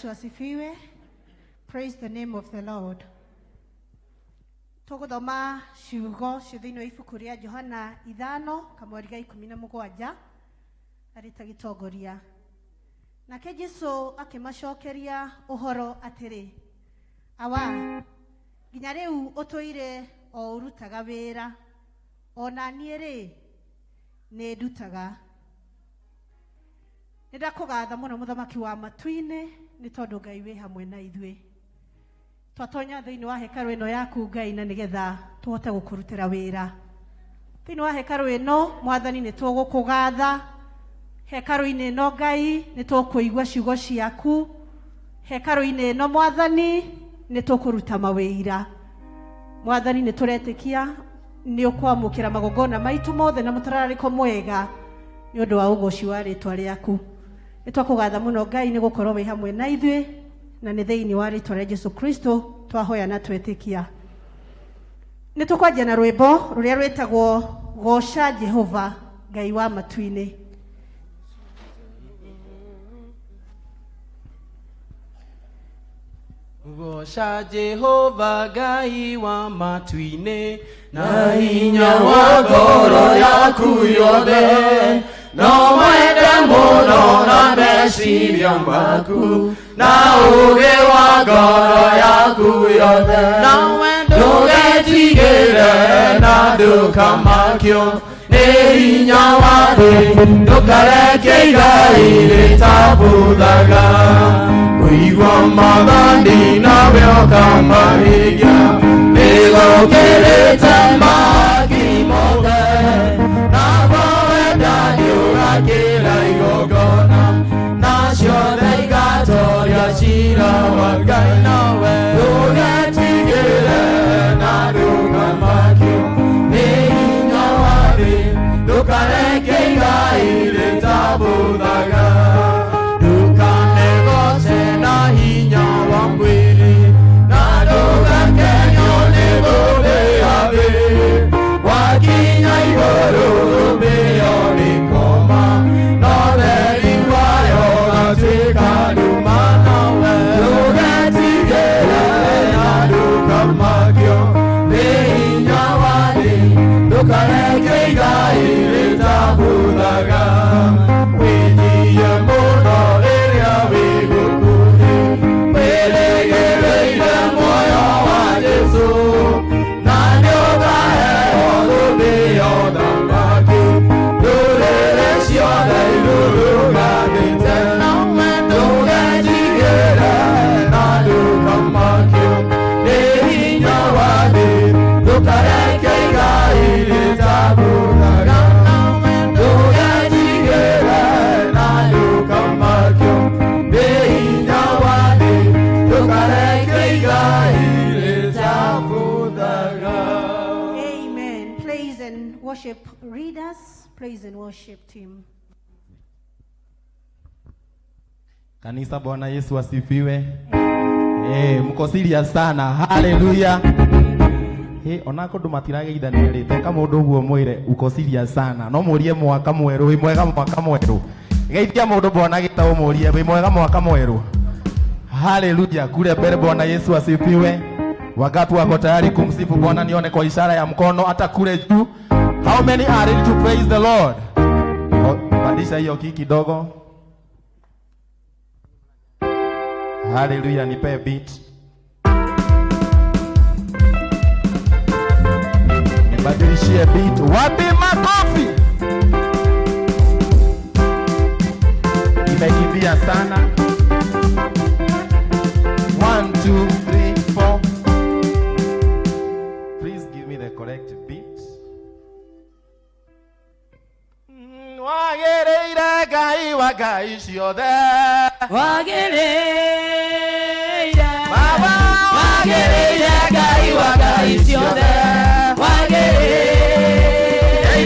Yesu asifiwe. Praise the name of the Lord. Tuguthoma ciugo ciothe-inĩ ibuku rĩa Johana 5:17 arĩta gĩtongoria. Nake Jesu akĩmacokeria ũhoro atĩrĩ, awa nginya rĩu ũtũire o ũrutaga wĩra, ona niĩ rĩ nĩ ndutaga. Nĩndakũgatha mũno mũthamaki wa matu-inĩ nĩ tondũ Ngai wĩ hamwe na ithuĩ. Twatonya thĩinĩ wa hekaru ĩno yaku Ngai na nĩgetha tũhote gũkũrutĩra wĩra. Thĩinĩ wa hekaru ĩno Mwathani nĩ tũgũkũgatha. Hekaru-inĩ ĩno Ngai nĩ tũkũigua ciugo ciaku. Hekaru-inĩ ĩno Mwathani nĩ tũkũruta mawĩra. Mwathani nĩ tũretĩkia nĩ ũkwamũkĩra magongona maitũ mothe na mũtararĩko mwega nĩ ũndũ wa ũgoci wa rĩĩtwa rĩaku. Nĩ twakũgatha mũno Ngai nĩ gũkorwo wĩ hamwe na ithuĩ na nĩ thĩinĩ wa rĩĩtwa rĩa Jesu Kristo twahoya na twetĩkia. Nĩ tũkwanjia na rwĩmbo rũrĩa rwĩtagwo Goca Jehova Ngai wa matu-inĩ. Goca Jehova Ngai wa matu-inĩ, na hinya wa ngoro yaku yothe, no wende mũno na meciria maku, na ũũgĩ wa ngoro yaku yothe, ndũgetigĩre na ndũkamakio nĩ hinya wa thĩ, ndũkareke igai rĩtabũthaga. Kuigua mathani nawe ũkamahigia, nĩgũkĩrĩte maki mothe, naguo wenda nĩũgakĩra igongona, na ciothe igatoria ciira wa Ngai. Nawe ndũgetigĩre na ndũkamakio nĩ hinya wa thĩ, ndũkareke igai rĩtabũthaga. Worship readers, praise and worship team. Kanisa, Bwana Yesu asifiwe. Mko serious sana. Hallelujah. Onako ndumatirage ithanirite ka mundu uguo mwire uko serious sana. No murie mwaka mweru, wi mwega mwaka mweru. Geithia mundu Bwana gitao murie wi mwega mwaka mweru. Hallelujah. Kule mbele Bwana Yesu asifiwe. Wakati wako tayari kumsifu Bwana, nione kwa ishara ya mkono hata kule juu. How many are ready to praise the Lord? Pandisha hiyo kiki kidogo. Hallelujah, nipe beat. Nibadilishie beat. Wapi makofi? Nimekimbia sana. 1, 2, 3, 4. Please give me the correct beat. Wagereire Ngai wa ngai ciothe, wagereire Baba, wagereire Ngai wa ngai ciothe, wagereire Ngai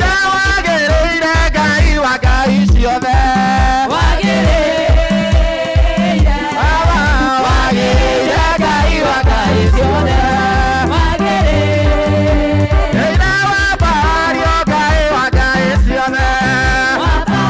wa ngai ciothe, wagereire Baba, wagereire Ngai wa ngai ciothe, wagereire Bario Ngai wa ngai ciothe. Baba,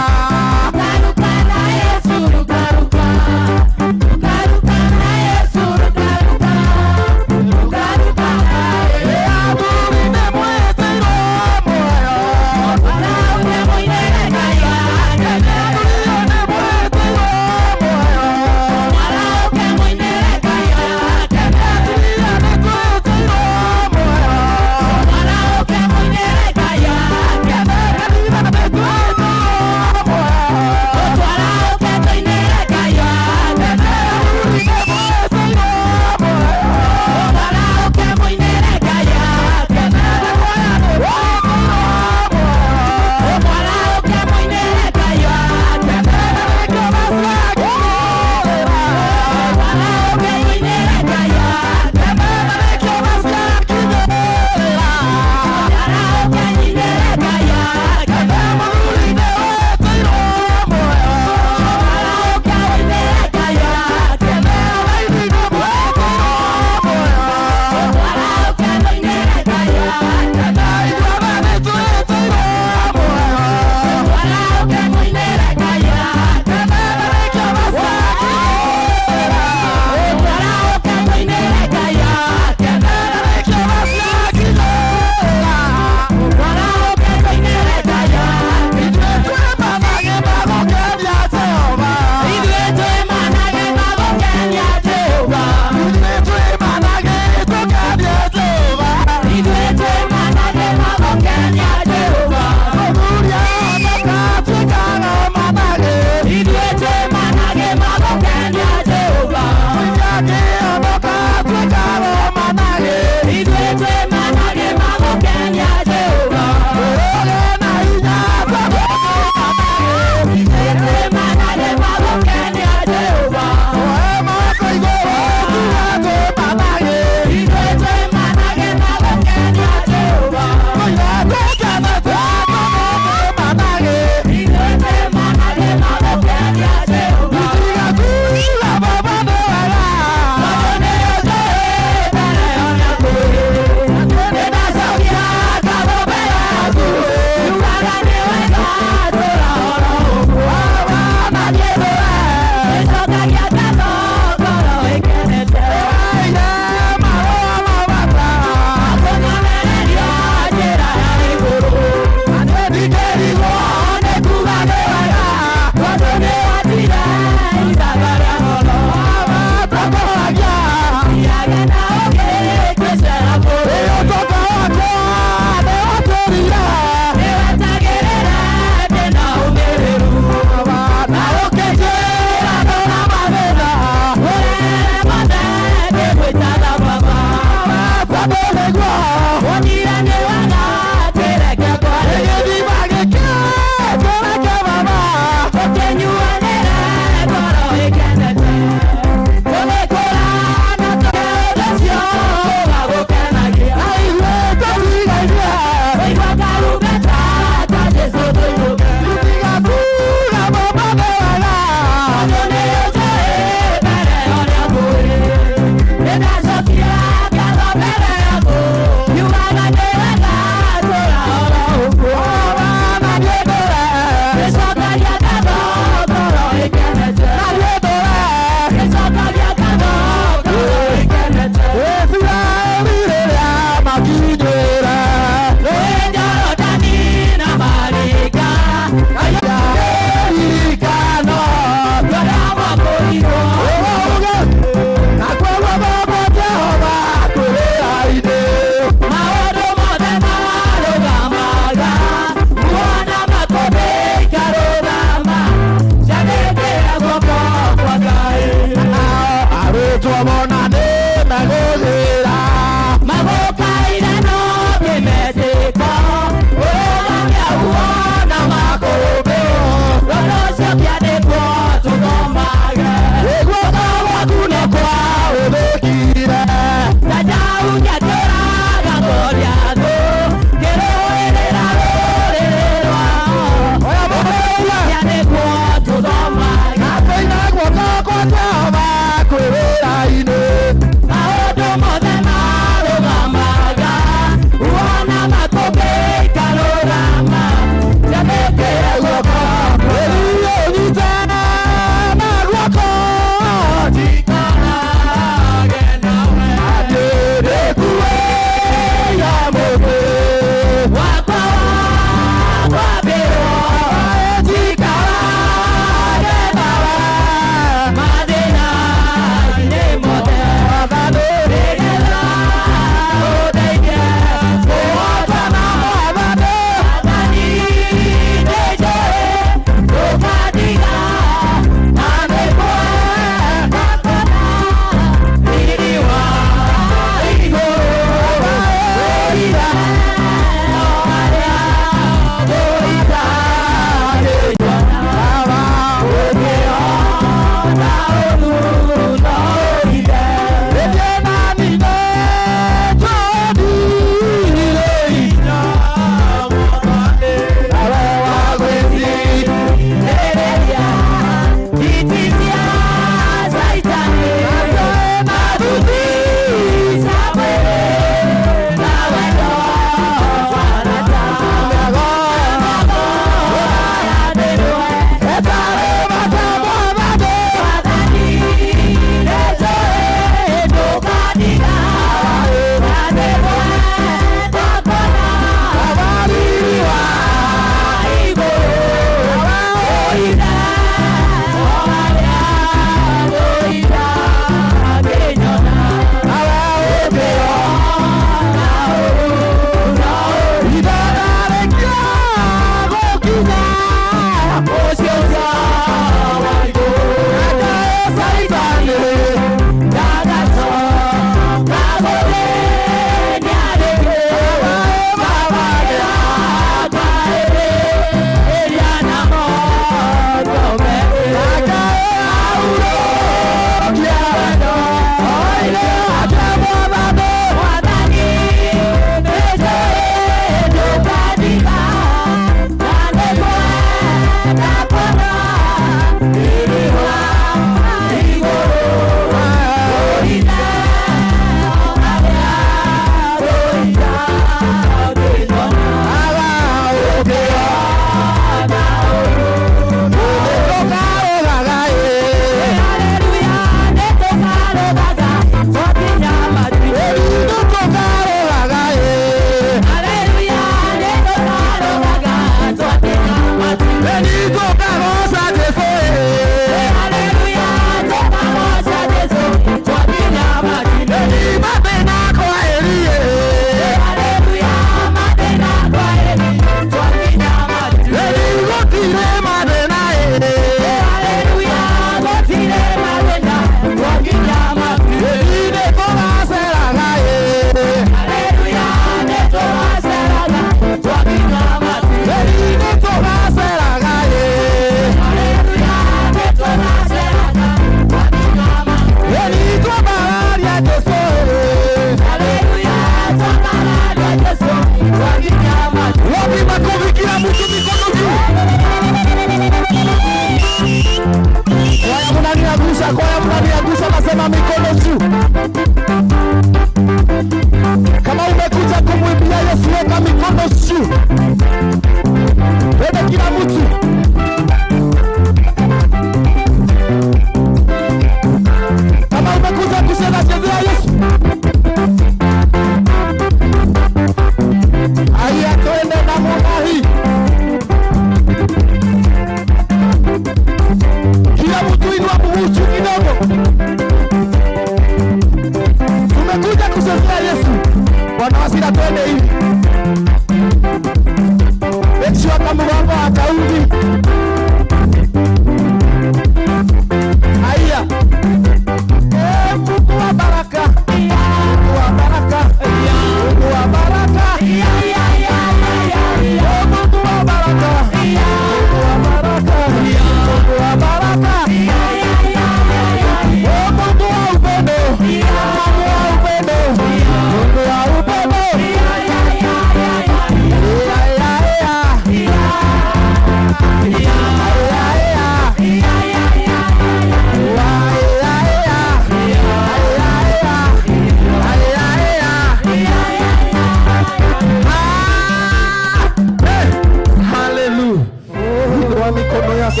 Inua mikono yako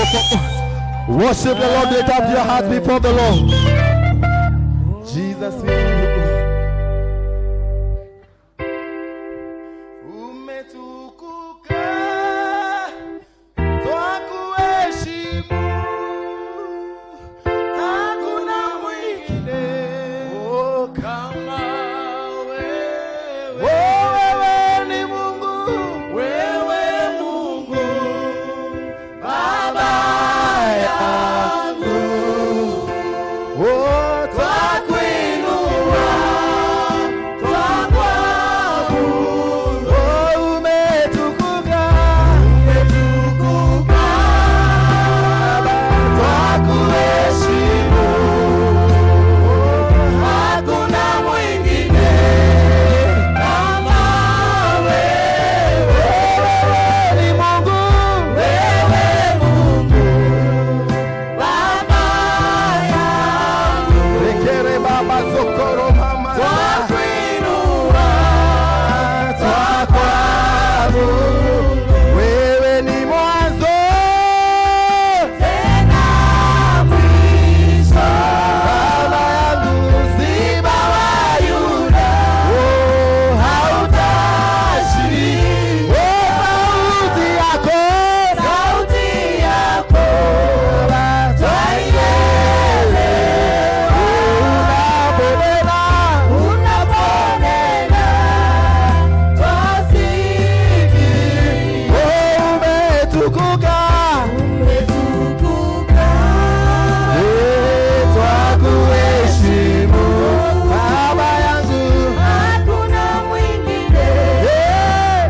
kwa worship the Lord. Lift up your heart before the Lord. Jesus, we give you glory. Umetukuka, twakuheshimu, hakuna mwingine kama wewe. Wewe ni Mungu, wewe Mungu, Baba yangu. Twakuinua, twakuabudu. Umetukuka, twakuheshimu, hakuna mwingine kama wewe. Wewe ni Mungu, wewe Mungu, Baba yangu. Rekere Baba Zokoro Mama, twakuinua, twakuabudu. Wewe ni mwanzo tena mwisho, Baba yangu, Simba wa Yuda, hautashi. Sauti yako, twaielewa. Unaponena, twasikia. Umetukuka, twakuheshimu, Baba yangu, hakuna mwingine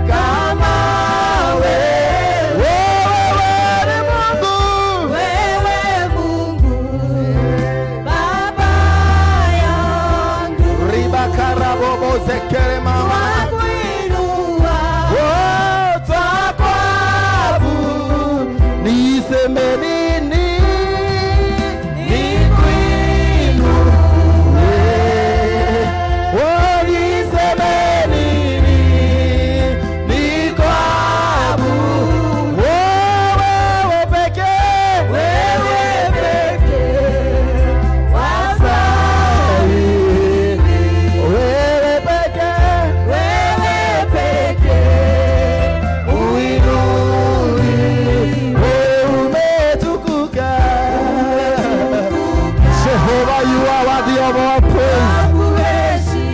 kama wewe. Wewe ni Mungu, wewe Mungu, Baba yangu. Ribakarabobo zekere mama, twakuinua, twakuabudu. Niseme nini?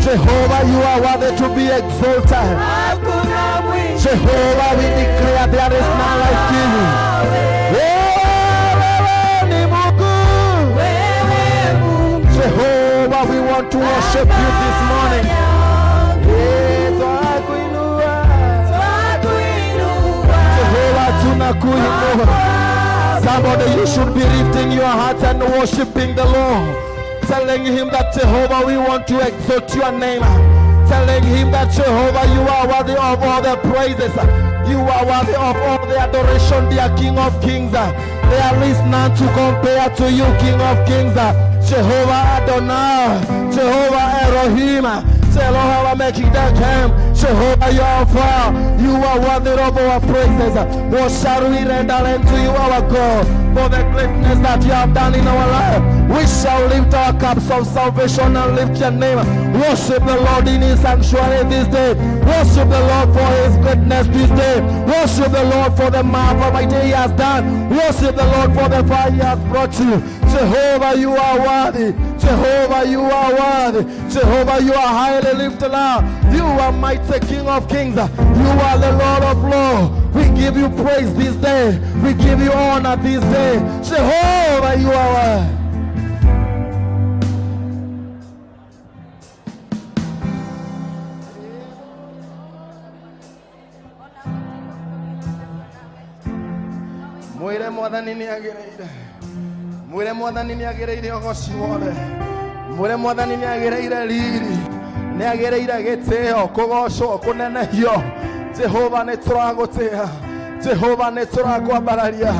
Jehovah, you are worthy to be exalted. Jehovah, we declare there is none like you. Wewe ni Mungu. Jehovah, we want to worship you this morning. Jehovah, tunakuinua. Somebody, you should be lifting your hearts and worshiping the Lord. Telling him that Jehovah, we want to exalt your name. Telling him that Jehovah, you are worthy of all the praises. You are worthy of all the adoration, dear King of Kings. There is none to compare to you, King of Kings. Jehovah Adonai, Jehovah Elohim, Jehovah Mekidakem, Jehovah Yahweh, you are worthy of our praises. What shall we render unto you, our God, for the greatness that you have done in our life? We shall lift our cups of salvation and lift your name. Worship the Lord in his sanctuary this day. Worship the Lord for his goodness this day. Worship the Lord for the marvel he has done. Worship the Lord for the fire he has brought you. Jehovah, you are worthy. Jehovah, you are worthy. Jehovah, you are highly lifted up. You are mighty King of Kings. You are the Lord of Lords. We give you praise this day. We give you honor this day. Jehovah, you are worthy. Mwire mwathani ni agereire. Mwire mwathani ni agereire ogoci wothe. Mwire mwathani ni agereire riri. Ni agereire gitio, kugocwo, kunenehio. Jehova ni turagutia. Jehova ni turakwambararia.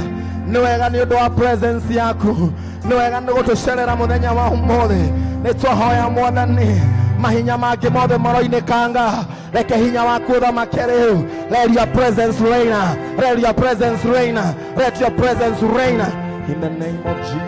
Ni wega ni undu wa presence yaku. Ni wega ni gutucerera muthenya wa umuthi. Ni twahoya mwathani. Mahinya mangĩ mothe maroinĩkanga reke hinya waku uthamake riu. Let your presence reign, let your presence reign, let your presence reign in the name of Jesus.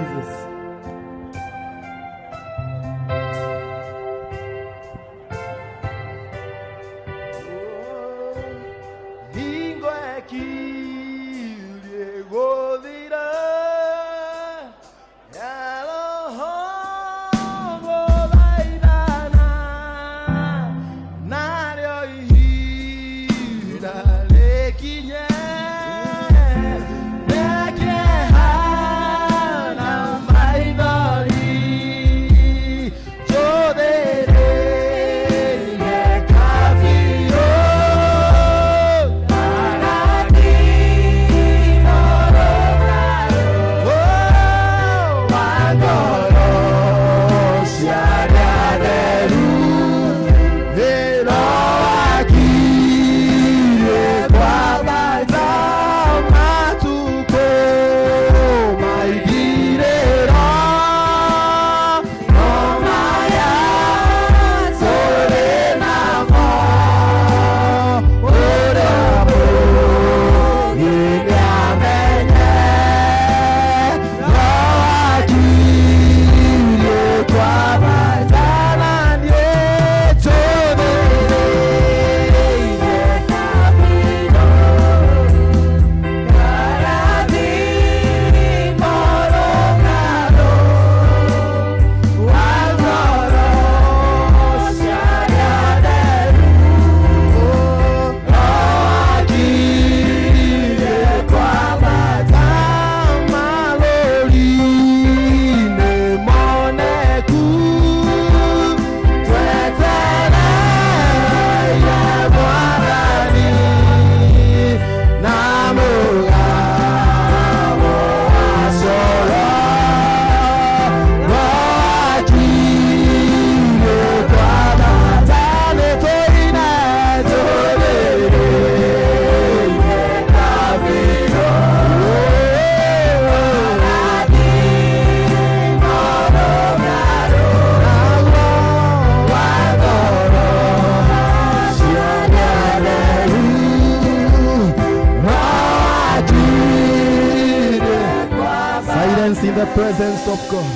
In the presence of God.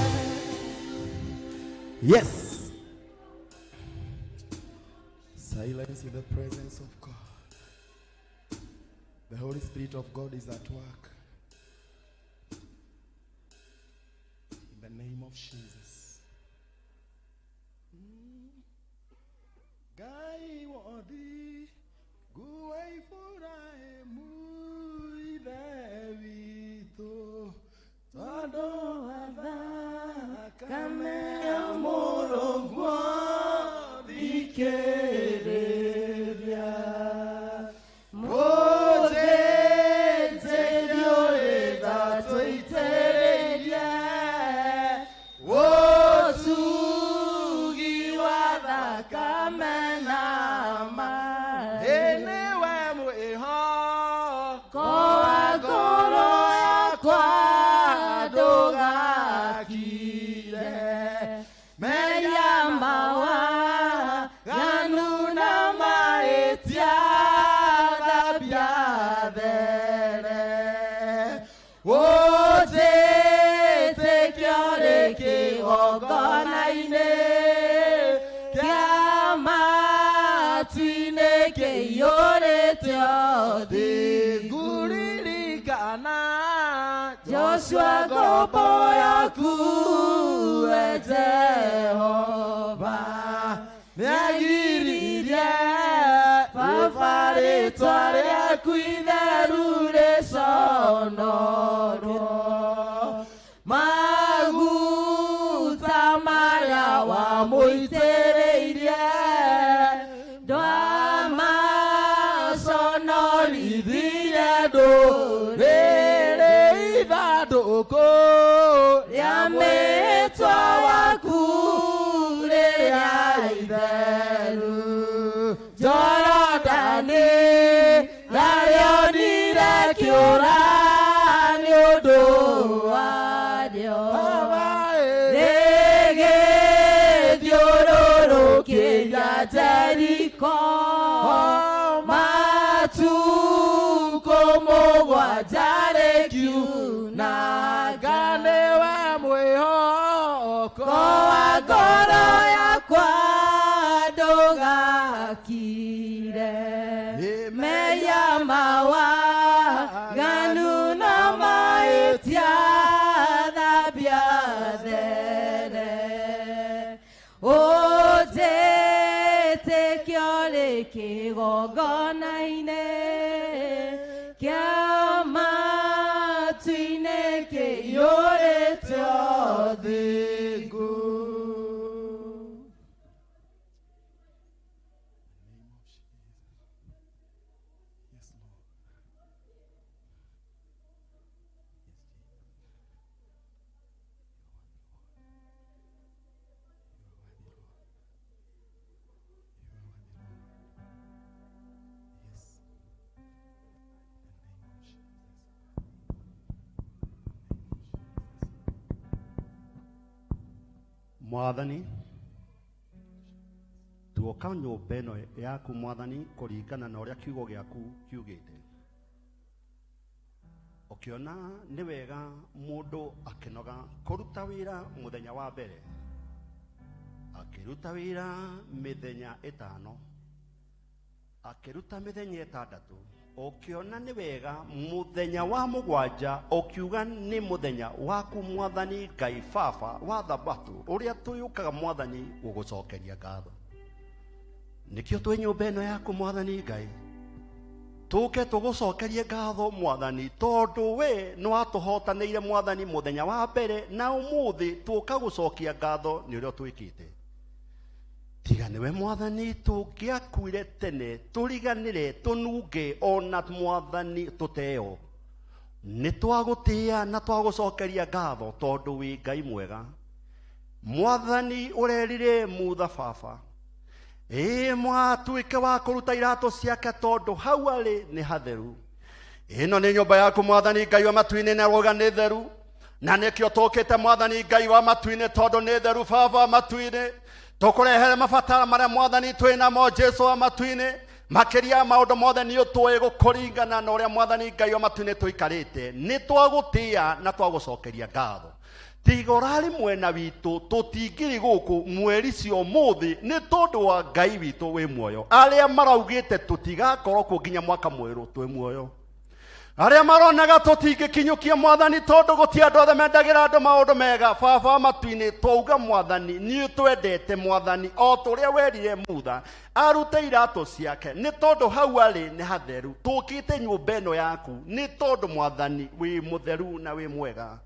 Yes. Silence in the presence of God. The Holy Spirit of God is at work. In the name of Jesus. Gai wadi guai furae mui devito. Todo ava kame amoro gua di quereria moze te dio e da toiteria o sugi wa da kame na ma ene wa mo e ha ko agoro ya kwa Joshua goboya ku Jehovah Nyagiriria Fafare tware kuidarure sonoro Maguta mara wa muitereiria Dwama sonori dia do re da do ko ya me twa ku le aidaru Jorodani Darioni da kiora ni odo adio Rege diororo ke ya Jericho kĩgongona-inĩ kĩa matu-inĩ kĩiyũrĩte thingu. Mwathani, tuoka nyũmba ĩno yaku Mwathani kũringana na ũrĩa kiugo gĩaku kiugĩte. Ũkĩona nĩ wega mũndũ akĩnoga kũruta wĩra mũthenya wa mbere, akĩruta wĩra mĩthenya ĩtano, akĩruta mĩthenya ĩtandatũ, ũkĩona nĩ wega mũthenya wa mũgwanja ũkiuga nĩ mũthenya waku Mwathani Ngai Baba wa Thabatũ, ũrĩa twĩyũkaga Mwathani gũgũcokeria ngatho. Nĩkĩo twĩ nyũmba ĩno yaku Mwathani Ngai, tũke tũgũcokerie ngatho Mwathani, tondũ we nĩ watũhotanĩire Mwathani mũthenya wa mbere, na ũmũthĩ tũka gũcokia ngatho nĩ ũrĩa twĩkĩte. Tiga nĩwe Mwathani tũngĩakuire tene, tũriganĩre, tũnunge, ona Mwathani tũteo. Nĩ twagũtĩĩa na twagũcokeria ngatho tondũ wĩ Ngai mwega. Mwathani ũrerire Mutha Baba, mwatuĩke wa kũruta iratũ ciake tondũ hau arĩ nĩ hatheru. Ĩno nĩ nyũmba yaku Mwathani Ngai wa matu-inĩ, na rũga nĩ theru, na nĩkĩo tũkĩte Mwathani Ngai wa matu-inĩ tondũ nĩ theru Baba matu-inĩ. Tũkũrehere mabatara marĩa Mwathani twĩnamo Jesu wa matu-inĩ, makĩria maũndũ mothe nĩ ũtũĩ gũkũringana na ũrĩa Mwathani Ngai wa matu-inĩ tũikarĩte. Nĩ twagũtĩĩa na twagũcokeria ngatho. Tiga ũrarĩ mwena witũ tũtingĩrĩ gũkũ mweri cio mũthĩ nĩ tondũ wa Ngai witũ wĩ muoyo. Arĩa maraugĩte tũtigakorwo kuo nginya mwaka mwerũ twĩ muoyo, arĩa maronaga tũtingĩkinyũkia Mwathani tondũ gũtirĩ andũ othe mendagĩra andũ maũndũ mega. Baba matu-inĩ twauga Mwathani nĩ twendete Mwathani o tũrĩa werire Mutha arute iratũ ciake, nĩ tondũ hau arĩ nĩ hatheru. Tũkĩte nyũmba ĩno yaku nĩ tondũ Mwathani wĩ mũtheru na wĩ mwega.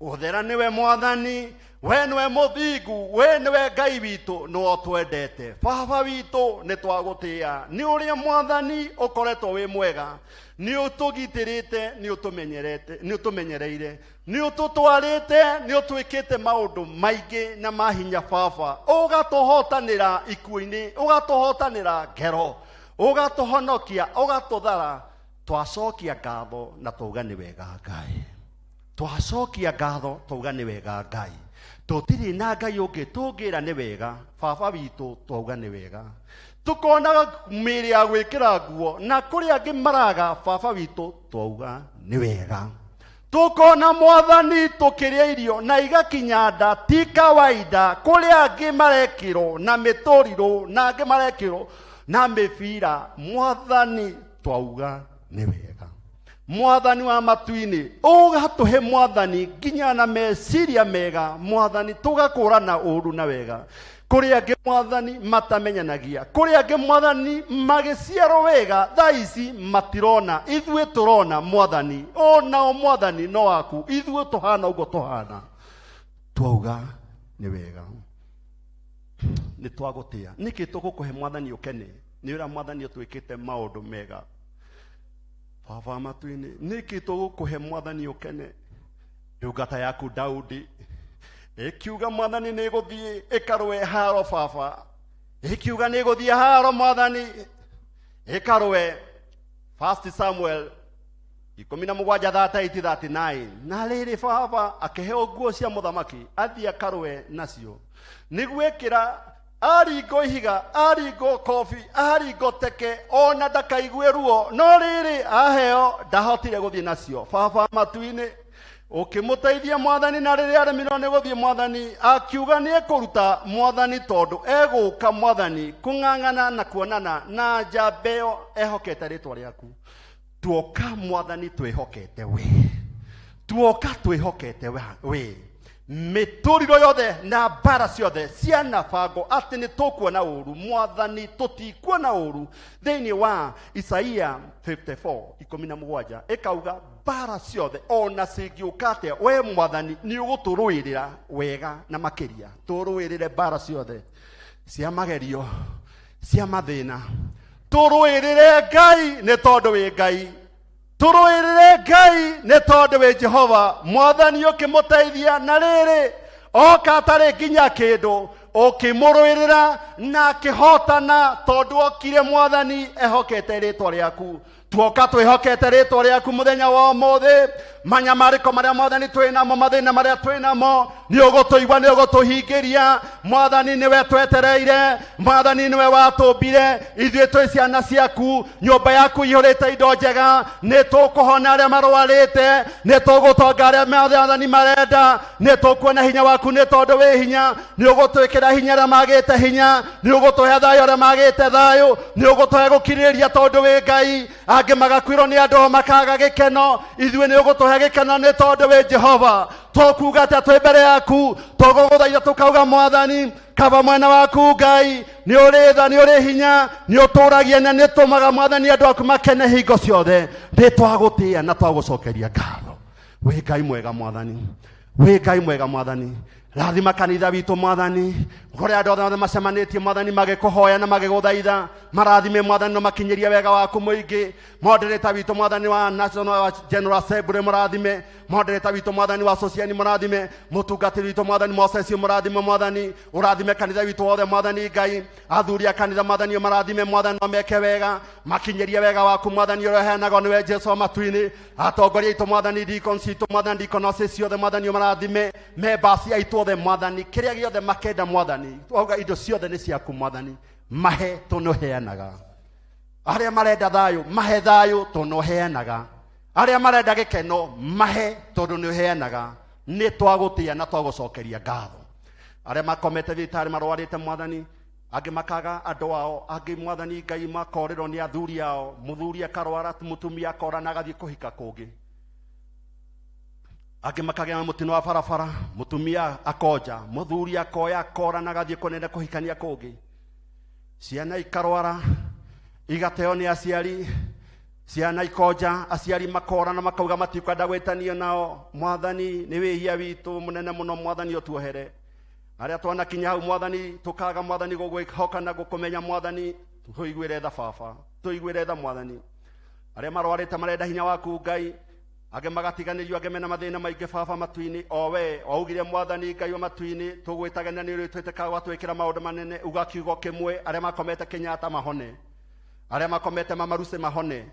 Ũthera nĩwe Mwathani, we nĩwe mũthingu, we nĩwe Ngai witũ, nĩwe twendete. Baba witũ nĩ twagũtĩĩa nĩ ũrĩa Mwathani ũkoretwo wĩ mwega. Nĩ ũtũgitĩrĩte, nĩ ũtũmenyerete, nĩ ũtũmenyereire, nĩ ũtũtwarĩte, nĩ ũtwĩkĩte maũndũ maingĩ na mahinya Baba. Ũgatũhotanĩra ikuũ-inĩ, ũgatũhotanĩra ngero, ũgatũhonokia, ũgatũthara. Twacokia ngatho na twauga nĩ wega Ngai. Twacokia ngatho twauga nĩ wega Ngai. Tũtirĩ na Ngai ũngĩ tũngĩra nĩ wega. Baba witũ twauga nĩ wega. Tukonaga mĩĩrĩ ya gwĩkĩra nguo na kũrĩa angĩ maraga. Baba witũ twauga nĩ wega. Tukona Mwathani tũkĩrĩa irio na igakinya nda ti kawaida. Kũrĩa angĩ marekĩrwo na mĩtũrirũ na angĩ marekĩrwo na mĩbira. Mwathani twauga nĩ wega. Mwathani wa matu-inĩ ũgatũhe Mwathani nginya na meciria mega. Mwathani tũgakũrana ũũru na wega. Kũrĩa angĩ Mwathani matamenyanagia, kũrĩa angĩ Mwathani magĩciarwo wega, thaa ici matirona, ithuĩ tũrona Mwathani. Onao Mwathani no waku, ithuĩ tũhana ũguo tũhana. Twauga nĩ wega. Nĩ twagũtĩĩa. Nĩkĩ tũgũkũhe Mwathani ũkene? Nĩ ũrĩa Mwathani ũtwĩkĩte maũndũ mega. Baba matu-inĩ, nĩkĩ tũgũkũhe Mwathani ũkene? Ndungata yaku Daudi ikiuga Mwathani nĩ gũthiĩ ĩkarũe haro Baba. Ikiuga nĩ gũthiĩ haro Mwathani ĩkarũe. 1 Samuel 17:38. Na rĩrĩ Baba akĩheo nguo cia mũthamaki athiĩ akarũe nacio. Nĩguo ĩkĩra aringo ihiga, aringo kobi, aringo teke, ona ndakaigue ruo. No rĩrĩ aheo ndahotire gũthiĩ nacio. Baba matu-inĩ ũkĩmũteithia Mwathani, na rĩrĩa aremirwo nĩ gũthiĩ Mwathani akiuga nĩ ekũruta Mwathani tondũ egũka Mwathani kũng'ang'ana na kuonana na njamba ĩyo ehokete rĩtwa rĩaku. Tuoka Mwathani twĩhokete we, tuoka twĩhokete we, Mituriro yothe na bara ciothe ciana bango ati ni tukuona uru mwathani tutikuona uru thiini wa Isaia 54:17 ikauga bara ciothe ona cingiukate we mwathani ni uguturuirira wega na makiria turuirire bara ciothe cia magerio cia mathina turuirire Ngai ni tondu wi Ngai turuirire Ngai ni tondu wi Jehova mwathani ukimuteithia na riri oka atari nginya kindu ukimuruirira na kihotana tondu okire mwathani ehokete ritwa riaku tuoka twihokete ritwa riaku muthenya wa umuthi manyamariko maria mwathani twinamo mathina maria twinamo ni ugutuigwa ni ugutuhingiria mwathani niwe twetereire mwathani niwe watumbire ithuĩ twĩ ciana ciaku nyũmba yaku ihũrĩte indo njega nĩ tũkũhona arĩa marwarĩte nĩ tũgũtonga arĩa mwathani marenda nĩ tũkuona hinya waku nĩ tondũ wĩ hinya nĩ ũgũtwĩkĩra hinya arĩa magĩte hinya nĩ ũgũtũhe thayũ arĩa magĩte thayũ nĩ ũgũtũhe gũkirĩrĩria tondũ wĩ Ngai angĩ magakwĩrwo nĩ andũ makaga gĩkeno ithuĩ nĩ ũgũtũhe gĩkeno nĩ tondũ wĩ Jehova tũkuga atĩ twĩ mbere yaku tũgũgũthaitha tũkauga mwathani kaba mwena waku Ngai nĩ ũrĩ tha nĩ ũrĩ hinya nĩ ũtũragia na nĩ tũmaga mwathani andũ aku makene hingo ciothe nĩ twagũtĩĩa na twagũcokeria ngatho wĩ Ngai mwega mwathani wĩ Ngai mwega mwathani rathima kanitha witũ mwathani kũrĩa andũ othe macemanĩtie mwathani magĩkũhoya na magĩgũthaitha marathime mwathani no makinyĩrie wega waku mũingĩ moderator witũ mwathani wa National General Assembly murathime moderator witũ mwathani wa Society murathime mũtungatĩri witũ mwathani Moses murathime mwathani ũrathime kanitha witũ wothe mwathani Ngai athuri a kanitha mwathani marathime mwathani meke wega makinyĩrie wega waku mwathani ũrĩa ũheanagwo nĩwe Jesũ matu-inĩ atongoria aitũ mwathani deacons aitũ mwathani deaconesses ciothe mwathani marathime members aitũ othe mwathani kĩrĩa gĩothe makenda mwathani twauga indo ciothe nĩ ciaku mwathani mahe tũnũheanaga arĩa marenda thayũ mahe thayũ tũnũheanaga arĩa marenda gĩkeno mahe tondũ nĩũheanaga nĩ twagũtĩĩa na twagũcokeria ngatho arĩa makomete thibitarĩ marwarĩte mwathani angĩ makaga andũ ao angĩ mwathani Ngai makorĩrwo nĩ athuri ao mũthuri akarwara mũtumia akora na agathiĩ kũhika kũngĩ angĩ makagĩa na mũtino wa barabara mũtumia akonja mũthuri akoya akora na agathiĩ kũnene kũhikania kũngĩ ciana ikarwara igateo nĩ aciari ciana ikonja aciari makora na makauga matikwenda gwĩtanio nao mwathani nĩ wĩhia witũ mũnene mũno mwathani ũtuohere arĩa twanakinya hau mwathani tũkaga mwathani gũgwĩhoka na gũkũmenya mwathani tũiguĩre tha baba tũiguĩre tha mwathani arĩa marwarĩte marenda hinya waku Ngai angĩ magatiganĩrio angĩ mena mathĩna maingĩ baba matu-inĩ o we waugire mwathani Ngai wa matu-inĩ tũgwĩtagana nĩ twĩtĩkaga gwatwĩkĩra maũndũ manene uga kiugo kĩmwe arĩa makomete Kenyatta mahone arĩa makomete Mamaruce mahone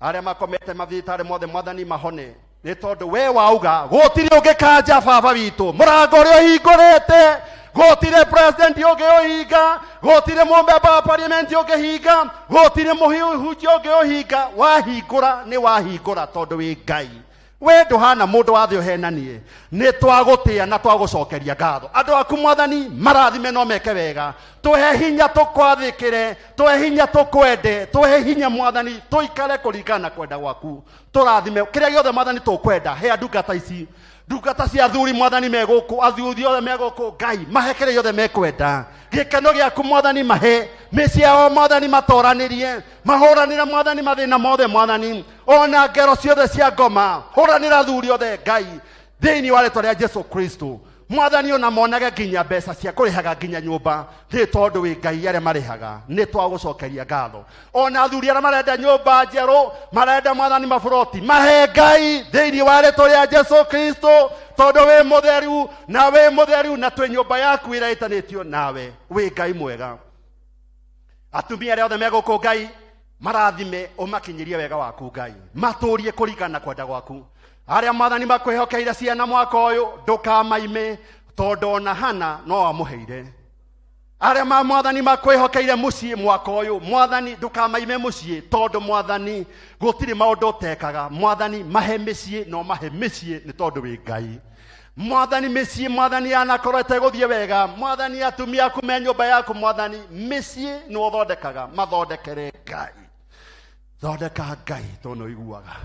arĩa makomete mathibitarĩ mothe mwathani mahone nĩ tondũ we wauga gũtirĩ ũngĩkanja baba witũ mũrango ũrĩa ũhingũrĩte gũtirĩ president ũngĩ ũhinga gũtirĩ mũmemba wa parliament ũngĩhinga gũtirĩ mũhunjia ũngĩ ũhinga wahingũra nĩ wahingũra tondũ wĩ Ngai we ndũhana mũndũ wa thĩ ũhenanie nĩ twagũtĩĩa na twagũcokeria ngatho andũ aku mwathani marathime no meke wega tũhe hinya tũkwathĩkĩre tũhe hinya tũkwende tũhe hinya mwathani tũikare kũringana kwenda gwaku tũrathime kĩrĩa gĩothe mwathani tũkwenda he ndungata ici ndungata cia athuri mwathani megũkũ athuri othe megũkũ Ngai mahe kĩrĩa gĩothe mekwenda gĩkeno gĩaku mwathani mahe mĩciĩ yao mwathani matoranĩrie mahũranĩre mwathani mathĩna mothe mwathani ona ngero ciothe cia ngoma hũranĩra athuri othe Ngai thĩinĩ wa rĩĩtwa rĩa Jesũ Kristo mwathani ona monage nginya mbeca cia kũrĩhaga nginya nyũmba nĩ tondũ wĩ Ngai arĩa marĩhaga nĩ twagũcokeria ngatho ona athuri arĩa marenda nyũmba njerũ marenda mwathani maburoti mahe Ngai thĩinĩ wa rĩĩtwa rĩa Jesũ Kristo tondũ wĩ mũtheru na twĩ nyũmba yaku ĩrĩa ĩtanĩtio nawe wĩ Ngai mwega atumia arĩa othe megũkũ Ngai marathime ũmakinyĩrie wega waku Ngai matũrie kũringana kwenda gwaku arĩa mwathani makwĩhokeire ciana mwaka ũyũ ndũkamaime tondũ ona hana no wamũheire arĩa mwathani makwĩhokeire mũciĩ mwaka ũyũ mwathani ndũkamaime mũciĩ tondũ mwathani gũtirĩ maũndũ ũtekaga mwathani mahe mĩciĩ no mahe mĩciĩ nĩ tondũ wĩ Ngai mwathani mĩciĩ mwathani anakorwo ĩtegũthiĩ wega mwathani atumia aku me nyũmba yaku mwathani mĩciĩ nĩ ũthondekaga mathondekere Ngai thondeka Ngai tondũ ũiguaga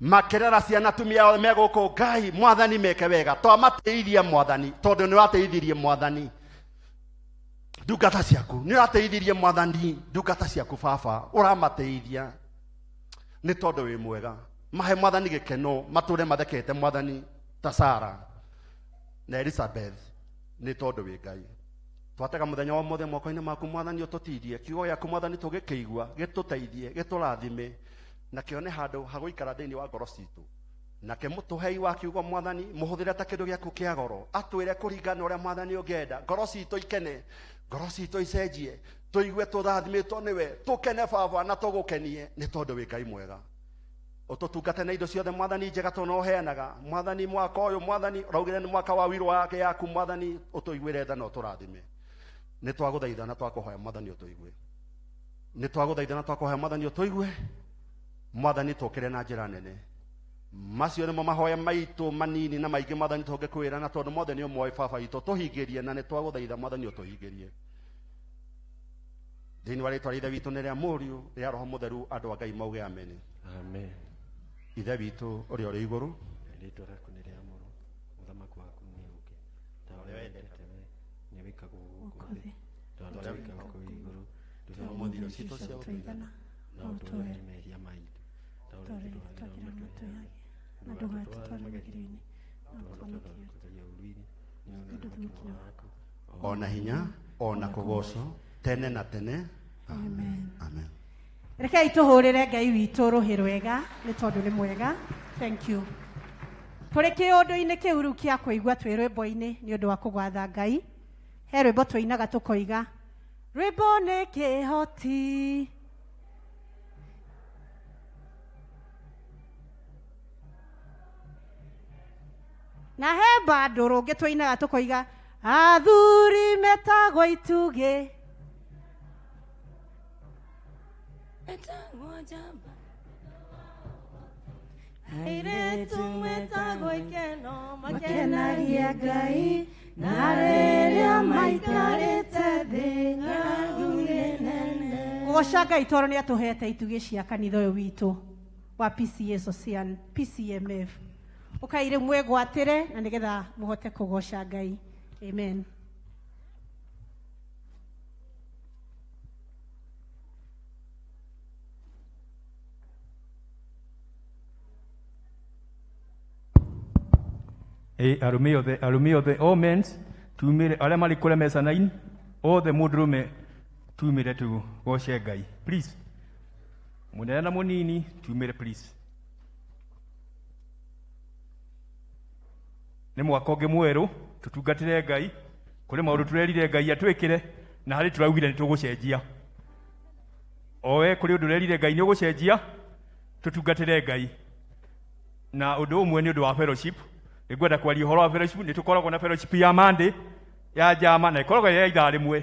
makerera ciana tumia megũkũ Ngai mwathani meke wega twamateithia mwathani tondũ nĩ wateithirie mwathani ndungata ciaku nĩ wateithirie mwathani ndungata ciaku baba ũramateithia nĩ tondũ wĩ mwega mahe mwathani gĩkeno matũre mathekete mwathani ta Sara na Elizabeth nĩ tondũ wĩ Ngai twatega mũthenya wa mothe moko-inĩ maku mwathani ũtũtirie kiugo gĩaku mwathani tũgĩkĩigua gĩtũteithie gĩtũrathime na kione handũ ha gũikara thĩinĩ wa ngoro citũ nake mũtũhei wa kiugo mwathani mũhũthĩre ta kĩndũ gĩaku kĩa goro atwĩre kũringana ũrĩa mwathani ũngĩenda ngoro citũ ikene ngoro citũ icenjie tũigue tũrathimĩtwo nĩwe tũkene baba na tũgũkenie nĩ tondũ wĩ Ngai mwega ũtũtungate na indo ciothe mwathani njega tũnoheanaga mwathani mwaka ũyũ mwathani ũraugire nĩ mwaka wa wĩra wake yaku mwathani ũtũiguĩre tha na ũtũrathime nĩ twagũthaitha na twakũhoya mwathani ũtũigue nĩ twagũthaitha na twakũhoya mwathani ũtũigue mwathani tũkĩre na njĩra nene macio nĩmo mahoya maitũ manini na maingĩ mwathani tũngĩkwĩra na tondũ mothe nĩ ũmwe baba witũ tũhingĩrie na nĩ twagũthaitha mwathani ũtũhingĩrie thĩinĩ wa rĩĩtwa rĩa ithe witũ nĩ rĩa mũriũ rĩa roho mũtheru andũ a Ngai mauge amen Amen. ithe witũ ũrĩa ũrĩ igũrũ Rĩĩtwa rĩaku nĩ rĩamũrwo ũthamaki waku nĩ ũũke ta ũrĩa wendete we nĩ wĩkagwo gũkũ thĩ ta ũrĩa wĩkagwo kũu igũrũ tũhe mũthiro citũ cia gũtũigana na ũtũhe mehia maitũ ta ũrĩa tũtwagĩra matũyage na ndũgatũtware magerio-inĩ na ũtũhonokie ũũru-inĩ nĩ ũndũ mũkiro waku ona hinya ona kũgocwo tene na tene amen amen rekei tũhũrĩre Ngai witũ rũhĩ rwega nĩ tondũ nĩ mwega thank you tũrĩ kĩũndũ-inĩ kĩu rĩu kĩa kũigua twĩ rwĩmbo-inĩ nĩ ũndũ wa kũgwatha Ngai he rwĩmbo tũinaga tũkoiga rwĩmbo nĩ kĩhoti na he bandũ rũngĩ tũinaga tũkoiga athuri metagwo itugĩ airĩtu metagwo ikeno makenagia Ngai na rĩrĩa maikarĩte thĩ ng'aragu-inĩ nene gũgoca Ngai tondũ nĩ atũhete itugĩ cia kanitha ũyũ witũ wa PCA Social PCMF ũkaire mwĩgwatĩre na nĩgetha mũhote kũgoca Ngai amen arũme othe all men tumire arĩa marĩ kũrĩa mecana-inĩ othe mũndũrũme tumire tugoce Ngai please mũnene na mũnini tumire please nĩ mwaka ũngĩ mwerũ tũtungatĩre Ngai kũrĩ maũndũ tũrerire Ngai atwĩkĩre na harĩ tũraugire nĩ tũgũcenjia owe kũrĩ ũndũ ũrerire Ngai nĩ ũgũcenjia tũtungatĩre Ngai na ũndũ ũmwe nĩ ũndũ wa fellowship ngwenda kwaria ũhoro wa fellowship nĩ tũkoragwo na fellowship ya Monday ya njama na ĩkoragwo ya ithaa rĩmwe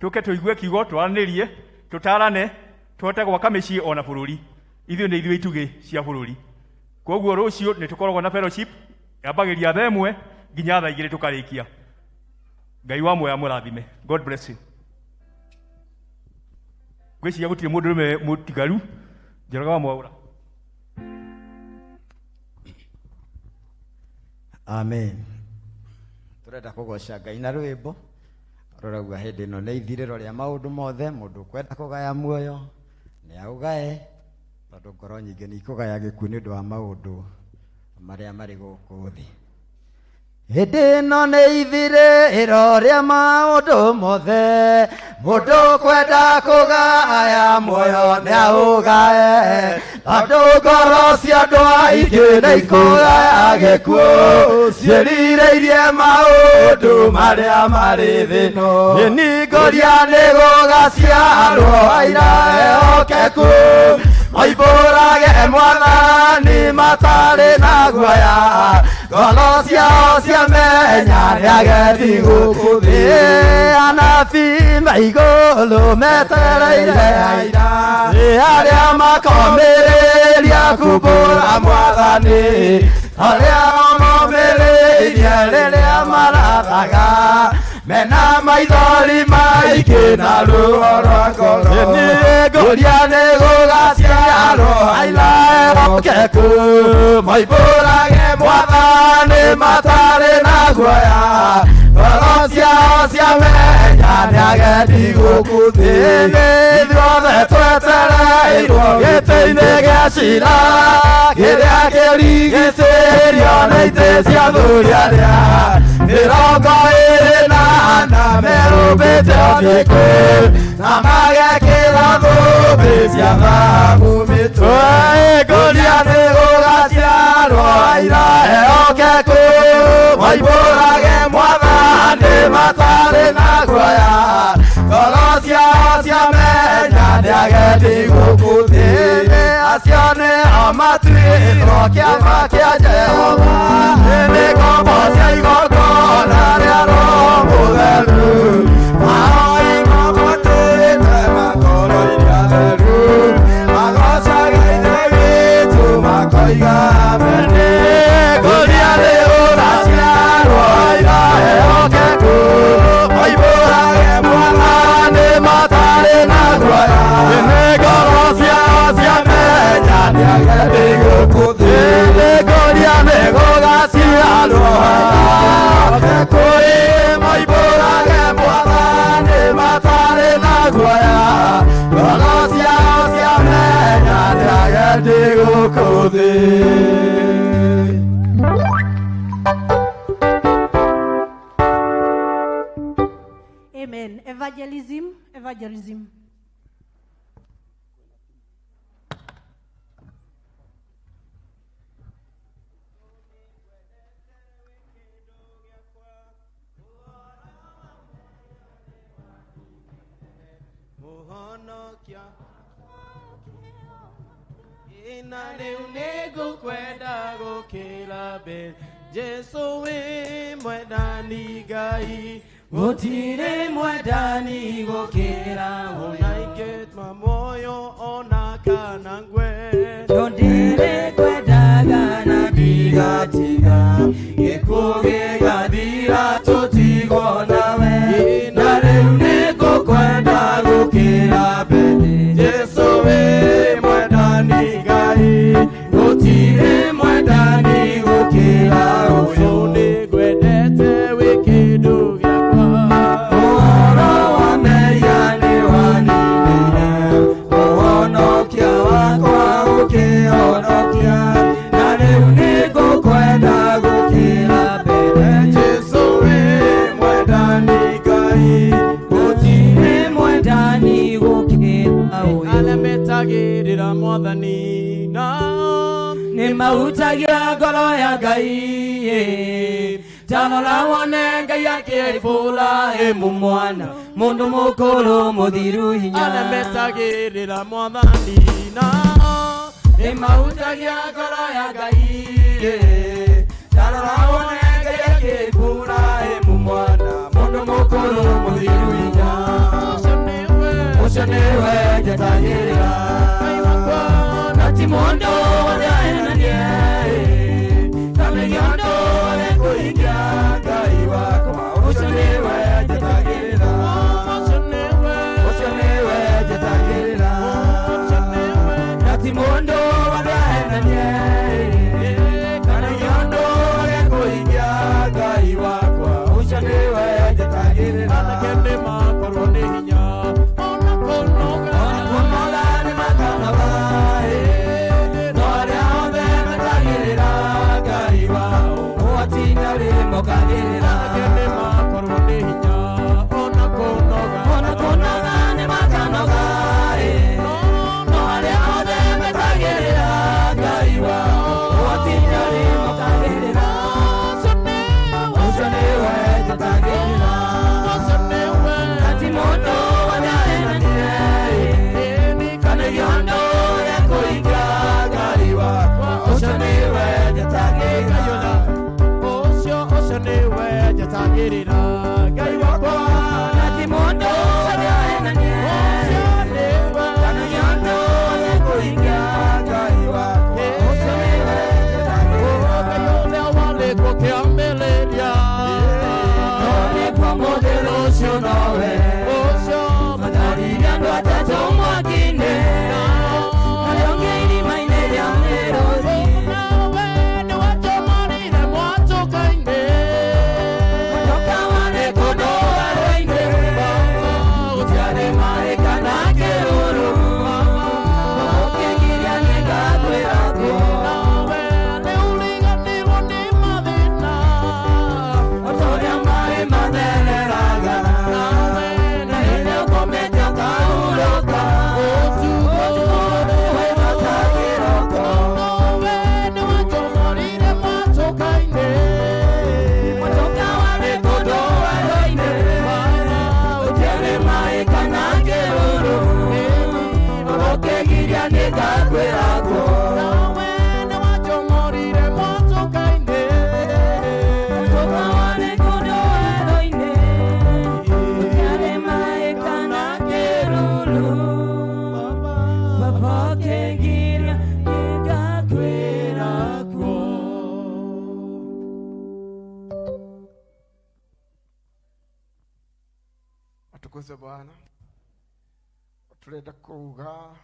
tũke tũigue kiugo twaranĩrie tũtarane tũhote gwaka mĩciĩ ona bũrũri ithuĩ nĩ ithuĩ itugĩ cia bũrũri koguo rũciũ nĩ tũkoragwo na fellowship yambagĩria thaa ĩmwe nginya thaa igĩrĩ tũkarĩkia Ngai wa muoyo amũrathime God bless you gwĩciria gũtirĩ mũndũ ũmwe mũtigaru Njoroge wa Mwaũra Amen. Turenda kũgoca Ngai na rwĩmbo rũrauga hĩndĩ ĩno nĩ ithirĩro rĩa maũndũ mothe mũndũ kwenda kũgaya muoyo nĩ aũgae tondũ ngoro nyingĩ nĩ ikũgaya gĩkuũ nĩ ũndũ wa maũndũ marĩa marĩ gũkũ thĩ hĩndĩ ĩno nĩ ithirĩro rĩa maũndũ mothe mũndũ kwenda kũgaya muoyo nĩ aũgae tondũ ngoro cia andũ aingĩ nĩ ikũgaya gĩkuũ ciĩrirĩirie maũndũ marĩa marĩ thĩ nĩningũria nĩ gũgaciarwo aira ehokeku moimbũrage Mwathani matarĩ na guoya ngoro ciao ciamenya nĩ agethi gũkũ thĩ anabii ma igũrũ metereire aira arĩa makomĩrĩria kumbũra Mwathani arĩa momĩrĩirie rĩrĩa marathaga mena maithori maingĩ na ruo rwa ngoro ngũria nĩ gũgaciarwo aira ehokeku moimbũrage Mwathani matarĩ na guoya ngoro ciao ciamenya nĩ agendi gũkũ thĩ ithuothe twetereirwo gĩtĩ-inĩ gĩa cira kĩrĩa kĩrigicĩirio nĩ itĩ cia athuri arĩa 24 merũmbĩte ũthiĩkũ na magekĩra thũmbĩ cia thahabu mĩtwe ngũria nĩ gũgaciarwo aira ehokeku moimbũrage Mwathani matarĩ na guoya ngoro ciao ciamenya nĩ agendi gũkũ thĩ acio nĩo matuĩrwo kĩama kĩa Jehova nĩ ngombo cia igongona rĩa Roho Mũtheru mahoi mamotĩte makoro iria theru magocaga ithe witũ makoiga ameni ngũria nĩ gũgaciarwo aira ehokeku moimbũrage Mwathani matarĩ na guoya nĩ ngoro ciao ciamenya nĩ agendi gũkũ thĩ ngũria nĩ gũgaciarwo ehokeku moimbũrage Mwathani matarĩ na guoya ngoro ciao ciamenya nĩ agendi gũkũ thĩ. Amen. Evangelism. Na rĩu nĩngũkwenda gũkĩra mbere Jesu wĩ mwendani Ngai gũtirĩ mwendani gũkĩra ona ingĩtwa muoyo ona kana ngwe ndĩrĩ kwendaga na ndigatiga gĩkuũ gĩgathira tũtigwo nawe na rĩu nĩngũkwenda gũkĩra mbere Jesu wĩ mwendani Ngai gũtirĩ mwendani gũkĩra ũyũ nĩngwendete wĩ kĩndũ gĩakwa ũhoro wa meya nĩ waninire ũhonokia wakwa ũkĩhonokia na rĩu nĩngũkwenda gũkĩra mbere Jesu wĩ mwendani Ngai gũtirĩ mwendani gũkĩra ũyũ arĩa metagĩrĩra Mwathani na nĩmahutagia ngoro ya Ngai tarora wone Ngai akĩbũra mwana mũndũ mũkũrũ mũthiru hinya arĩa metagĩrĩra Mwathani na nĩmahutagia ngoro ya Ngai tarora wone Ngai akĩbũra mwana mũndũ mũkũrũ mũthiru hinya ũcio nĩwe njetagĩrĩra na ti mũndũ ũrĩa enanie kamĩgĩondo kũhingia Ngai wakwa ũcio nĩwe njetagĩrĩra ũcio nĩwe njetagĩrĩra na ti mũndũ ũrĩa enanie kamĩgĩondo kũhingia Ngai wakwa ũcio nĩwe njetagĩrĩra anake nĩmakorwo nĩ hinya ona kũnoga nĩ makanoga no arĩa othe metagĩrĩra Ngai wao ũgatinda wĩ mokagĩrĩra anake nĩmakorwo nĩ hinya ona kũnoga nĩ makanoga no arĩa othe metagĩrĩra Ngai wao ũgatinda wĩ mokagĩrĩra ũcio nĩwe njetagĩrĩra na ti mũndũ ũrĩa enanie kanĩgĩondo gĩa kũhingia Ngai wakwa ũcio nĩwe njetagĩrĩra ũcio nĩwe njetagĩrĩra Ngai wakwa na ti mũndũ ũrĩa enanie kanĩgĩondo gĩa kũhingia Ngai wakwa ũcio nĩwe njetagĩrĩra Ngai ũrĩa warĩkwo kĩambĩrĩria no nĩ kwa mũthĩra Tukuze Bwana. Turenda kuga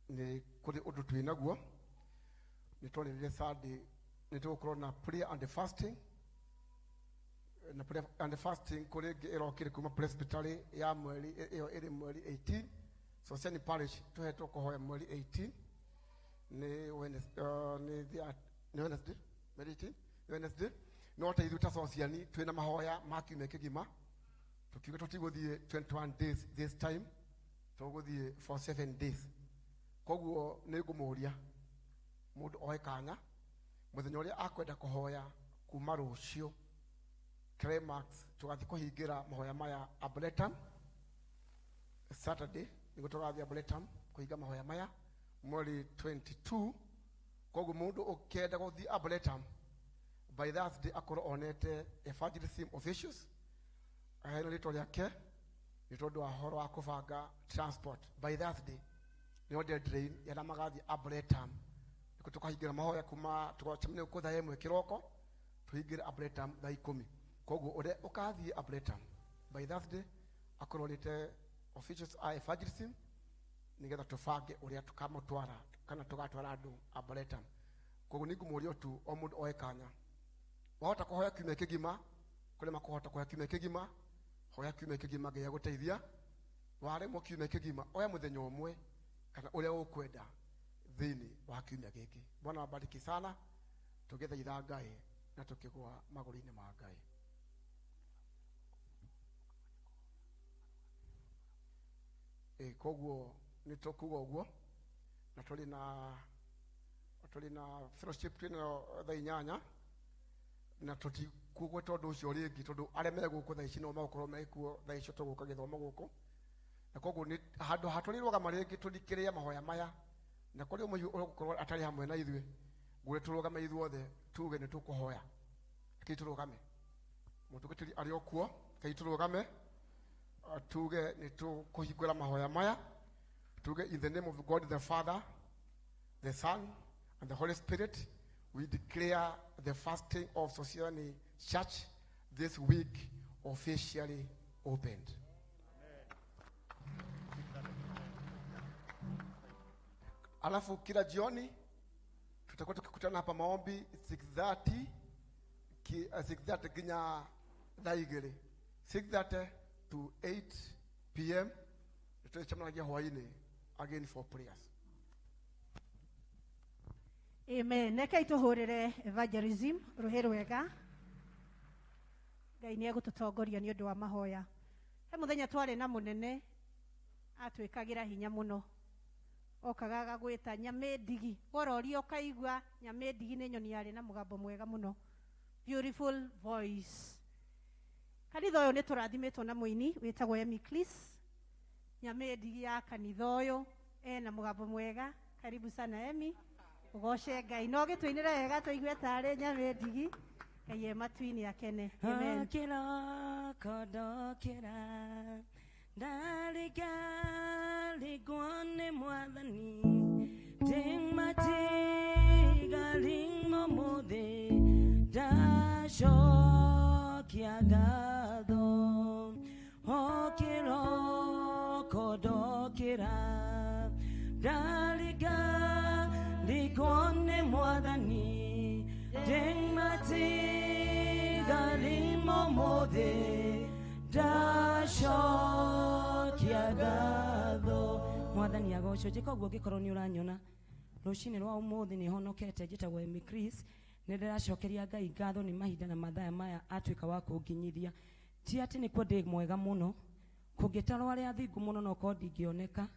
ni kuri undu twinaguo. Nitwonire Sunday nitugukorwo na prayer and fasting. Na prayer and fasting kuri irokire kuma presbytery ya mweri iyo iri mweri 18. So Seni Parish tuhetwo kuhoya mweri 18. Ni Wednesday, Wednesday. No ta ithuta sociani twina mahoya makiume kigima. Tukiuga tutiguthie 21 days this time. Tuguthie for 7 days. Koguo ni ngumuria mundu oekanya muthenya uria akwenda kuhoya kuma rucio climax tugathi kuhingira mahoya maya Ableton Saturday nigo tugathi Ableton kuhinga mahoya maya mweri 22. Koguo mundu ukenda guthi Ableton by that day akoro onete evangelism officials ahena rito riake ni tondu wa horo wa kubanga transport by that day ni ode drain yana magathi Ableton niko tukahingira mahoya kuma tukachamene ukotha yemwe kiroko tuhingira Ableton thaa 10. Koguo ode ukathi Ableton by that day akoro rite officials a evangelism nigetha tubange uria tukamutwara kana tugatwara andu Ableton. Koguo ningumuria tu o mundu oekanya wahota kuhoya kiume kigima kule makuhota kuhoya kiume kigima hoya kiume kigima gya guteithia ware mo kiume kigima oya muthenya umwe kana uria ukwenda thini wa kiume giki. Bwana wabariki sana tugethaitha Ngai na tukigwa maguri-ini ma Ngai. Koguo nitukuga uguo na tuli na fellowship twino thaa 8 na tutikugwe tondu ucio ringi tondu aria meguku thaa ici no magukorwo mekuo thaa icio tuguka githomo guku. Na koguo ni handu haturirugama ringi tuthikiria mahoya maya na kuri umwe ugukorwo atari hamwe na ithuĩ ngure turugame ithuothe tuge ni tukuhoya kiturugame mutugitiri ari okuo kiturugame tuge ni tukuhingura mahoya maya tuge in the name of God the Father, the Son and the Holy Spirit. We declare the fasting of Sociani Church this week officially opened. Alafu kila jioni tutakuwa tukikutana hapa maombi 6:30 kinya daigere 6:30 to 8 p.m. tutachamanagia hwaini again for prayers. Amen. Neka ituhurire evangelism ruhiru wega. Ngai ni egututongoria ni undu wa mahoya. He muthenya twari na munene atwikagira hinya muno. Okagaga gwita Nyamendigi. Wororio kaigwa Nyamendigi ni nyoni yari na mugambo mwega muno. Beautiful voice. Kanitha uyu ni turathimitwo na muini witagwo Emmy Chris. Nyamendigi ya kanitha uyu ena mugambo mwega. Karibu sana Emmy. Ugoshe Ngai no gitwinira wega tuigue tari Nyamendigi Ngai e matuini akene. Amen. Kira kodokira daligali gone mwathani ting mati galing momode dasho kiagado okiro kodokira daligali gone mwathani ting mati galing momode dasho kiagado mwathani agocwo jikoguo gikorwo ni uranyona rucini rwa umuthi ni honokete njitagwo Emmy Chris ni ndiracokeria Ngai ngatho ni mahinda na mathaya maya atwika wa kunginyiria ti ati ni kwende mwega muno kugitaro aria thingu muno no ko ndingioneka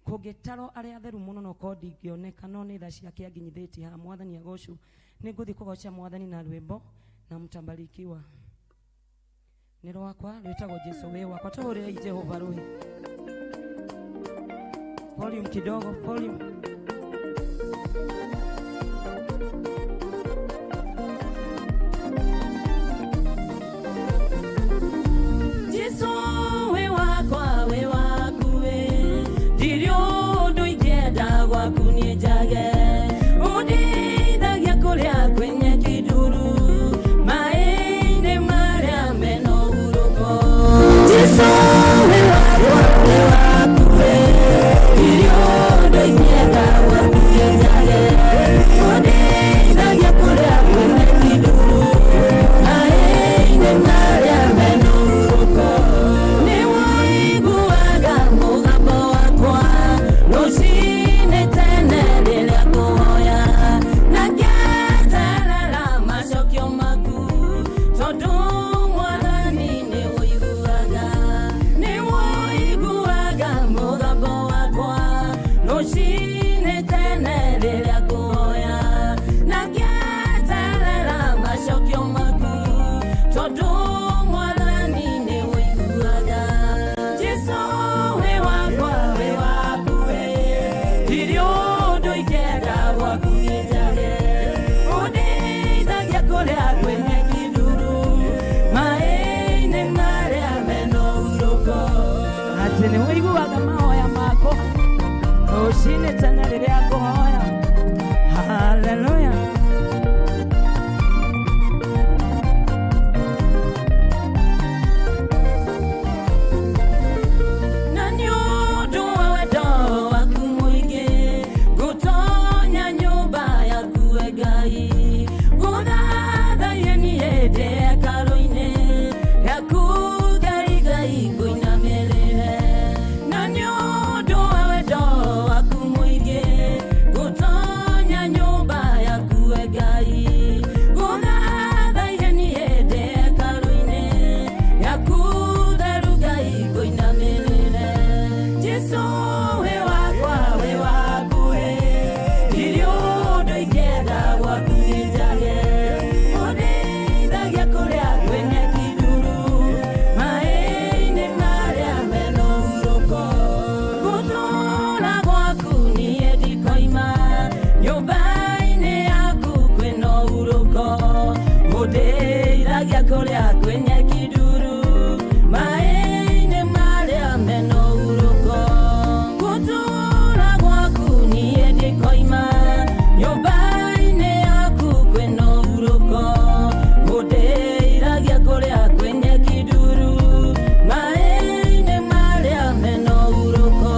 kugitaro aria theru muno no ko ndingioneka no ni tha ciake anginyithiti ha mwathani agocwo ni nguthi kugoca mwathani na rwimbo na mtambarikiwa ni rwakwa rwitagwo Jesu we wakwa tuhurire Jehova ruhi volume kidogo volume Jesu we wakwa we wakuwe ndirio ndoigenda gwaku nie njage undithagia kuria kwenye kiduru maende maria meno uruko Jesu we tondu mwathani ni wiguaga Jesu we wakwa we wakuwe irio ndoikenda gwaku njage undeithagia kuria kwenye kiduru maĩ-inĩ marĩa mena ũhurũko atĩ nĩ wĩiguaga mahoya makwa rũcinĩ tene rĩrĩa ngũhoya haleluya na nĩ ũndũ wa wendo waku mũingĩ ngũtonya nyũmba yaku we Ngai ngũthathaiye niĩ ndĩ hekarũ-inĩ yaku Ngai Ngai ngũinamĩrĩre na nĩ ũndũ wa wendo waku mũingĩ ngũtonya nyũmba yaku we Ngai ngũthathaiye niĩ ndĩ hekarũ-inĩ yaku theru Ngai ngũinamĩrĩre Jesu we wakwa we wakuwe irio ndoikenda gwaku njage undeithagia kuria kwenye kiduru maĩ-inĩ marĩa mena ũhurũko gũtũũra gwaku niĩ ndikoima nyũmba-inĩ yaku kwĩna ũhurũko undeithagia kuria kwenye kiduru maĩ-inĩ marĩa mena ũhurũko gũtũũra gwaku niĩ ndikoima nyũmba-inĩ yaku kwĩna ũhurũko undeithagia kuria kwenye kiduru maĩ-inĩ marĩa mena ũhurũko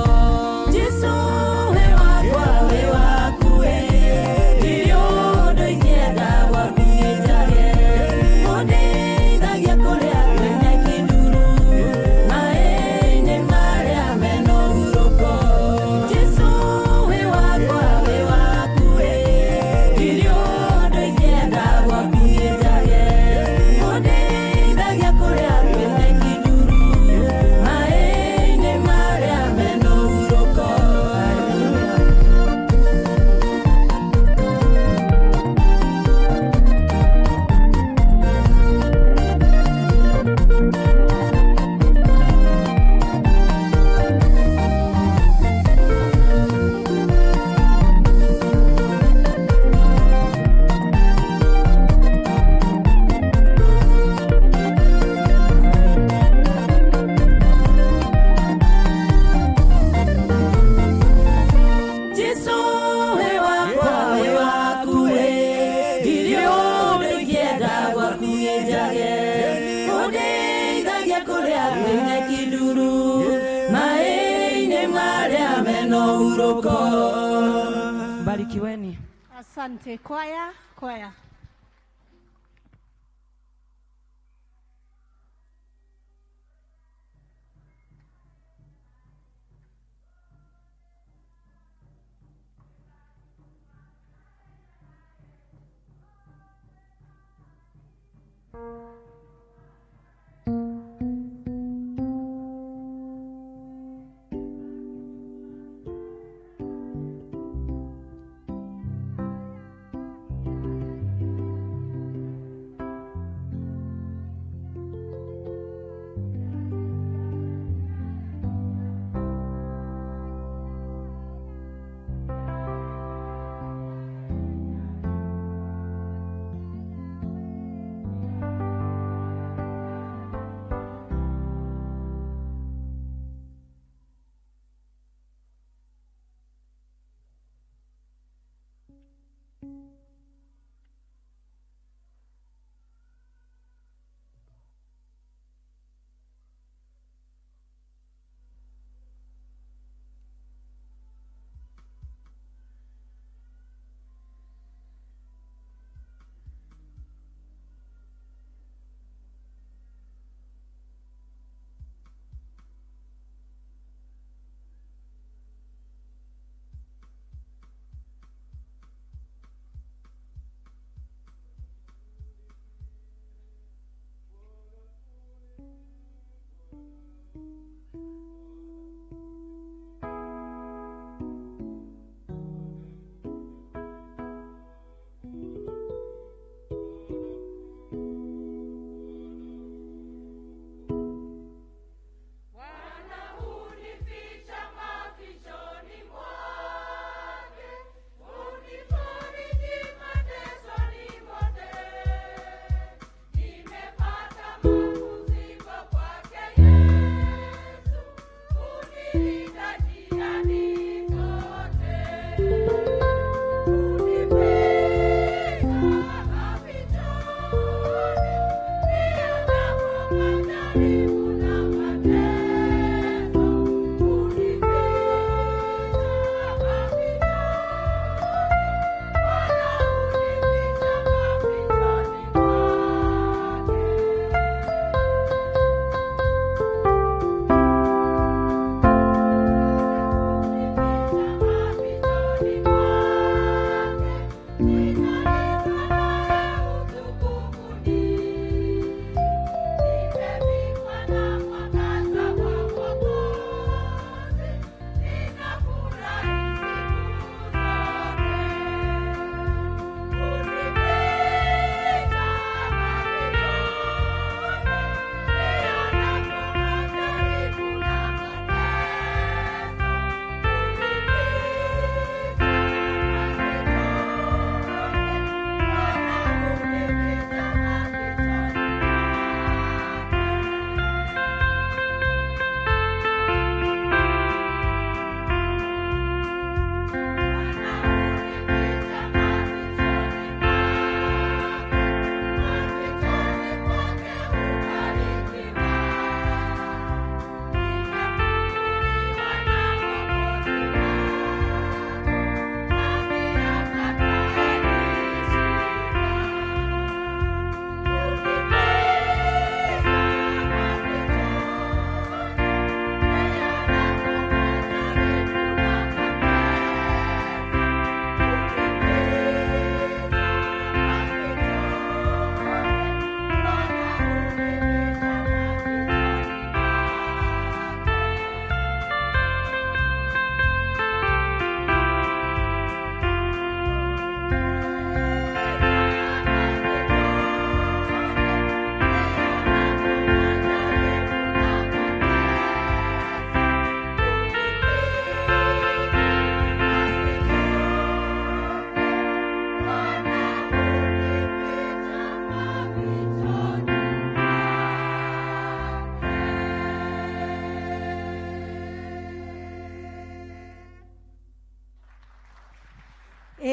Jesu we wakwa we wakuwe irio ndoikenda gwaku njage undeithagia kuria kwenye kiduru maĩ-inĩ marĩa mena ũhurũko Jesu we wakwa we wakuwe irio ndoikenda gwaku njage undeithagia kuria kwenye kiduru maĩ-inĩ marĩa mena ũhurũko Jesu we wakwa we wakuwe irio ndoikenda gwaku njage undeithagia kuria kwenye kiduru maĩ-inĩ marĩa mena ũhurũko barikiweni Asante kwaya, kwaya.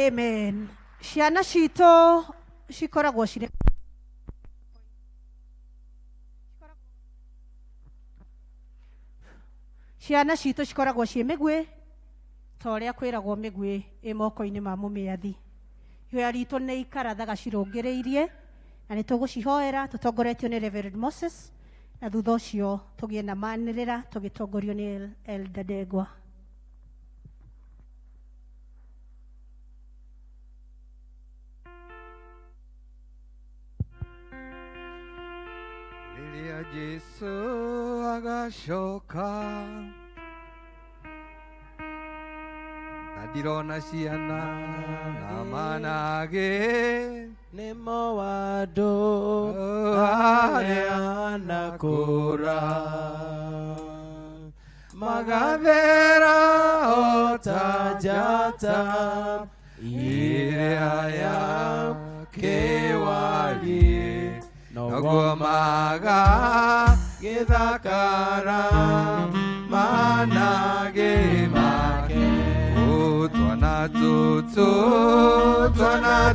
Amen. Ciana citũ cikoragwo cirĩ ciana citũ cikoragwo ciĩ mĩguĩ ta ũrĩa kwĩragwo mĩguĩ ĩ moko-inĩ ma mũmĩathi. Ihoya ritũ nĩ ikarathaga cirũngĩrĩirie na nĩ tũgũcihoera tũtongoretio nĩ Reverend Moses, na thutha ũcio tũgĩe na manĩrĩra tũgĩtongorio nĩ Elder Ndegwa. Rĩrĩa Jesũ agacoka na ndirona ciana na manage nĩmo wandũ arĩa nakũra magathera o ta njata ĩrĩa ya kĩwariĩ noguo magagĩthakara manage make twana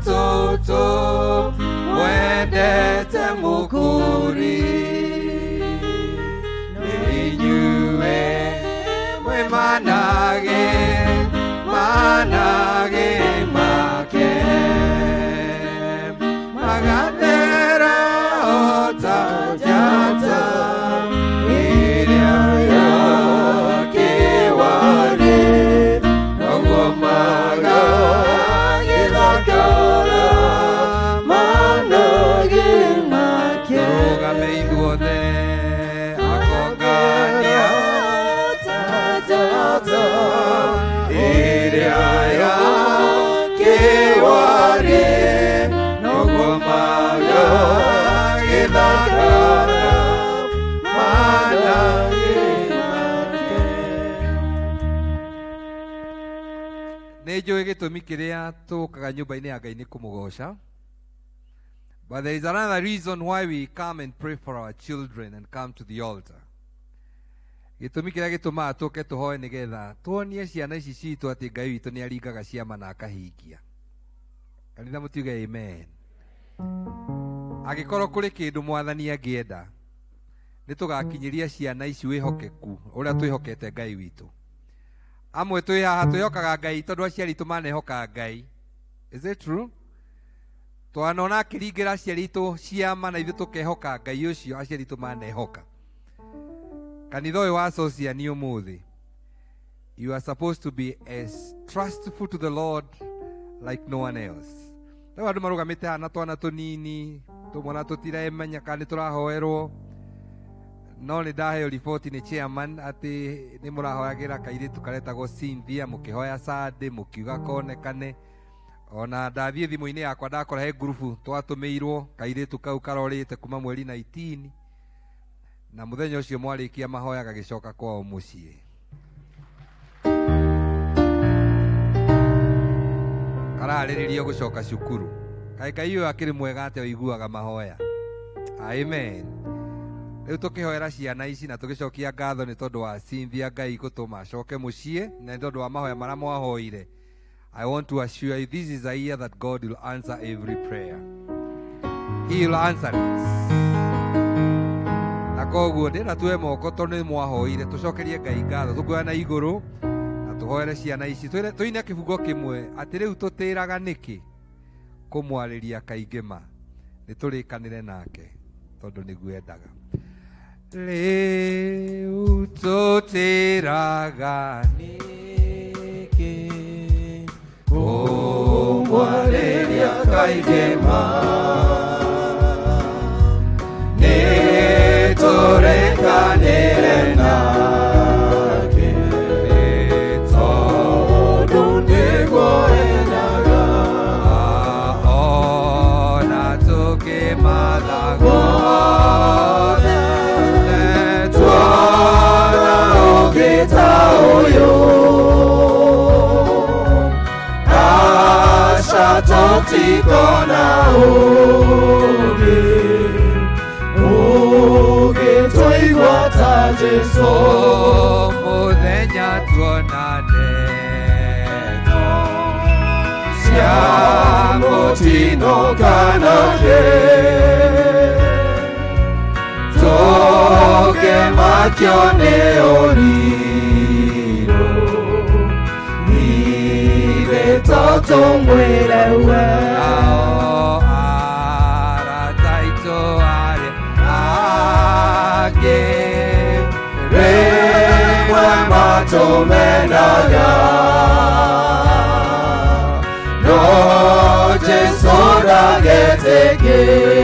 tũtũ wendete mũkũri nĩ inyuĩ mwĩ manage make magathera o ta njata ĩrĩa ya kĩwariĩ noguo magagĩthakara manage make rũgame ithuothe akongania ta njata ĩrĩa ya kĩwariĩ noguo magagĩthakara manage make. Nĩ njũĩ gĩtũmi kĩrĩa tũkaga nyũmba-inĩ ya Ngai nĩ kũmũgoca. But there is another reason why we come and pray for our children and come to the altar. Gĩtũmi kĩrĩa gĩtũmaga tũke tũhoe nĩgetha tuonie ciana ici citũ atĩ Ngai witũ nĩ aringaga ciama na akahingia. Kanitha mũtiuge amen. Angĩkorwo kũrĩ kĩndũ Mwathani angĩenda nĩ tũgakinyĩria ciana ici wĩhokeku ũrĩa twĩhokete Ngai witũ. Amwe twĩ haha twĩhokaga Ngai tondũ aciari itũ manehoka Ngai. Is it true? Twanona akĩringĩra aciari itũ ciama na ithuĩ tũkehoka Ngai ũcio aciari itũ manehoka. Kanitha ũyũ wa Sociani ũmũthĩ, you are supposed to be as trustful to the Lord like no one else. Rĩu andũ marũgamĩte haha na twana tũnini tũmona tũtiremenya kana nĩ tũrahoerwo, no nĩ ndaheo riboti nĩ chairman atĩ nĩ mũrahoyagĩra kairĩtu karetagwo Cynthia, mũkĩhoya Sunday mũkiuga konekane. Ona ndathiĩ thimũ-inĩ yakwa ndakora he ngurubu twatũmĩirwo kairĩtu kau karorĩte kuma mweri 19, na mũthenya ũcio mwarĩkia mahoya gagĩcoka kwao mũciĩ. Kararĩrĩrio gũcoka cukuru. Ngai ũyũ akĩrĩ mwega atĩ ũiguaga mahoya. Amen. Rĩu tũkĩhoera ciana ici na tũgĩcokia ngatho nĩ tondũ wa Cynthia, Ngai gũtũma acoke mũciĩ na nĩ tondũ wa mahoya marĩa mwahoire. I want to assure you this is a year that God will answer every prayer. He will answer it. Na koguo ndĩna tuoe moko tondũ nĩ mwahoire tũcokerie Ngai ngatho tũkuoya na igũrũ na tũhoere ciana ici tũine kĩbungo kĩmwe atĩ rĩu tũtĩraga nĩkĩ kũmwarĩria kaingĩ ma nĩ tũrĩkanĩre nake tondũ nĩguo endaga. Rĩu tũtĩraga nĩkĩ kũmwarĩria kaingĩ ma nĩ tũrĩkanĩre nake tondũ nĩguo endaga. Ona tũkĩmathaga twana ũgĩta ũyũ aca tũtikona ũngĩ ũgĩtũigua ta Jesũ mũthenya tuonane ciana motino kanake toke makione oliro nive toto mwelewe ara taito are age rewa matomenaga no jesoda getegera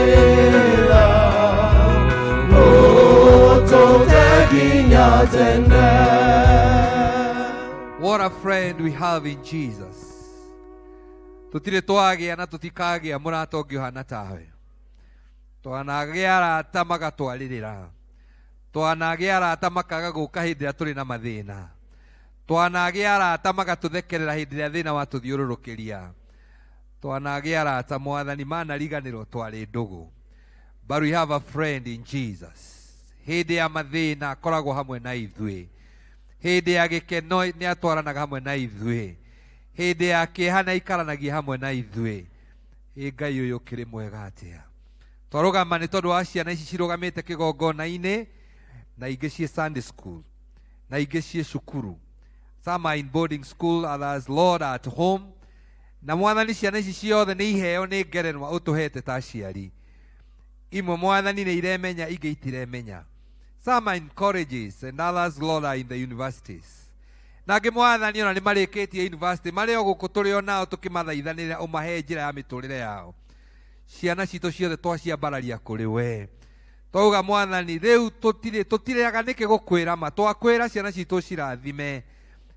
What a friend we have in Jesus. Tutire toage ana tutikage amuna tokyo hana tawe. Toanagiara tamaga toalirira. Toanagiara tamakaga gukahidira turi na mathina. Toanagiara tamaga tuthekerera hindira thina wa tuthiururukiria. Toanagiara tamwathani mana riganiro twari ndugu. But we have a friend in Jesus. Hĩndĩ ya mathĩna akoragwo hamwe na ithuĩ. Hĩndĩ ya gĩkeno nĩ atwaranaga hamwe na ithuĩ. Hĩndĩ ya kĩeha nĩ aikaranagia hamwe na ithuĩ. Ngai ũyũ kĩrĩ mwega atĩa. Twarũgama nĩ tondũ wa ciana ici cirũgamĩte kĩgongona-inĩ na ingĩ ciĩ Sunday school na ingĩ ciĩ cukuru. Some are in boarding school, others Lord are at home. Na mwathani ciana ici ciothe nĩ iheo nĩ ngerenwa ũtũhete ta aciari. Imwe mwathani nĩ iremenya ingĩ itiremenya. Some are in colleges and others, Lord, are in the universities. Nangĩ mwathani ona nĩ marĩkĩtie university marĩ o gũkũ tũrĩ o nao tũkĩmathaithanĩra ũmahe njĩra ya mĩtũrĩre yao. Ciana citũ ciothe twaciambararia kũrĩ we. Twauga mwathani rĩu tũtirĩaga nĩkĩ gũkwĩra ma twakwĩra ciana citũ cirathime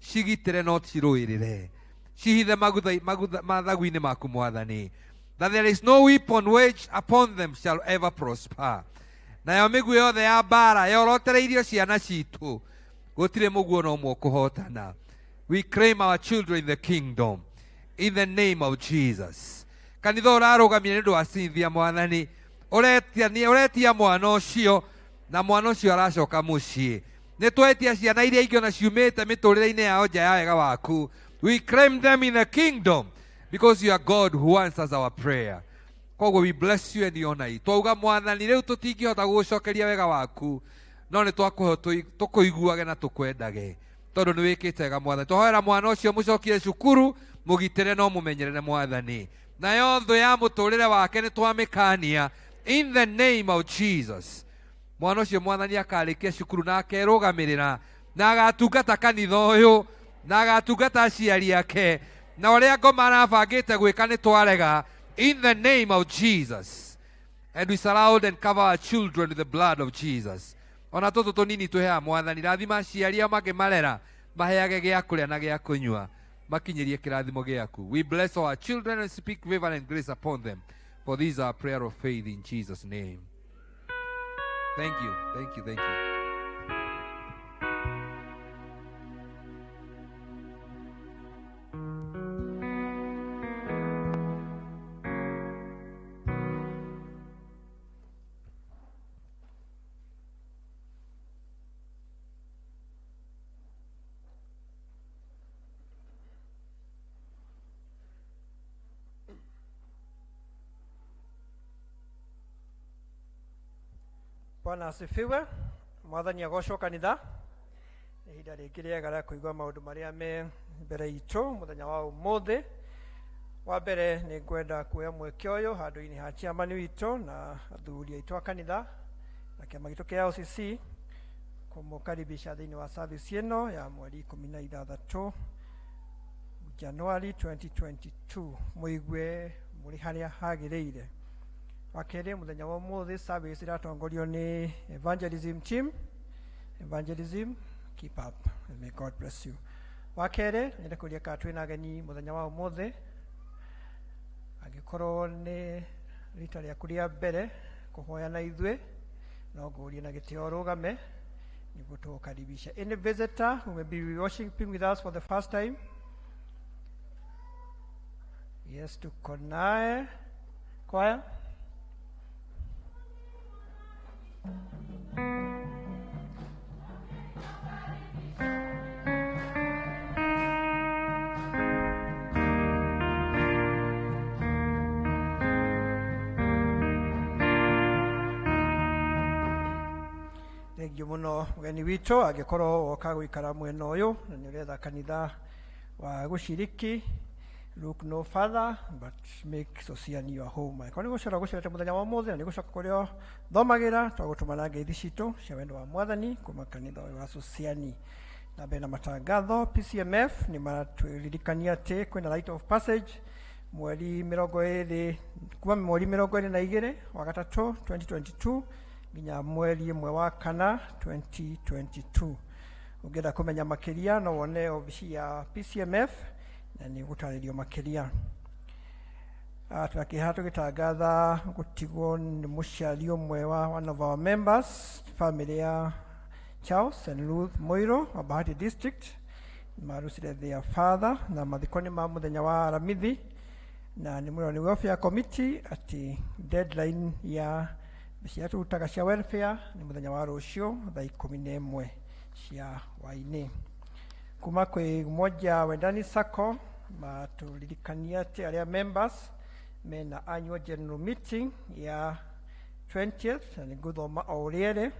cigitĩre no cirũĩrĩre cihithe mathagu-inĩ maku mwathani. That there is no weapon which upon them shall ever prosper. Nayo mĩguĩ yothe ya mbara yorotereirio ciana citũ gũtirĩ mũguo no ũmwe ũkũhotana. We claim our children in the kingdom in the name of Jesus. Kanitha ũrarũgamia nĩ ũndũ wa Cynthia mwathani ũretia mwana ũcio na mwana ũcio aracoka mũciĩ. Nĩ twetia ciana iria ingĩ ona ciumĩte mĩtũrĩre-inĩ yao nja ya wega waku. We claim them in the kingdom because you are God who answers our prayer. Koguo we bless you and honor you. Twauga mwathani rĩu tũtingĩhota gũgũcokeria wega waku no nĩ twakũhe tũkũiguage na tũkwendage tondũ nĩ wĩkĩte wega mwathani. Twahoera mwana ũcio mũcokire cukuru mũgitĩre no mũmenyerere mwathani. Nayo thũ ya mũtũrĩre wake nĩ twamĩkania in the name of Jesus. Mwana ũcio mwathani akarĩkia cukuru na akerũgamĩrĩra na agatungata kanitha ũyũ na agatungata aciari ake na ũrĩa ngoma arabangĩte gwĩka nĩ twarega in the name of Jesus. And we surround and cover our children with the blood of Jesus. Ona tũtũ tũnini tũheaga mwathani rathima aciari ao makĩmarera maheage gĩa kũrĩa na gĩa kũnyua makinyĩrie kĩrathimo gĩaku. We bless our children and speak favor and grace upon them. For these are prayer of faith in Jesus' name. Thank you, thank you, thank you. Bwana asifiwe. Mwathani agocwo kanitha. Ihinda rĩngĩ rĩega rĩa kũigua maũndũ marĩa me mbere itũ mũthenya wa ũmũthĩ. Wa mbere nĩ ngwenda kuoya mweke ũyũ handũ-inĩ ha chairman witũ na athuri aitũ a kanitha na kĩama gitũ kĩa OCC kũmũkaribisha thĩinĩ wa service ĩno ya mweri 16 January 2022. Mũigue mũrĩ harĩa hagĩrĩire. Wakere muthenya wa ũmũthĩ service iratongorio ni evangelism team. Evangelism, keep up and may God bless you. Wakere nĩ kũria ka twĩna ageni muthenya wa ũmũthĩ. Angĩkorwo nĩ rita rĩaku rĩa mbere kũhoya na ithuĩ no ngũrie na gĩtĩo rũgame nĩguo tũkaribisha. Any visitor who may be worshiping with us for the first time? Yes, tuko naye choir. thengiå må no må geni witå angä korwo woka gå ikara mwena å yå na nä å retha kanitha wa gå ciriki. Look no further but make Sosiani your home. Koni gucora gucerete muthenya wa muthi na ni gucoka kurio thomagira twagutuma ngeithi citu cia wendo wa mwathani kuma kanitha wa Sosiani. Na bena matangatho PCMF ni matwiririkania ati kwina rite of passage mweri 20 kuma mweri 22 wa gatatu 2022 nginya mweri 1 wa kana 2022. Ugenda kumenya makiria no wone obici ya PCMF na ni gutaririo makiria. Twakiha tugitangatha gutigwo ni muciari umwe wa one of our members, family ya Charles and Ruth Moiro wa Bahati district marusire their father na mathikoni ma muthenya wa aramithi na ni mwiro ni welfare committee ati deadline ya cia tutaga cia welfare ni muthenya wa rucio thaa 11 cia waini. Kuma kwi moja Wendani Sacco maturirikania ati aria members mena annual general meeting ya 20th na guthoma auriere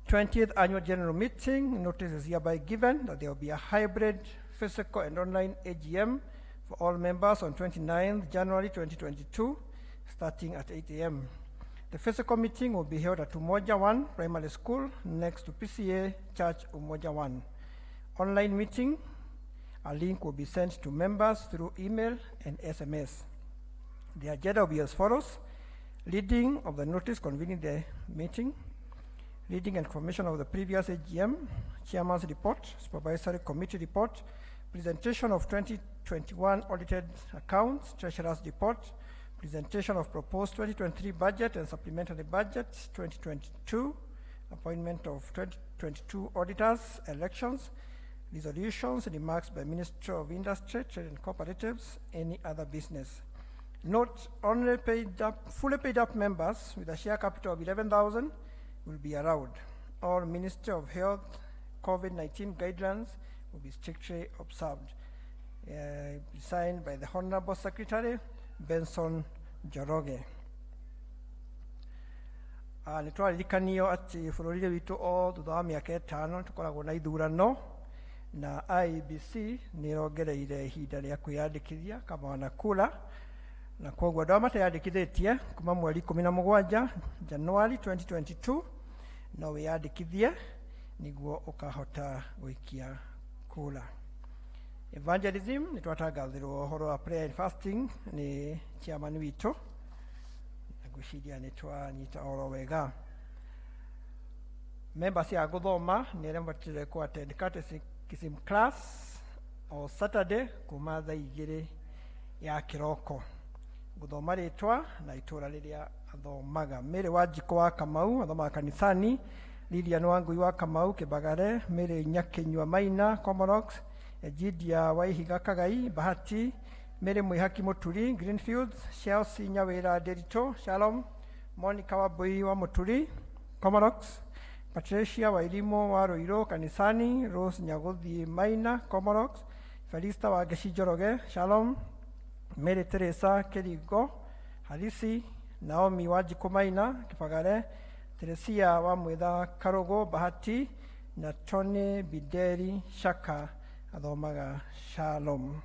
20th annual general meeting. Notice is hereby given that there will be a hybrid physical and online AGM for all members on 29th January 2022 starting at 8 a.m. The physical meeting will be held at Umoja 1 Primary School next to PCA Church Umoja 1. Online meeting, a link will be sent to members through email and SMS. The agenda will be as follows: reading of the notice convening the meeting, reading and confirmation of the previous AGM, chairman's report, supervisory committee report, presentation of 2021 audited accounts, treasurer's report, presentation of proposed 2023 budget and supplementary budget 2022, appointment of 2022 auditors, elections, resolutions, remarks by Minister of Industry, Trade and Cooperatives, any other business. Note, only fully paid up members with a share capital of 11,000 will be allowed. All Minister of Health COVID-19 guidelines will be strictly observed. Signed by the Honorable Secretary, Benson Joroge. Nĩ twaririkanio atĩ bũrũri-inĩ witũ o thutha wa mĩaka ĩtano tũkoragwo na ithurano na IEBC nĩ ĩrongereire ihinda rĩa kwĩyandĩkithia kama wanakura, na koguo andũ arĩa mateyandĩkithĩtie kuma mweri 17 Januari 2022 no wĩyandĩkithie nĩguo ũkahota gũikia kura. Evangelism nĩ twatangathirwo ũhoro wa prayer and fasting nĩ chairman witũ na ngwĩciria nĩ twanyita oro wega. Members ya gũthoma nĩ arĩa mabatire ku attend catechism class o Saturday kuma thaa 2 ya kĩroko. Gũthoma rĩtwa na itũra rĩrĩa athomaga. Mĩrĩ wa Njiko wa Kamau athomaga kanisani, Lilian Wangui wa Kamau Kĩbagare, Mĩrĩ Nyakenyua Maina Comorox, Egidia Waihiga Kagai Bahati, Mĩrĩ Mwĩhaki Mũturi Greenfields, Chelsea Nyawĩra Derito Shalom, Monica Wambui wa Mũturi Comorox, Patricia Wairimo wa Ruiro kanisani, Rose Nyaguthi Maina Comorox, Felista wa Geci Njoroge Shalom, Mary Teresa Kerigo Halisi, Naomi wa Njiko Maina Kĩbagare, Teresia wa Mwitha Karogo Bahati na Tony Bideri Shaka athomaga Shalom.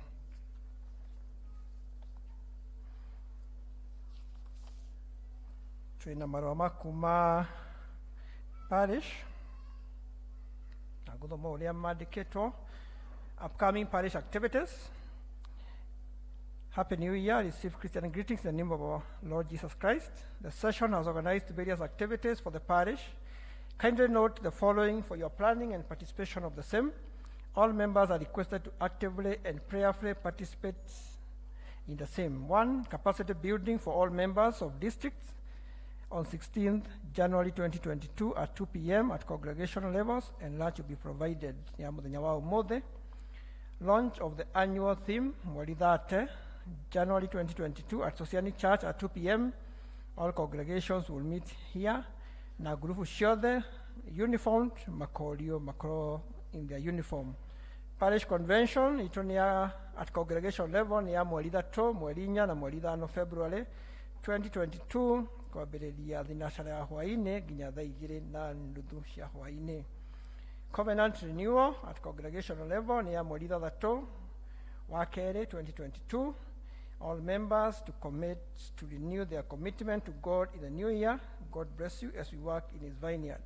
Twina marũa ma kuma parish na gũthoma ũrĩa mandĩkĩtwo. Upcoming parish activities. Happy New Year. Receive Christian greetings in the name of our Lord Jesus Christ. The session has organized various activities for the parish. Kindly note the following for your planning and participation of the same. All members are requested to actively and prayerfully participate in the same. 1. Capacity building for all members of districts on 16th January 2022 at 2 p.m. at congregational levels, and lunch will be provided. Launch of the annual theme, Mwalidate, January 2022 at Sosiani Church at 2 p.m. All congregations will meet here. Na grupu Shode, uniformed, Makoro in their uniform. Parish convention, itonia at congregation level, ni ya Mwalida to, Mwalinya na Mwalida no February 2022, kwambĩrĩria thinacara ya hwaĩ-inĩ nginya thaa 2:30 cia hwaĩ-inĩ. Covenant renewal at congregational level nĩ ya mweri 3 wa kerĩ 2022. All members to commit to renew their commitment to God in the new year. God bless you as we work in his vineyard.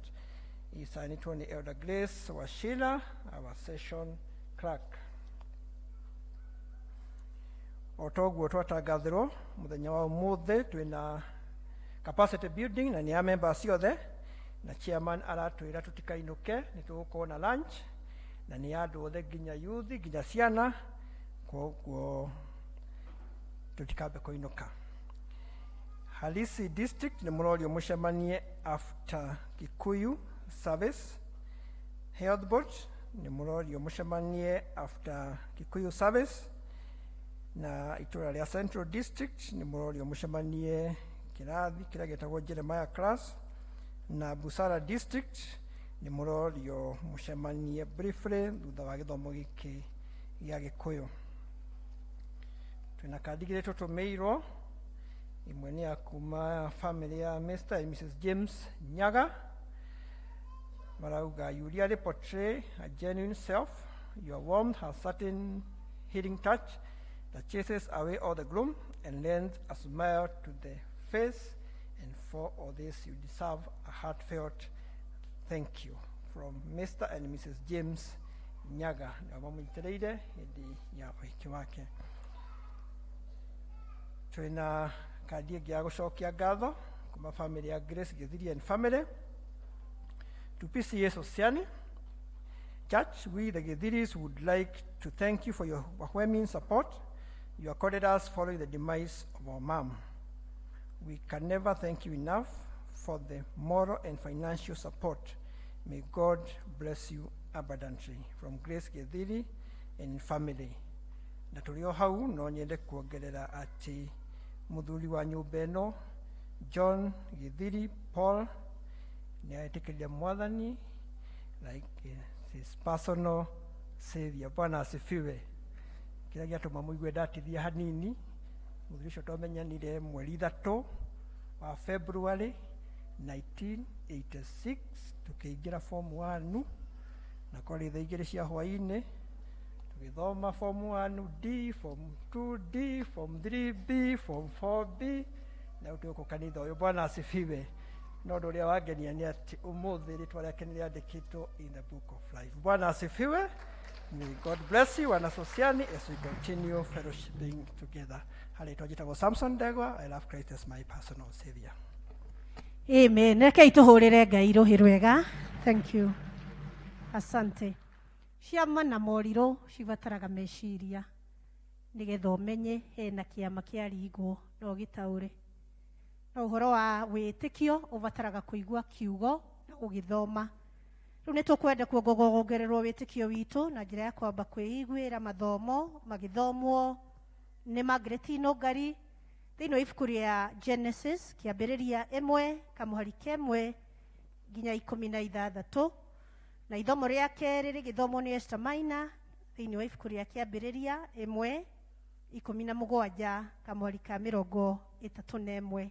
Isainitwo nĩ Elder Grace Washila, our session clerk. O toguo twatangathirwo muthenya wa ũmũthĩ twĩna capacity building na nĩ a members ciothe, na chairman aratwĩra tũtikainũke nĩ tũgũkorwo na lunch na nĩ andũ othe nginya youth nginya ciana, koguo tũtikambe kũinũka. Halisi district nĩ mũrorio mũcemanie after Kikuyu service. Health board nĩ mũrorio mũcemanie after Kikuyu service, na itũra rĩa Central District nĩ mũrorio mũcemanie kĩrathi kĩrĩa gĩtagwo Jeremiah class, na Busara District nĩ mũrorio mũcemanie briefly thutha wa gĩthomo gĩkĩ gĩa Gĩkũyũ. Twĩna kandi igĩrĩ tũtũmĩirwo, imwe nĩ ya kuma family ya Mr. and Mrs. James Nyaga. Marauga, you really portray a genuine self. Your warmth has certain healing touch that chases away all the gloom and lends a smile to the face, and for all this you deserve a heartfelt thank you from Mr. and Mrs. James Nyaga. Namũnyitĩrĩire hĩndĩ ya ũhiki wake. Twĩna kandi ĩngĩ ya gũcokia ngatho kuma family ya Grace Githiri and family. To PCA Oceani Church, we the Githiris would like to thank you for your overwhelming support you accorded us following the demise of our mom. We can never thank you enough for the moral and financial support. May God bless you abundantly. From Grace Githiri and family. Na tũrĩ o hau no nyende kuongerera atĩ mũthuri wa nyũmba ĩno John Githiri Paul nĩ aĩtĩkĩrire Mwathani like his personal savior. Bwana asifiwe. Kĩrĩa gĩatũma mũigue ndatithia hanini, mũthuri ũcio twamenyanire mweri 3 wa February 1986 tukĩingĩra form 1 na kwarĩ thaa 2 cia hwaĩ-inĩ tũgĩthoma form 1D, form 2D, form 3B, form 4B na ũtũkũ kanitha ũyũ. Bwana asifiwe. No ũndũ ũrĩa wangenia nĩ atĩ ũmũthĩ rĩtwa rĩake nĩ rĩandĩkĩtwo in the book of life. Bwana asifiwe. May God bless you and Asociani as we continue fellowshipping together. Harĩtwa njĩtagwo Samson Ndegwa. I love Christ as my personal savior. Amen. Rekei tũhũrĩre Ngai rũhĩ rwega. Thank you. Asante. Ciama na morirũ cibataraga meciria nĩgetha ũmenye hena kĩama kĩaringwo na ũgĩtaũre. Na ũhoro wa wĩtĩkio ũbataraga kũigua kiugo na ũgĩthoma. Rĩu nĩ tũkwenda kuongererwo wĩtĩkio witũ na njĩra ya kwamba kwĩiguĩra mathomo magĩthomwo nĩ Margaret Nũngari thĩinĩ wa ibuku rĩa Genesis kĩambĩrĩria 1 kamũhari 1 nginya 16, na ithomo rĩa kerĩ rĩgĩthomwo nĩ Esther Maina thĩinĩ wa ibuku rĩa kĩambĩrĩria 1:17 kamũhari ka 31.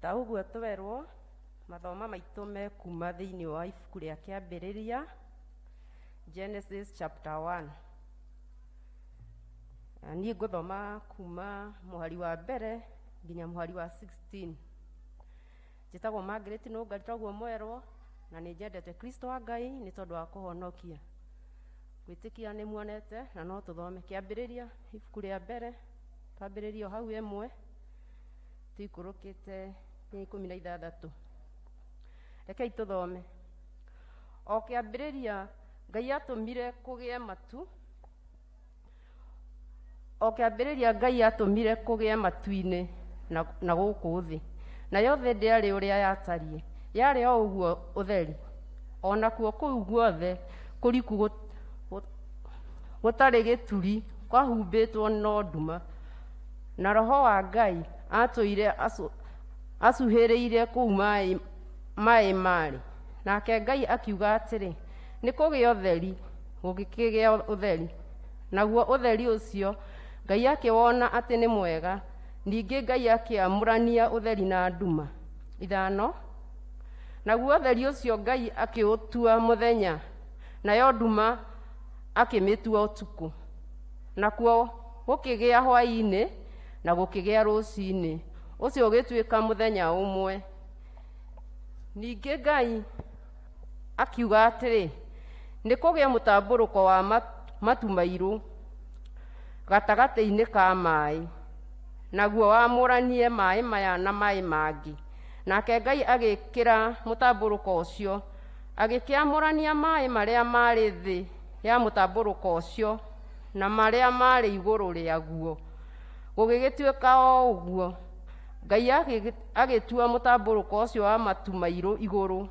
Ta ũguo twerwo mathoma maitũ me kuma thĩinĩ wa ibuku rĩa kĩambĩrĩria Genesis chapter 1. Niĩ ngũthoma kuma mũhari wa mbere nginya mũhari wa 16. Njĩtagwo Margaret Nũngari toguo mwerwo, na nĩ njendete Kristo wa Ngai nĩ tondũ wa kũhonokia. Gwĩtĩkia nĩ muonete na no tũthome kĩambĩrĩria ibuku rĩa mbere twambĩrĩria hau 1 tũikũrũkĩte 16. Rekei tũthome. O kĩambĩrĩria Ngai atũmire kũgĩe matu. O kĩambĩrĩria Ngai atũmire kũgĩe matu-inĩ na gũkũ thĩ. Na yothe ndĩarĩ ũrĩa yatariĩ. Yarĩ o ũguo ũtheri. O nakuo kũu guothe kũriku gũtarĩ gĩturi kwahumbĩtwo no nduma. Na Roho wa Ngai atũire acuhĩrĩire kũu maĩ marĩ. nake Ngai akiuga atĩrĩ, nĩ kũgĩa ũtheri, gũgĩkĩgĩa ũtheri. Naguo ũtheri ũcio Ngai akĩwona atĩ nĩ mwega. Ningĩ Ngai akĩamũrania ũtheri na nduma. 5. Naguo ũtheri ũcio Ngai akĩũtua mũthenya, nayo nduma akĩmĩtua ũtukũ. Nakuo gũkĩgĩa hwaĩ-inĩ na gũkĩgĩa rũciinĩ. Ũcio ũgĩtuĩka mũthenya ũmwe. Ningĩ Ngai akiuga atĩrĩ, nĩ kũgĩa mũtambũrũko wa matu mairũ gatagatĩ-inĩ ka maaĩ, naguo wamũranie maaĩ maya na maaĩ mangĩ. Nake Ngai agĩkĩra mũtambũrũko ũcio, agĩkĩamũrania maaĩ marĩa marĩ thĩ ya mũtambũrũko ũcio na marĩa marĩ igũrũ rĩaguo. Gũgĩgĩtuĩka o ũguo, Ngai agĩtua mũtambũrũko ũcio wa matu mairũ igũrũ,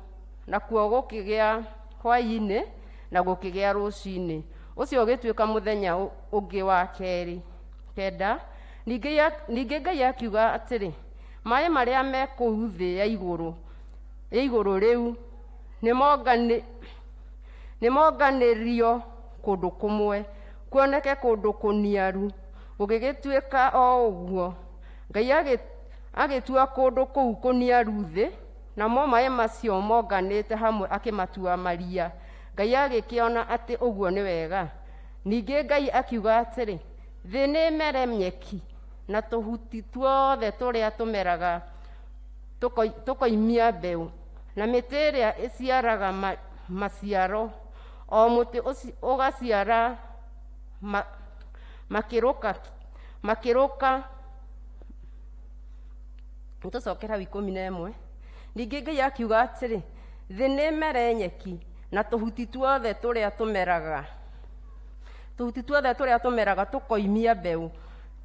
nakuo gũkĩgĩa hwaĩ-inĩ na gũkĩgĩa rũciinĩ. Ũcio ũgĩtuĩka mũthenya ũngĩ wa kerĩ. 9. Ningĩ Ngai akiuga atĩrĩ, maaĩ marĩa me kũu thĩ ya igũrũ rĩu nĩ monganĩrio kũndũ kũmwe, kuoneke kũndũ kũniaru. Gũgĩgĩtuĩka o ũguo, Ngai agĩtua kũndũ kũu kũniaru thĩ, namo maaĩ macio monganĩte hamwe akĩmatua maria. Ngai agĩkĩona atĩ ũguo nĩ wega. Ningĩ Ngai akiuga atĩrĩ, thĩ nĩ mere nyeki, na tũhuti tuothe tũrĩa tũmeraga tũkoimia mbeũ, na mĩtĩ ĩrĩa ĩciaraga maciaro, o mũtĩ ũgaciara makĩrũka. Tũcokera 11. Ningĩ Ngai akiuga atĩrĩ, thĩ nĩ mere nyeki, na tũhuti tuothe tũrĩa tũmeraga tũkoimia mbeũ,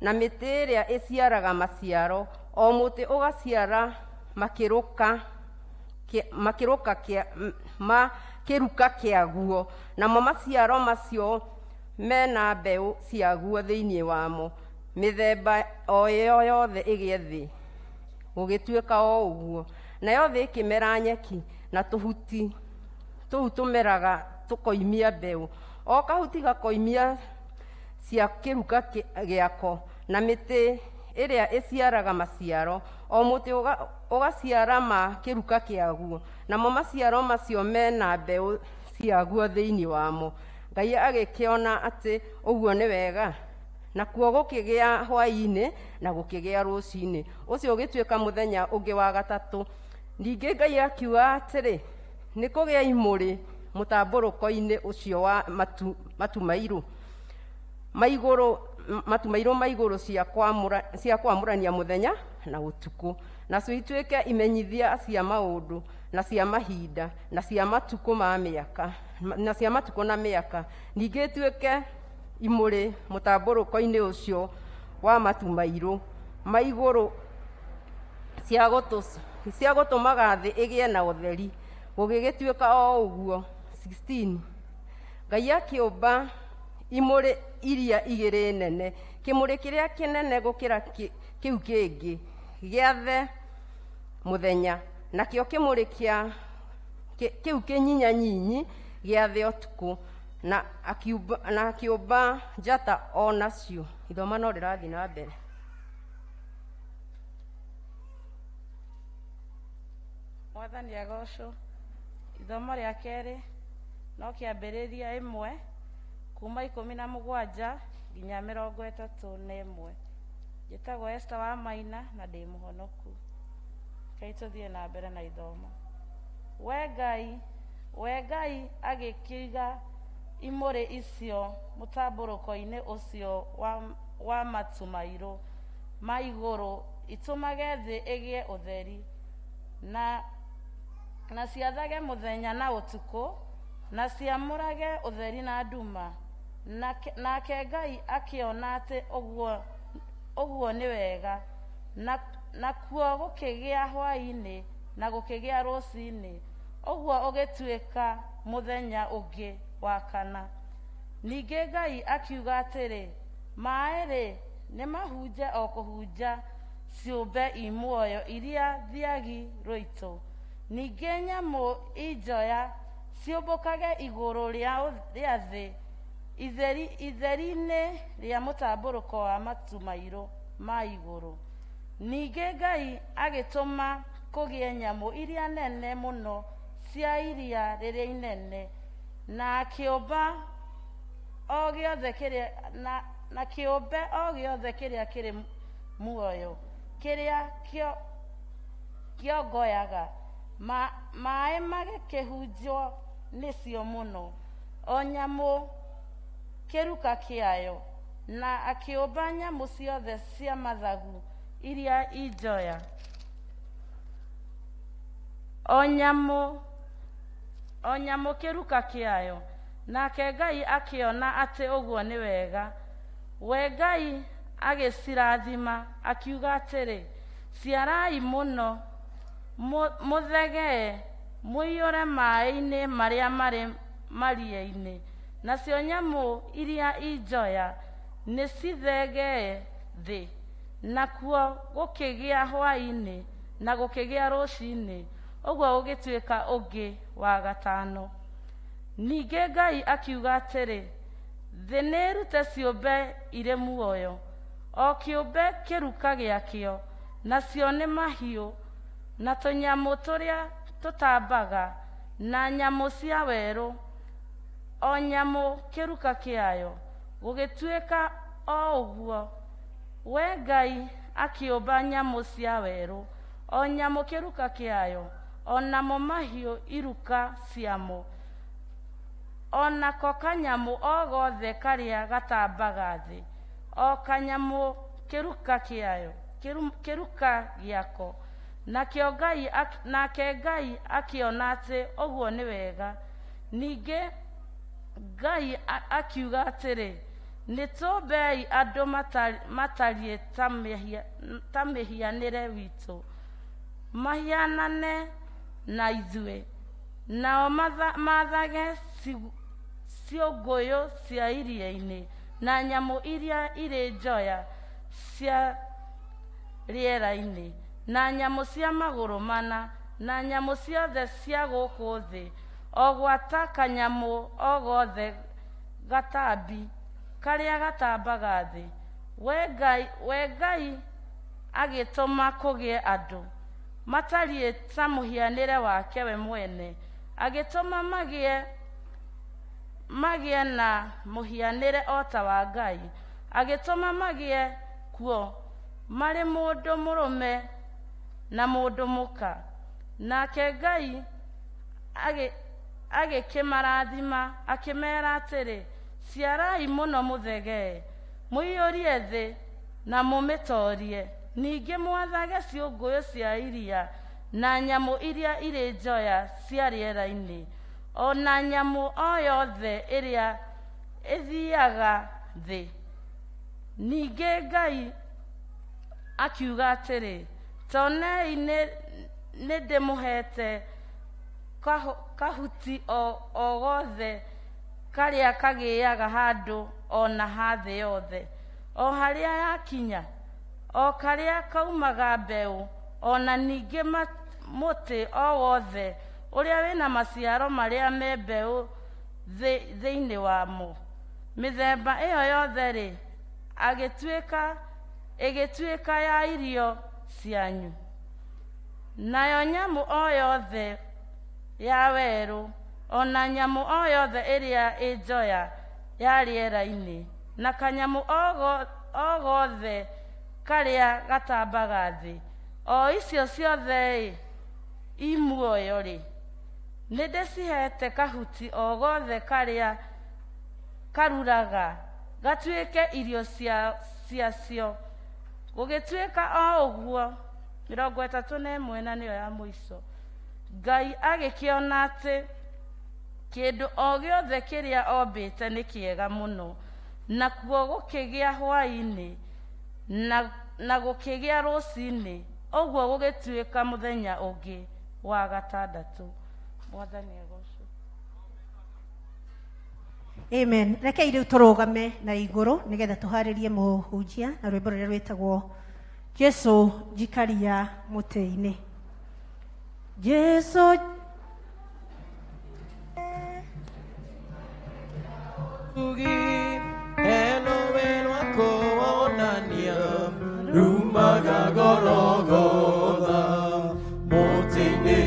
na mĩtĩ ĩrĩa ĩciaraga maciaro, o mũtĩ ũgaciara kĩruka kĩaguo, namo maciaro macio mena mbeũ ciaguo thĩinĩ wamo, mĩthemba o ĩyo yothe ĩgĩe thĩ. Gũgĩtuĩka o ũguo, nayo thĩ ĩkĩmera nyeki, na tũhuti tũu tũmeraga tũkoimia mbeũ, o kahuti gakoimia cia kĩruka gĩako, na mĩtĩ ĩrĩa ĩciaraga maciaro, o mũtĩ ũgaciara ma kĩruka kĩaguo, namo maciaro macio mena mbeũ ciaguo thĩinĩ wamo. Ngai agĩkĩona atĩ ũguo nĩ wega. Nakuo gũkĩgĩa hwaĩ-inĩ na gũkĩgĩa rũciinĩ. Ũcio ũgĩtuĩka mũthenya ũngĩ wa gatatũ. Ningĩ Ngai akiuga atĩrĩ, nĩ kũgĩa imũrĩ mũtambũrũko-inĩ ũcio wa matu mairũ maigũrũ cia kwamũrania mũthenya na ũtukũ, nacio ituĩke imenyithia cia maũndũ na cia mahinda na cia matukũ na mĩaka. Ningĩ ituĩke imũrĩ mũtambũrũko-inĩ ũcio wa matu mairũ maigũrũ cia gũtũmaga thĩ ĩgĩe na ũtheri. Gũgĩgĩtuĩka o ũguo. 16. Ngai akĩũmba imũrĩ iria igĩrĩ nene, kĩmũrĩ kĩrĩa kĩnene gũkĩra kĩu kĩngĩ gĩathe mũthenya, nakĩo kĩmũrĩ kĩu kĩnyinyanyi gĩathe ũtukũ, na akĩũmba njata o nacio. Ithoma no rĩrathiĩ na mbere. Mwathani agocwo. Ithomo rĩa kerĩ no kĩambĩrĩria 1 kuma 17 nginya 31. Njĩtagwo Esther wa Maina na ndĩ mũhonoku. Kei tũthiĩ na mbere na ithomo. We Ngai agĩkĩiga imũrĩ icio mũtambũrũko-inĩ ũcio wa matu mairũ ma igũrũ, itũmage thĩ ĩgĩe ũtheri, na ciathage mũthenya na ũtukũ, na ciamũrage ũtheri na nduma. Nake Ngai akĩona atĩ ũguo nĩ wega. Nakuo gũkĩgĩa hwaĩ-inĩ na gũkĩgĩa rũciinĩ. Ũguo ũgĩtuĩka mũthenya ũngĩ wa 4. Ningĩ Ngai akiuga atĩrĩ, maaĩ-rĩ nĩ mahunje o kũhunja ciũmbe imuoyo iria thiagi rũitũ, ningĩ nyamũ injoya ciũmbũkage igũrũ rĩa thĩ itheri-inĩ rĩa mũtambũrũko wa matu mairũ ma igũrũ. Ningĩ Ngai agĩtũma kũgĩe nyamũ iria nene mũno cia iria rĩrĩa inene, na akĩũmba o gĩothe kĩrĩa kĩrĩ muoyo kĩrĩa kĩongoyaga, maĩ magĩkĩhunjwo nĩcio mũno, o nyamũ kĩruka kĩayo, na akĩũmba nyamũ ciothe cia mathagu iria injoya, o nyamũ kĩruka kĩayo. Nake Ngai akĩona atĩ ũguo nĩ wega. We Ngai agĩcirathima akiuga atĩrĩ, ciarai mũno, mũthegee, mũiyũre maĩ-inĩ marĩa marĩ maria-inĩ, nacio nyamũ iria injoya nĩ cithegee thĩ. Nakuo gũkĩgĩa hwaĩ-inĩ na gũkĩgĩa rũciinĩ, ũguo gũgĩtuĩka ũngĩ wa gatano. Ningĩ Ngai akiuga atĩrĩ, thĩ nĩĩrute ciũmbe irĩ muoyo, o kĩũmbe kĩruka gĩakĩo, nacio nĩ mahiũ na tũnyamũ tũrĩa tũtambaga na nyamũ cia werũ, o nyamũ kĩruka kĩayo. Gũgĩtuĩka o ũguo, we Ngai akĩũmba nyamũ cia werũ, o nyamũ kĩruka kĩayo, o namo mahiũ iruka ciamo, o nako kanyamũ o gothe karĩa gatambaga thĩ, o kanyamũ kĩruka kĩayo, kĩruka gĩako. Nake Ngai akĩona atĩ ũguo nĩ wega. Ningĩ Ngai akiuga atĩrĩ, nĩtũmbei andũ matariĩ ta mĩhianĩre witũ, mahianane na ithuĩ, nao mathage ciũngũyũ cia iria-inĩ na nyamũ iria irĩ njoya cia rĩera-inĩ, na nyamũ cia magũrũ mana, na nyamũ ciothe cia gũkũ thĩ, o gwata kanyamũ o gothe gatambi karĩa gatambaga thĩ. We Ngai agĩtũma kũgĩe andũ matariĩ ta mũhianĩre wake we mwene, agĩtũma magĩe na mũhianĩre o ta wa Ngai, agĩtũma magĩe kuo marĩ mũndũ mũrũme na mũndũ mũka. Nake Ngai agĩkĩmarathima akĩmera atĩrĩ, ciarai mũno mũthegee, mũiyũrie thĩ na mũmĩtorie, ningĩ mwathage ciũngũyũ cia iria na nyamũ iria irĩ njoya cia rĩera-inĩ, o na nyamũ o yothe ĩrĩa ĩthiaga thĩ. Ningĩ Ngai akiuga atĩrĩ, tonei nĩndĩmũhete kahuti o gothe karĩa kagĩaga handũ o na ha thĩ yothe, o harĩa yakinya, o karĩa kaumaga mbeũ, o na ningĩ mũtĩ o wothe ũrĩa wĩna maciaro marĩa me mbeũ thĩinĩ wamo. Mĩthemba ĩyo yothe-rĩ, ĩgĩtuĩka ya irio cianyu. Nayo nyamũ o yothe ya werũ, o na nyamũ o yothe ĩrĩa ĩ njoya ya rĩera-inĩ, na kanyamũ o gothe karĩa gatambaga thĩ, o icio ciothe i muoyo-rĩ, nĩndĩcihete kahuti o gothe karĩa karuraga gatuĩke irio ciacio. Gũgĩtuĩka o ũguo, 31 na nĩyo ya mũico, Ngai agĩkĩona atĩ kĩndũ o gĩothe kĩrĩa ombĩte nĩ kĩega mũno, nakuo gũkĩgĩa hwaĩ-inĩ na gũkĩgĩa rũciinĩ, ũguo gũgĩtuĩka mũthenya ũngĩ wa gatandatũ. Mwathani agocwo. Amen. Rekei rĩu tũrũgame na igũrũ nĩgetha tũharĩrie mũhunjia na rwĩmbo rũrĩa rwĩtagwo Jesu njikaria mũtĩ-inĩ. Yesu eno wenu akuonania rumaga Golgotha moteine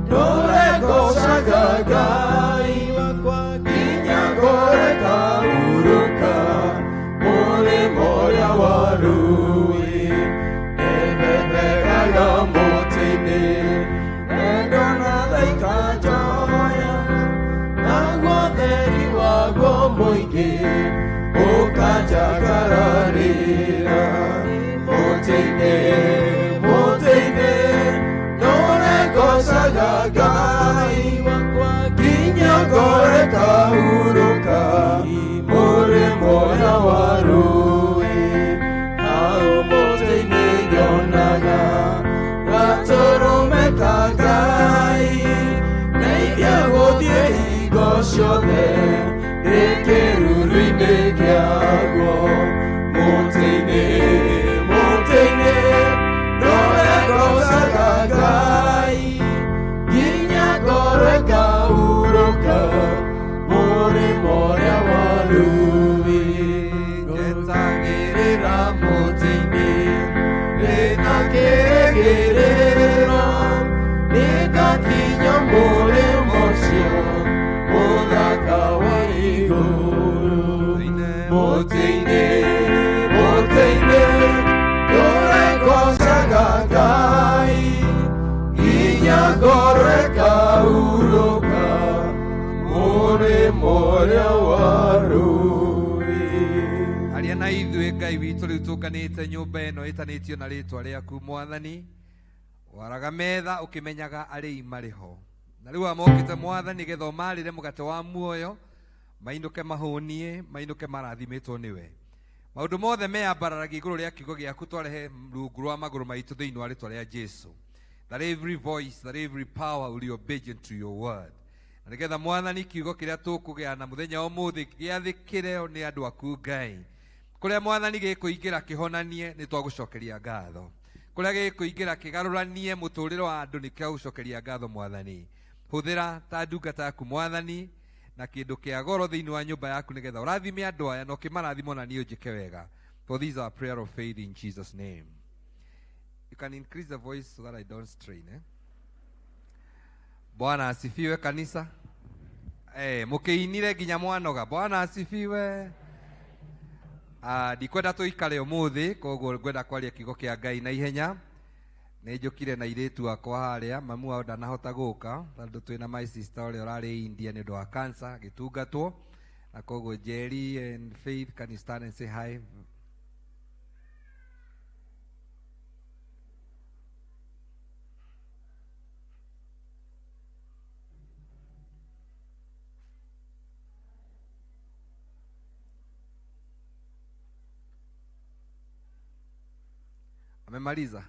noregocaga Ngai wakwa nginya ngoreka uruka muri moya wa rũĩ ethethegaga moteine endo na thaika njoya naguo theri waguo mũingĩ ũkanjagararĩra mũtĩ-inĩ noregocaga Ngai wakwa nginya ngoreka hurũka mũrĩ moya wa rũĩ hau mũtĩ-inĩ nyonaga gatũrũme ka Ngai ndeithia gũthiĩ hingo ciothe gĩkĩruru-inĩ kĩaguo mũtĩ-inĩ noregocaga Ngai nginya ngoreka hurũka mũrĩ moya wa rũĩ ngetagĩrĩra mũtĩ-inĩ ndĩna kĩĩrĩgĩrĩro nĩngakinya mũrĩmo ũcio mũthaka wa igũrũ mũtĩ-inĩ noregocaga Ngai nginya ngoreka hurũka mũrĩ moya wa rũĩ. Aria na ithuĩ Ngai witũ rĩu tũnganĩte nyũmba ĩno ĩtanĩtio na rĩtwa rĩaku Mwathani, waraga metha ũkĩmenyaga arĩi marĩ ho, na rĩu amokĩte Mwathani getha ũmarĩre mũgate wa muoyo, mainũke mahũnie, mainũke marathimĩtwo nĩwe. Maũndũ mothe meambararagia igũrũ rĩa kiugo gĩaku twarehe rungu rwa magũrũ maitũ thĩinĩ wa rĩtwa rĩa Jesu, that every voice, that every power will be obedient to your word. Na nĩgetha Mwathani kiugo kĩrĩa tũkũgĩa na mũthenya ũmũthĩ gĩathĩkĩre nĩ andũ aku Ngai, kũrĩa Mwathani gĩkũingĩra kĩhonanie nĩ twagũcokeria ngatho, kũrĩa gĩkũingĩra kĩgarũranie mũtũrĩre wa andũ nĩ kĩagũcokeria ngatho Mwathani. Hũthĩra ta ndungata yaku Mwathani na kĩndũ kĩa goro thĩinĩ wa nyũmba yaku nĩgetha ũrathime andũ aya na ũkĩmarathimo na niĩ ũnjĩke wega. For this is our prayer of faith in Jesus' name. You can increase the voice so that I don't strain. Bwana asifiwe kanisa. Mũkĩinire nginya mwanoga. Bwana asifiwe. Ndikwenda tũikare ũmũthĩ, koguo ngwenda kwaria kiugo kĩa Ngai na ihenya. Nĩnjũkire na irĩtu wakwa harĩa, mamu wao ndanahota gũka tondũ twĩna my sister ũrĩa ũrarĩ India nĩ ũndũ wa cancer gĩtungatwo, na koguo Jerry and Faith, can you stand and say hi? Amemaliza?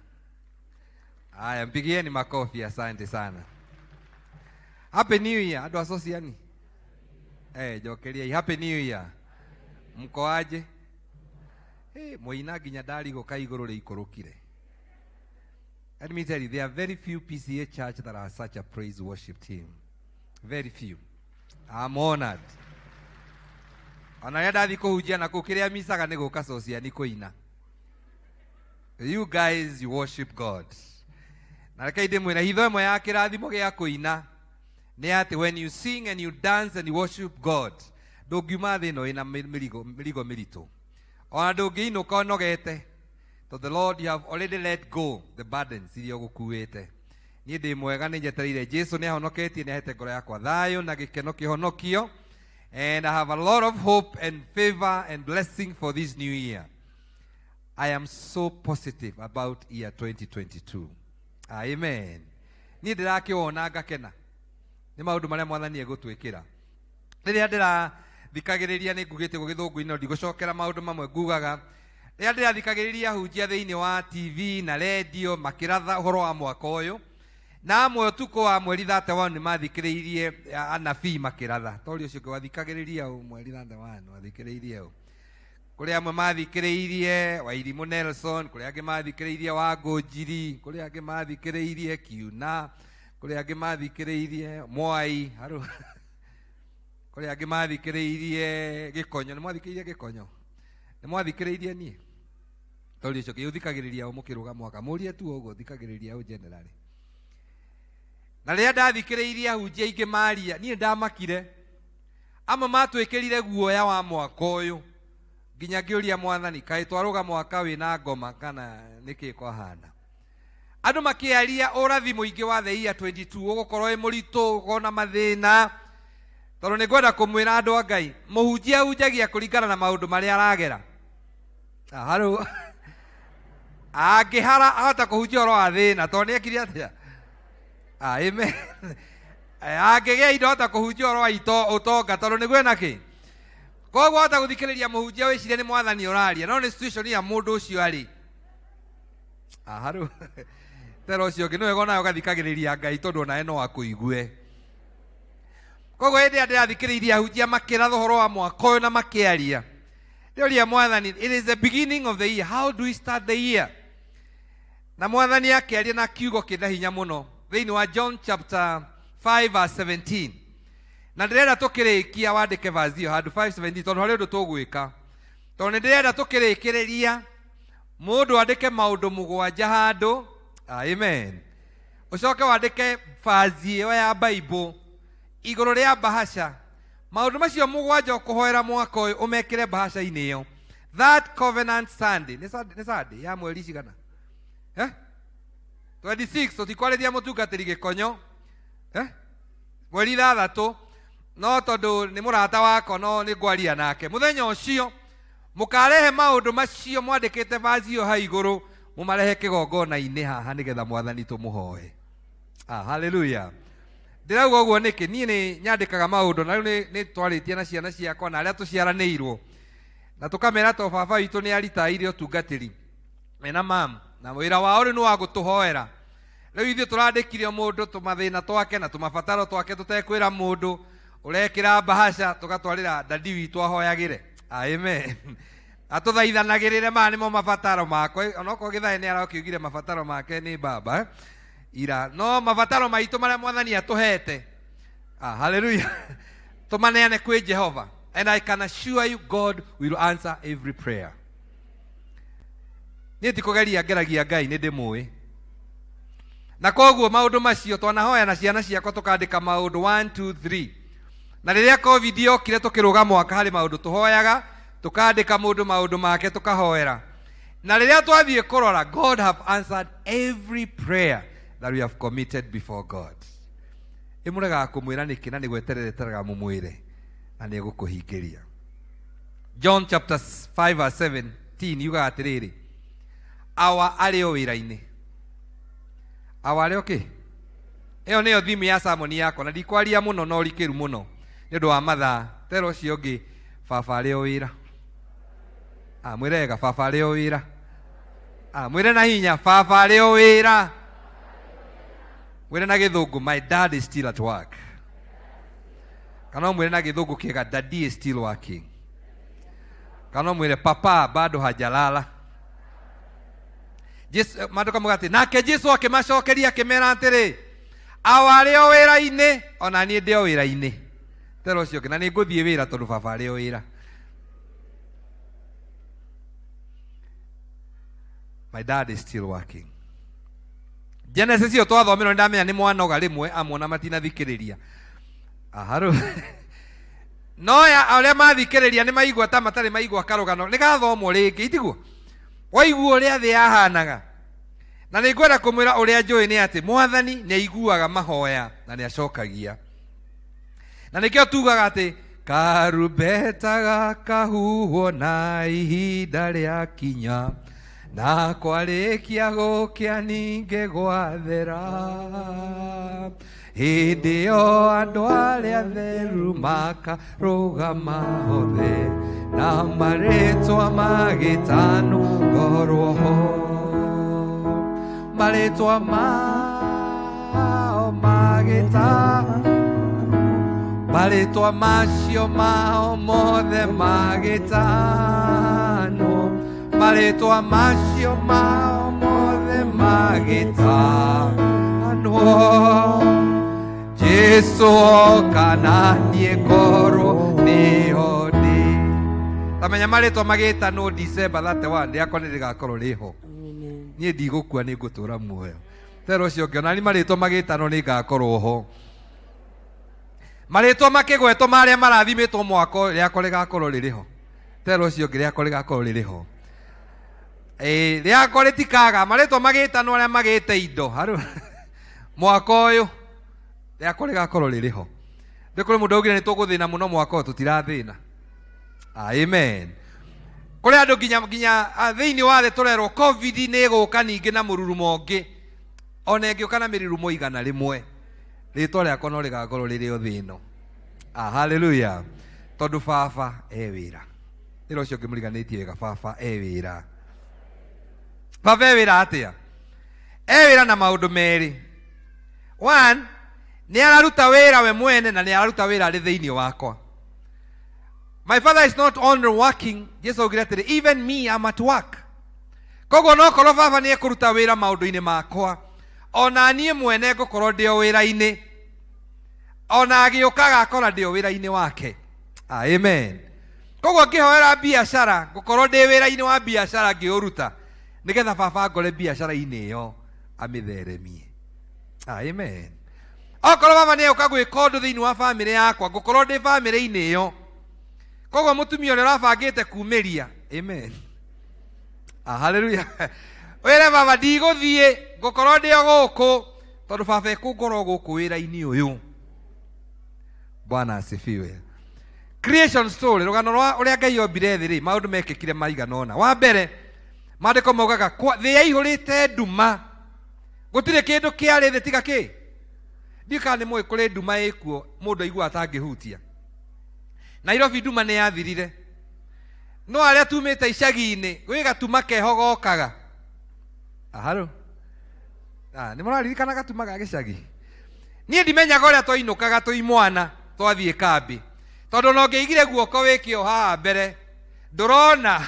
Haya, mpigieni makofi, asante sana. Happy New Year, adu asosiani. Jokeria, Happy New Year. Mko aje? Moina nginya ndari go kaigũrũ rĩikũrũkire. Let me tell you, there are very few PCA church that are such a praise worship team. Very few. I'm honored. Ona ndathi kũhunjia na kũkĩrĩa misaga nĩ gũka sociani kũina. You guys, you worship God. Na reke ndĩmwĩre na hitho ĩmwe ya kĩrathimo gĩa kũina nĩ atĩ when you sing and you dance and you worship God, ndũngiuma thĩ ĩno ĩna mĩrigo mĩritũ, ona ndũngĩinũka ũnogete, to the Lord you have already let go the burdens iria ũgũkuĩte. Niĩ ndĩ mwega nĩ njetereire Jesu nĩ ahonoketie, nĩ ahete ngoro yakwa thayũ na gĩkeno kĩhonokio, and I have a lot of hope and favor and blessing for this new year. I am so positive about year 2022. Amen. Niĩ ndĩrakĩwona ngakena nĩ maũndũ marĩa Mwathani egũtwĩkĩra. Rĩrĩa ndĩrathikagĩrĩria nĩ ngugĩte gũgĩthũngũ-inĩ no ndigũcokera maũndũ mamwe ngugaga. Rĩrĩa ndĩrathikagĩrĩria hunjia thĩinĩ wa TV na radio makĩratha ũhoro wa mwaka ũyũ, na amwe ũtukũ wa mweri 31 nĩ mathikĩrĩirie anabii makĩratha. Tori ũcio ũngĩ wathikagĩrĩria mweri 31 wathikĩrĩirie kuri amwe mathikiriirie Wairimu Nelson, kuri angi mathikiriirie Wangũnjiri, kuri angi mathikiriirie Kiuna, kuri angi mathikiriirie Mwai, haru kuri angi mathikiriirie Gikonyo. Ni mwathikiriirie Gikonyo? Ni mwathikiriirie nie? Tori icio kiuthikagiriria umukiruga mwaka murie tu uguo thikagiriria u generally. Na rĩrĩa ndathikiriirie ahunjia ingĩ maria, niĩ ndamakire. Amwe matwĩkĩrire guoya wa mwaka ũyũ, nginya ngĩũria Mwathani, kaĩ twarũga mwaka wĩna ngoma kana nĩkĩ kwahana? Andũ makĩaria ũrathi mũingĩ wa the year 22 ũgũkorwo wĩ mũritũ, ũgũkorwo na mathĩna. Tondũ nĩngwenda kũmwĩra andũ a Ngai, mũhunjia ahunjagia kũringana na maũndũ marĩa aragera. Haro angĩhara ahota kũhunjia ũhoro wa thĩna, tondũ nĩekire atĩa? Amen. Angĩgĩa indo ahota kũhunjia ũhoro wa ũtonga, tondũ nĩguo ena kĩ? Koguo ahota gũthikĩrĩria mũhunjia wĩcirie nĩ Mwathani ũraria, no nĩ situation ya mũndũ ũcio arĩ. Haro tero ũcio ũngĩ nĩwega onawe ũgathikagĩrĩria Ngai, tondũ onawe no akũigue. Koguo hĩndĩ ĩrĩa ndĩrathikĩrĩirie ahunjia makĩratha ũhoro wa mwaka ũyũ na makĩaria, ndĩũria Mwathani, it is the beginning of the year, how do we start the year? Na Mwathani akĩaria na kiugo kĩna hinya mũno thĩinĩ wa John chapter 5 verse 17. Na ndĩrenda tũkĩrĩkia wandĩke verse ĩyo handũ 5:17, tondũ harĩ ũndũ tũgwĩka. Tondũ ndĩrenda tũkĩrĩkĩrĩria mũndũ andĩke maũndũ mũgwanja handũ. Amen. Ũcoke wandĩke verse ĩyo ya Bible igũrũ rĩa bahasha. Maũndũ macio mũgwanja ũkũhoera mwaka ũyũ ũmekĩre bahasha-inĩ ĩyo. That Covenant Sunday. Nĩ Sunday ya mweri cigana? 26 tũtikwarĩria mũtungatĩri Gĩkonyo. Mweri 6, no tondũ nĩ mũrata wako no nĩ ngwaria nake. Mũthenya ũcio mũkarehe maũndũ macio mwandĩkĩte verse ĩyo ha igũrũ, mũmarehe kĩgongona-inĩ haha nĩgetha Mwathani tũmũhoe. Hallelujah. Ndĩrauga ũguo nĩkĩ? Niĩ nĩ nyandĩkaga maũndũ, na rĩu nĩ twarĩtie na ciana ciakwa na arĩa tũciaranĩirwo, na tũkamera to baba witũ nĩ aritaire ũtungatĩri mena mam, na wĩra wao nĩ wa gũtũhoera. Rĩu ithuĩ tũrandĩkire mũndũ tũmathĩna twake na tũmabataro twake tũtekwĩra mũndũ, ũrekĩra bahasha tũgatwarĩra dadi witũ ahoyagĩre. Amen. Atũthaithanagĩrĩre maya nĩmo mabataro makwa. Onokorwo Gĩthaĩ nĩ arakiugire mabataro make nĩ baba ira, no mabataro maitũ marĩa Mwathani atũhete. Hallelujah. Tũmaneane kwĩ Jehova. And I can assure you God will answer every prayer. Niĩ tikũgeria ngeragia Ngai, nĩ ndĩmũĩ. Na koguo maũndũ macio twanahoya na ciana ciakwa tũkandĩka maũndũ 1 2 3. Na rĩrĩa COVID yokire tũkĩrũga mwaka harĩ maũndũ tũhoyaga, tũkandĩka mũndũ maũndũ make tũkahoera. Na rĩrĩa twathiĩ kũrora, God have answered every prayer that we have committed before God. Ĩmũrega kũmwĩra nĩkĩ na nĩ gweterera mũmwĩre na nĩ egũkũhingĩria. John chapter 5 verse 17 yuga atĩrĩrĩ, awa arĩ o wĩra-inĩ. Awa arĩ o kĩ? Ĩyo nĩyo thimi ya sermon yakwa, na ndikwaria mũno no rikĩru mũno nĩ ũndũ wa mathaa. Tero ũcio ũngĩ, baba arĩ o wĩra. Mwĩrega baba arĩ o wĩra. Mwĩre na hinya, baba arĩ o wĩra. Mwĩre na Gĩthũngũ, my dad is still at work. Kana mwĩre na Gĩthũngũ kĩega, daddy is still working. Kana mwĩre papa bado hajalala. Maandĩko mauga atĩ nake Jesũ akĩmacokeria akĩmera atĩrĩ, awa arĩ o wĩra-inĩ, ona niĩ ndĩ o wĩra-inĩ. Tero ũcio ũngĩ, na nĩ ngũthiĩ wĩra tondũ baba arĩ o wĩra. My dad is still working. Genesis ĩyo twathomerwo nĩndamenya nĩ mwanoga rĩmwe amwe na matinathikĩrĩria. Haro. No ya arĩa mathikĩrĩria nĩ maigua ta matarĩ maigua karũgano. Nĩ gathomwo rĩngĩ itiguo. Waigua ũrĩa thĩ yahanaga. Na nĩ ngwenda kũmwĩra ũrĩa njũĩ nĩ atĩ Mwathani nĩ aiguaga mahoya na nĩ acokagia. Na nĩkĩo tugaga atĩ karumbeta gakahuhwo na ihinda rĩa kinya, na kwarĩkia gũkĩa ningĩ gwathera. Hĩndĩ ĩyo andũ arĩa atheru makarũgama othe, na marĩtwa magĩtanũngorwo ho. Marĩtwa mao magĩtanũngorwo marĩtwa macio mao mothe magĩtanwo, marĩtwa macio mao mothe magĩtanwo. Jesu oka na niĩ ngorwo nĩho ndĩ. Tamenya marĩtwa magĩtanwo December 31 rĩakwa nĩ rĩgakorwo rĩho. Niĩ ndigũkua nĩ ngũtũra muoyo. Tero ũcio ũngĩ ona nĩ marĩtwa magĩtanwo nĩ ngakorwo ho. Marĩtwa makĩgwetwo marĩa marathimĩtwo mwaka rĩakwa rĩgakorwo rĩrĩho. Tero ũcio ũngĩ rĩakwa rĩgakorwo rĩrĩho. Rĩakwa rĩtikaga marĩtwa magĩtanwo arĩa magĩte indo mwaka ũyũ rĩakwa rĩgakorwo rĩrĩho. Ndĩkũrĩ mũndũ augire nĩ tũgũthĩna mũno mwaka ũyũ, tũtirathĩna. Amen. Kũrĩ andũ nginya thĩinĩ wa thĩ tũrerwo COVID nĩ ĩgũka ningĩ na mũrurumo ũngĩ, ona ĩngĩũka na mĩrurumo igana rĩmwe, rĩtwa rĩakwa no rĩgakorwo rĩrĩ o thĩ ĩno. Hallelujah. Tondũ baba wĩra. Ĩra ũcio ũngĩ mũriganĩtie wega, baba wĩra. Baba wĩra atĩa? Wĩra na maũndũ merĩ. One, nĩ araruta wĩra we mwene na nĩ araruta wĩra arĩ thĩinĩ wakwa. My father is not only working, Jesu augire atĩrĩ, even me I'm at work. Koguo no korwo baba nĩ ekũruta wĩra maũndũ-inĩ makwa, ona niĩ mwene ngũkorwo ndĩ o wĩra-inĩ, ona agĩũka agakora ndĩ o wĩra-inĩ wake. Amen. Koguo ngĩhoera biacara ngũkorwo ndĩ wĩra-inĩ wa biacara ngĩũruta, nĩgetha baba ngore biacara-inĩ ĩyo amĩtheremie. Amen. Okorwo baba nĩ egũka gwĩka ũndũ thĩinĩ wa bamĩrĩ yakwa, ngũkorwo ndĩ bamĩrĩ-inĩ ĩyo. Koguo mũtumia ũrĩa ũrabangĩte kumĩria. Amen. Hallelujah. Wĩre baba ndigũthiĩ, ngũkorwo ndĩ o gũkũ, tondũ baba ekũngorwo gũkũ wĩra-inĩ ũyũ. Bwana asifiwe. Creation story, rũgano rwa ũrĩa Ngai ombire thĩ-rĩ, maũndũ mekĩkire maigana ũna. Wa mbere, maandĩko maugaga thĩ yaihũrĩte nduma, gũtirĩ kĩndũ kĩarĩ thĩ tiga kĩ? Ndika nĩ mũĩ kũrĩ nduma ĩkuo mũndũ aigua atangĩhutia. Nairobi nduma nĩ yathirire. No arĩa tumĩte icagi-inĩ, gwĩ gatuma keho gokaga. Haro. Nĩ mũraririkana gatuma ga gĩcagi? Niĩ ndimenyaga ũrĩa twainũkaga tũi mwana twathiĩ kambĩ, tondũ no ngĩigire guoko wĩkĩo haha mbere ndũrona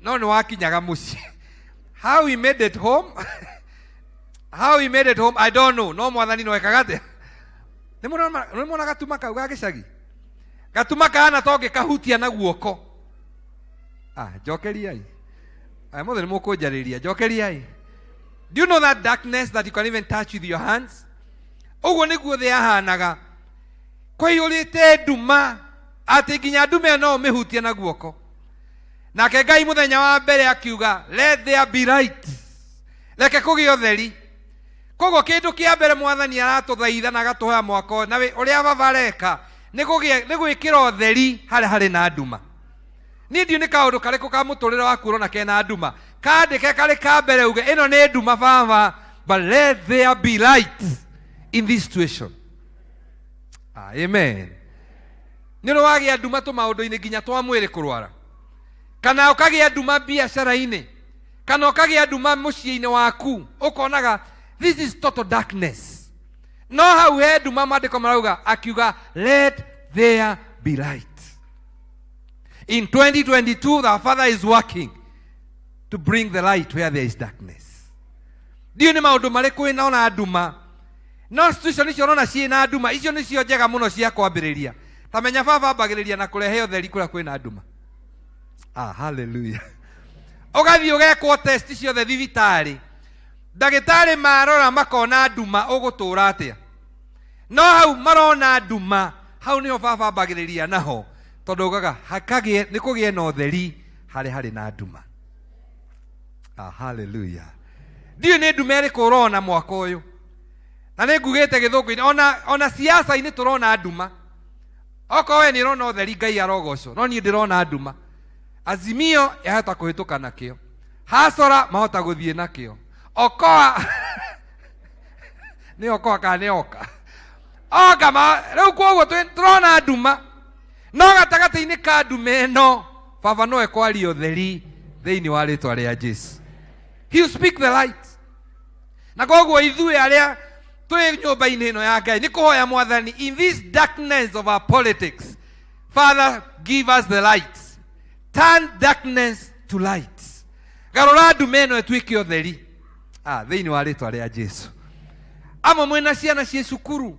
no nĩ wakinyaga mũciĩ. How we made it home? How we made it home I don't know. No mwathani no ekaga atĩa? Nĩ mũrona gatuma kau ga gĩcagi? Gatuma kana tonge kahutia na guoko. Jokeriai. Mũthĩ nĩ mũkũnjarĩria. Jokeriai. Do you know that darkness that you can even touch with your hands? Ũguo nĩguo thĩ yahanaga. Kwaiyũrĩte nduma atĩ nginya ndume no ũmĩhutie na guoko. Nake Ngai mũthenya wa mbere akiuga let there be light. Reke kũgĩe ũtheri. Koguo kĩndũ kĩa mbere mwathani aratũthaitha na agatũhe mwaka ũyũ, na ũrĩa baba areka nĩ gwĩkĩra ũtheri harĩa harĩ na nduma. Niĩ ndiũ nĩ kaũndũ karĩkũ ka mũtũrĩre waku ũrona kena nduma. Kandĩke karĩ ka mbere uge ĩno nĩ nduma baba, but let there be light in this situation. Amen. Nĩ ũrĩ wagĩa nduma tũmaũndũ-inĩ nginya twa mwĩrĩ kũrwara, kana ũkagĩa nduma biacara-inĩ, kana ũkagĩa nduma mũciĩ-inĩ waku, ũkonaga this is total darkness. No hau he nduma maandĩko marauga akiuga let there be light. In 2022 the Father is working to bring the light where there is darkness. Ndiũ nĩ maũndũ marĩkũ wĩna ona nduma, no situation icio ũrona ciĩna nduma, icio nĩcio njega mũno cia kwambĩrĩria. Tamenya baba ambagĩrĩria na kũrehe ũtheri kũrĩa kwĩna nduma. Hallelujah. Ũgathiĩ ũgekwo test ciothe thibitarĩ, ndagĩtarĩ marora makona nduma, ũgũtũra atĩa? No hau marona nduma, hau nĩho baba ambagĩrĩria naho, tondũ ugaga hakagĩe nĩ kũgĩe na ũtheri harĩ na nduma. Hallelujah. Ndiũ nĩ nduma ĩrĩkũ ũrona mwaka ũyũ, na nĩ ngugĩte gĩthũngũ-inĩ, ona siasa-inĩ tũrona nduma. Okorwo we nĩ ũrona ũtheri Ngai arogocwo, no niĩ ndĩrona nduma. Azimio yahota kũhĩtũka nakĩo, Hasora mahota gũthiĩ nakĩo, Okoa nĩ Okoa kana nĩ Oka rĩu koguo tũrona nduma, no gatagatĩ-inĩ ka nduma ĩno baba no ekwaria ũtheri thĩinĩ wa rĩtwa rĩa Jesu. He will speak the light. Na koguo ithuĩ arĩa Twe nyumba-inĩ ĩno ya Ngai nĩ kũhoya Mwathani, in this darkness of our politics, Father, give us the light. Turn darkness to light. Garũra ndume ĩno ĩtuĩke ũtheri. Thĩinĩ wa rĩĩtwa rĩa Jesũ. Amwe mwĩna ciana ciĩ cukuru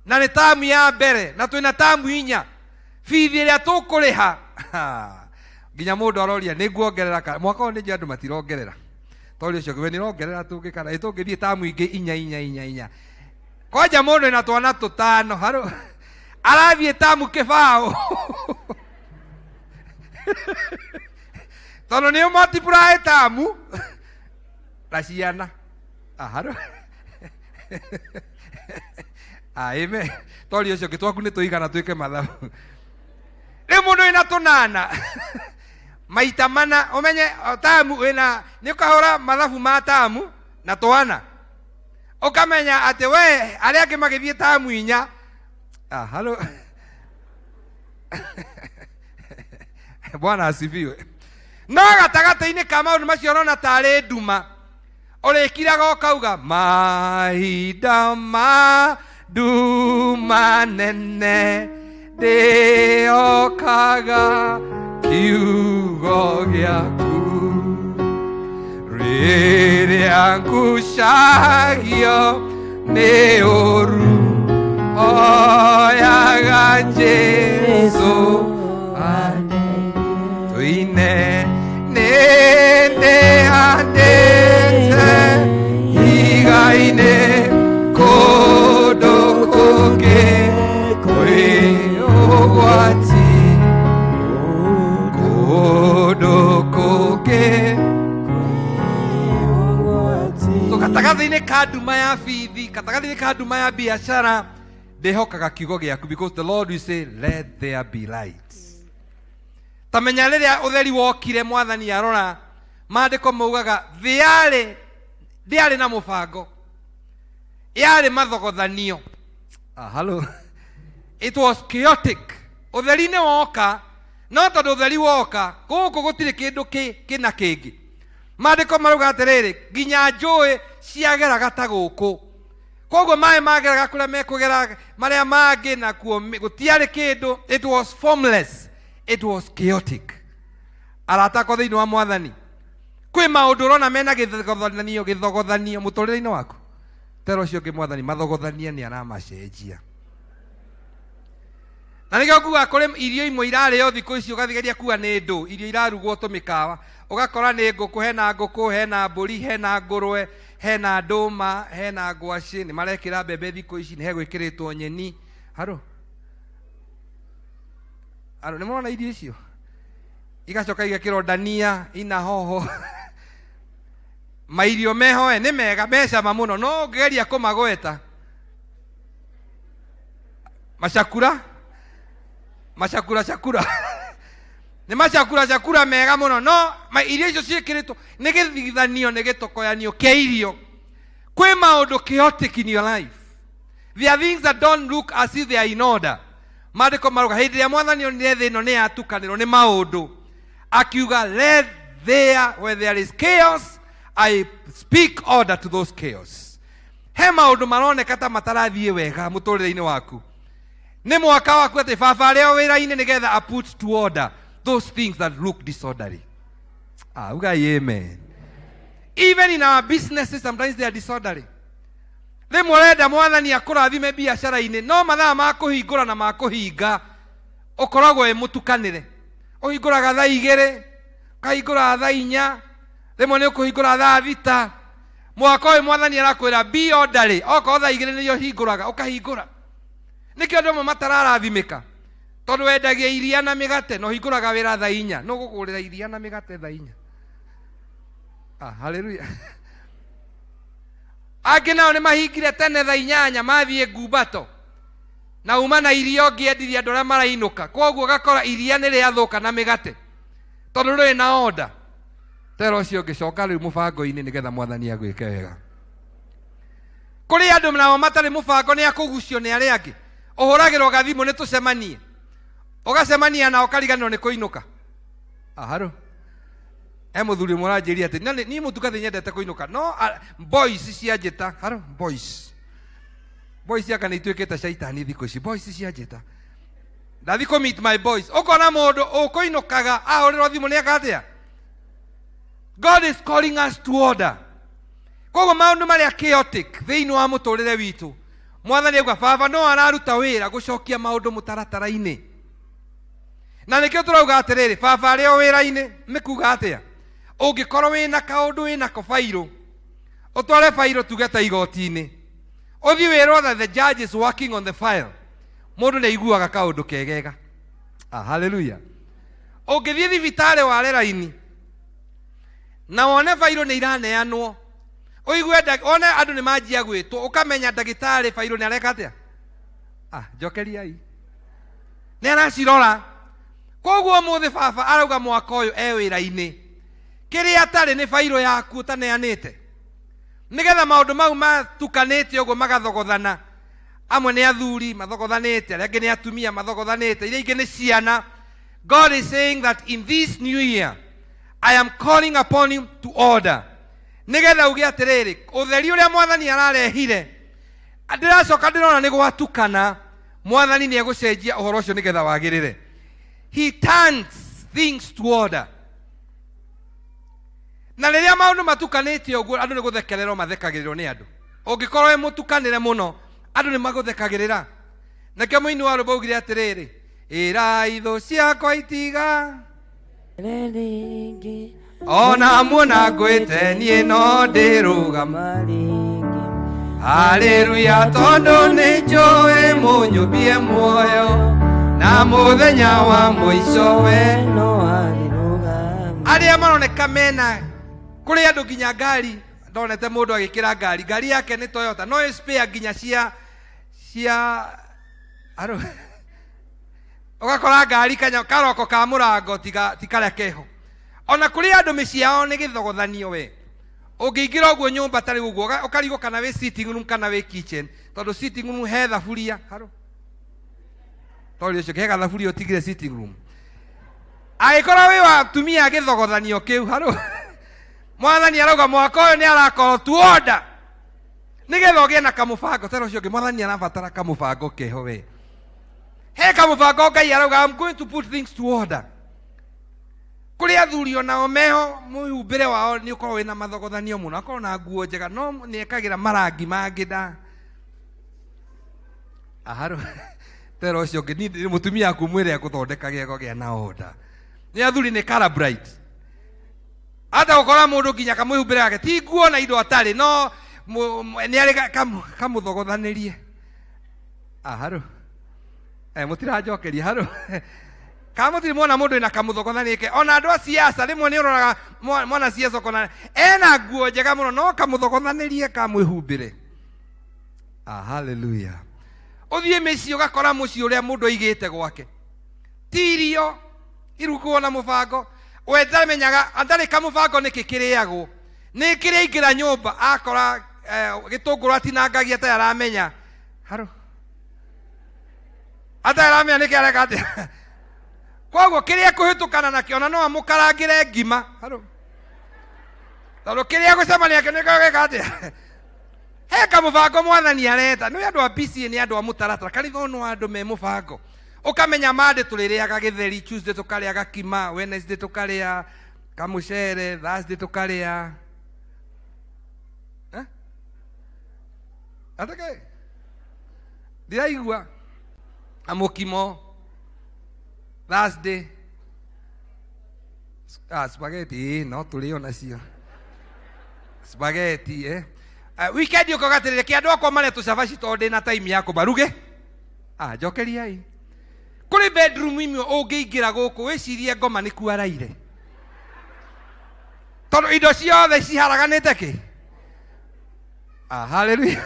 na nĩ tamu ya mbere na twĩna tamu 4. Bithi ĩrĩa tũkũrĩha nginya mũndũ aroria nĩguongerera mwaka ũyũ nĩ andũ matirongerera. Tondũ ũcio we nĩrongerera tũngĩkana ĩtũngĩthiĩ tamu ingĩ 4. Kwanja mũndũ ena twana 5 harũ arathiĩ tamu kĩbaũ. Tondũ nĩ multiply tamu na ciana. Harũ amen. Tondũ ũcio gĩtwaku nĩ tũigana twĩke mathabu. Rĩu mũndũ ena 8 maita mana umenye tamu ina nikahora mathabu ma tamu na twana ukamenya ati we aria angi magithie tamu 4 halo Bwana asifiwe. No gatagata-inĩ ka maũndũ macio ũrona tarĩ nduma ũrĩkiraga ũkauga mahinda ma nduma nene ndĩokaga kiugo gĩaku rĩrĩa ngucagio nĩ ũru oyaga Jesũ tũine nĩndĩhandĩte igai-inĩ kũndũ kũngĩ kwĩ ũgwati so katagathĩ-inĩ ka nduma ya bithi, katagathĩ-inĩ ka nduma ya biacara ndĩhokaga kiugo gĩaku, because the Lord will say let there be light. Tamenya rĩrĩa ũtheri wokire Mwathani arora maandĩko maugaga ndĩarĩ na mũbango, yarĩ mathogothanio. Hello. It was chaotic. Ũtheri nĩ woka, no tondũ ũtheri woka gũkũ gũtirĩ kĩndũ kĩna kĩngĩ. Maandĩko marauga atĩrĩrĩ, nginya njũĩ ciageraga ta gũkũ. Koguo maĩ mageraga kũrĩa mekũgera marĩa mangĩ nakuo gũtiarĩ kĩndũ. It was formless. It was chaotic. Aratakwo thĩinĩ wa Mwathani. Kwĩ maũndũ ũrona mena gĩthogothanio mũtũrĩre-inĩ waku. Tero ũcio ũngĩ Mwathani mathogothania nĩ aramacenjia. Na nĩkĩo kuga kũrĩ irio imwe irarĩo thikũ ici ũgathigeria kuga nĩ ndũ, irio irarugwo tũmĩkawa. Ũgakora nĩ ngũkũ, hena ngũkũ, hena mbũri, hena ngũrwe, hena ndũma, hena ngwacĩ, nĩ marekĩra mbembe thikũ ici, nĩ hegwĩkĩrĩtwo nyeni. Harũ nĩ mũrona irio icio igacoka igekĩrwo ndania, ina hoho. Mairio meho nĩ mega, mecama mũno, no ũngĩgeria kũmagweta macakura nĩ macakura mega mũno, no irio icio ciĩkĩrĩtwo nĩ gĩthigithanio, nĩ gĩtokoyanio kĩa irio. Kwĩ maũndũ chaotic in your life. There are things that don't look as if they are in order. Maandĩko marauga hĩndĩ ĩrĩa Mwathani onire thĩ ĩno nĩ yatukanĩrwo nĩ maũndũ, akiuga let there, where there is chaos, I speak order to those chaos. He maũndũ maroneka ta matarathiĩ wega mũtũrĩre-inĩ waku. Nĩ mwaka waku atĩ baba arĩa wĩra-inĩ nĩgetha a put to order those things that look disorderly. Ugai amen. Even in our businesses sometimes they are disorderly. Rĩmwe ũrenda Mwathani akũrathime biacara-inĩ, no mathaa ma kũhingũra na ma kũhinga ũkoragwo mũtukanĩre. Ũhingũraga thaa 2, ũkahingũra thaa 4, rĩmwe nĩ ũkũhingũra thaa 6. Mwaka ũyũ Mwathani arakwĩra be orderly. Okorwo thaa 2 nĩyo hingũraga ũkahingũra. Nĩkĩo andũ amwe matararathimĩka, tondũ wendagia iria na mĩgate no hingũraga wĩra thaa 4, no gũkũrĩra iria na mĩgate thaa 4. Hallelujah. Angĩ nao nĩ mahingire tene thaa 8 mathiĩ ngumbato na uma na irio ngĩendiria andũ arĩa marainũka. Koguo ũgakora iria nĩ rĩathũka na mĩgate tondũ rũrĩ na order. Tero ũcio ũngĩcoka rĩu mũbango-inĩ nĩgetha Mwathani agwĩke wega. Kũrĩ andũ nao matarĩ mũbango nĩ akũgucio nĩ arĩa angĩ. Ũhũragĩrwo gathimũ nĩ tũcemanie, ũgacemania na ũkariganĩrwo nĩ kũinũka. Harũ mũthuri mũranjĩria atĩ niĩ mũtukathĩ nyendete kũinũka, no boys cianjĩta. Harũ boys boys aka nä ituä kä te caitani thikå ici boys cianjäta ndathi kå meet my boys ũkona mũndũ ũkũinũkaga ahũrĩrwo thimũ nĩ eka atĩa. God is calling us to order. Koguo maũndũ marĩa chaotic thĩinĩ wa mũtũrĩre witũ Mwathani auga baba no araruta wĩra gũcokia maũndũ mũtaratara-inĩ. Na nĩkĩo tũrauga atĩrĩrĩ baba arĩ o wĩra-inĩ mĩkuga atĩa. Ũngĩkorwo wĩna kaũndũ wĩna kobairũ ũtware bairũ tuge ta igoti-inĩ ũthiĩ wĩrwo that the judge is working on the file mũndũ nĩ aiguaga kaũndũ kegega. Hallelujah. Ũngĩthiĩ thibitarĩ ware raini na wone bairũ nĩ iraneanwo ũigue one andũ nĩ manjia gwĩtwo ũkamenya ndagĩtarĩ bairũ nĩ areka atĩa. Njokeriai nĩ aracirora. Koguo mũthĩ baba arauga mwaka ũyũ wĩra-inĩ kĩrĩa atarĩ nĩ bairũ yaku ũtaneanĩte nĩgetha maũndũ mau matukanĩte ũguo magathogothana. Amwe nĩ athuri mathogothanĩte, arĩa angĩ nĩ atumia mathogothanĩte, iria ingĩ nĩ ciana. God is saying that in this new year I am calling upon you to order. Nĩgetha uge atĩrĩrĩ ũtheri ũrĩa Mwathani ararehire ndĩracoka ndĩrona nĩ gwatukana. Mwathani nĩ egũcenjia ũhoro ũcio nĩgetha wagĩrĩre. He turns things to order. Na rĩrĩa maũndũ matukanĩte ũguo andũ nĩ gũthekererwo mathekagĩrĩrwo nĩ andũ. Ũngĩkorwo wĩ mũtukanĩre mũno andũ nĩ magũthekagĩrĩra. Nakĩo mũini wa rwĩmbo augire atĩrĩrĩ ĩra ithũ ciakwa itiga ona muona ngwĩte niĩ no ndĩrũgama. Haleluya tondũ nĩ njũĩ mũnyũmbie muoyo na mũthenya wa mũico we no arĩrũgama. Arĩa maroneka mena kũrĩ andũ nginya ngari ndonete mũndũ agĩkĩra ngari yake nĩ Toyota no spare nginya cia ũgakora ngari karoko ka mũrango ti karĩa keho. Ona kũrĩ andũ mĩciĩ yao nĩ gĩthogothanio we. Ũngĩingĩra ũguo nyũmba tarĩ ũguo ũkarigwo kana wĩ sitting room kana wĩ kitchen tondũ sitting room he thaburia tondũ ũcio he gathaburia ũtigire sitting room. Agĩkorwo wĩ wa atumia gĩthogothanio kĩu Mwathani arauga mwaka ũyũ nĩ arakorwo to order nĩgetha ũgĩe na kamũbango. Tena ũcio ũngĩ Mwathani arabatara kamũbango keho we. He kamũbango Ngai arauga I'm going to put things to order. Kũrĩ athuri onao meho mwĩhumbĩre wao nĩ ũkorwo wĩna mathogothanio mũno akorwo na nguo njega no nĩ ekagĩra marangi mangĩ da. Tena ũcio ũngĩ nĩ mũtumia aku mwĩre agũthondekage gũgĩa na order. Nĩ athuri nĩ color bright. Hata gũkora mũndũ nginya kamwĩhumbĩre gake ti nguo na indo atarĩ no nĩ arĩ kamũthogothanĩrie. Mũtiranjokeria kana mũtirĩ muona mũndũ ena kamũthogothanĩke. Ona andũ a siasa rĩmwe nĩ ũroraga mwana siasa kona ena nguo njega mũno no kamũthogothanĩrie kamwĩhumbĩre. Hallelujah. Ũthiĩ mĩciĩ ũgakora mũciĩ ũrĩa mũndũ aigĩte gwake ti irio irukuo na mũbango we ndamenyaga atarĩ kamũbango nĩkĩ kĩrĩagwo nĩ kĩrĩa aingĩra nyũmba akora gĩtũngũrũ atinangagia ta aramenya ataramenya nĩkĩ areka atĩa. Koguo kĩrĩa kũhĩtũkana nakĩo na no amũkarangĩre ngima tondũ kĩrĩa gũcemania kĩo nĩkĩo gĩka atĩa. He kamũbango Mwathani areta nĩ andũ a PCA nĩ andũ a mũtaratara kanitha no andũ me mũbango. Ũkamenya Monday tũrĩrĩaga gĩtheri, Tuesday tũkarĩa gakima, Wednesday tũkarĩa kamũcere, Thursday tũkarĩa atake ndiraigua amũkimo, Thursday spaghetti no tũrĩo nacio spaghetti weekend ũkoga atĩrĩrĩ kĩandũ akwa marĩa tũcabaci tondũ ndĩ na time ya kũmaruge. Njokeriai kũrĩ bedroom imwe ũngĩingĩra gũkũ wĩcirie ngoma nĩ kuaraire tondũ indo ciothe ciharaganĩte kĩ. Hallelujah.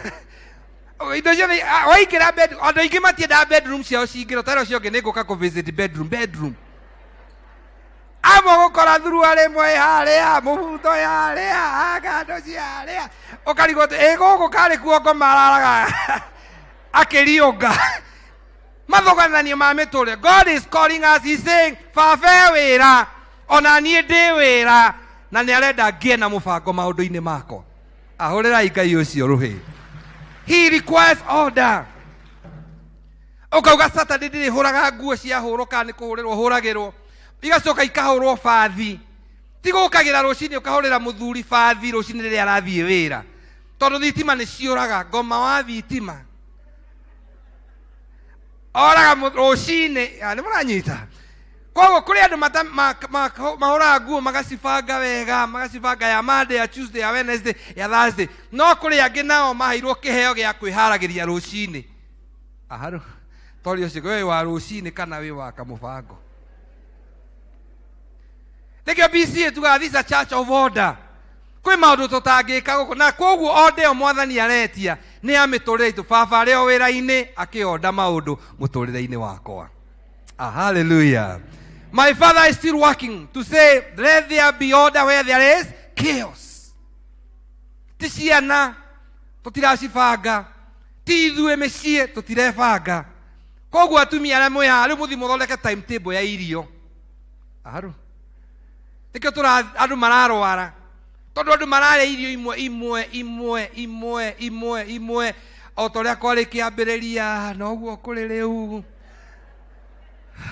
Indo ciothe waingĩra bedroom andũ aingĩ matiendaga bedroom ciao cingĩrwo. Tena ũcio ũngĩ nĩ ngũka kũ visit bedroom amwe gũkora thurua rĩmwe harĩa mũbuto harĩa ngando ciarĩa ũkarigwo gũkũ karĩ kuo ngoma araraga akĩriũnga mathogothanio ma mĩtũrĩre. God is calling us, he's saying baba wĩra ona niĩ ndĩ wĩra na nĩ arenda ngĩe na mũbango maũndũ-inĩ makwa. Ahũrĩrai Ngai ũcio rũhĩ. He requires order. Ukauga Saturday ndiri huraga nguo cia hũro kana nĩ kũhũrĩrwo hũragĩrwo. Igacoka ikahũrwo bathi. Tigo ũkagira rũcinĩ ũkahũrĩra mũthuri bathi rũcinĩ rĩrĩa arathiĩ wĩra. Tondũ thitima nĩ ciũraga, ngoma wa thitima. Oraga rũcinĩ, nĩ mũranyita. Koguo kũrĩ andũ mahũraga nguo magacibanga wega, magacibanga ya Monday, ya Tuesday, ya Wednesday, ya Thursday. No kũrĩ angĩ nao maheirwo kĩheo gĩa kwĩharagĩria rũcinĩ. Aharo. Tolio siku wewe wa rũcinĩ kana wewe wa kamũbango. Nekio BC tuga this a church of order. Kwĩ maũndũ tũtangĩka gũkũ na koguo order yo Mwathani aretia nĩ amĩtũrĩre itu baba rĩo wĩra-inĩ akĩonda maũndũ mũtũrĩre-inĩ wakwa. Hallelujah. My father is still working to say let there be order where there is chaos. Ti ciana tũtiracibanga, ti ithuĩ mĩciĩ tũtirebanga. Koguo atumia arĩa mwĩ haha rĩu mũthiĩ mũthondeke timetable ya irio. Aharo. Nikio andũ mararwara. Tondũ andũ mararĩa irio imwe o torĩa kwarĩ kĩambĩrĩria noguo kũrĩ rĩu.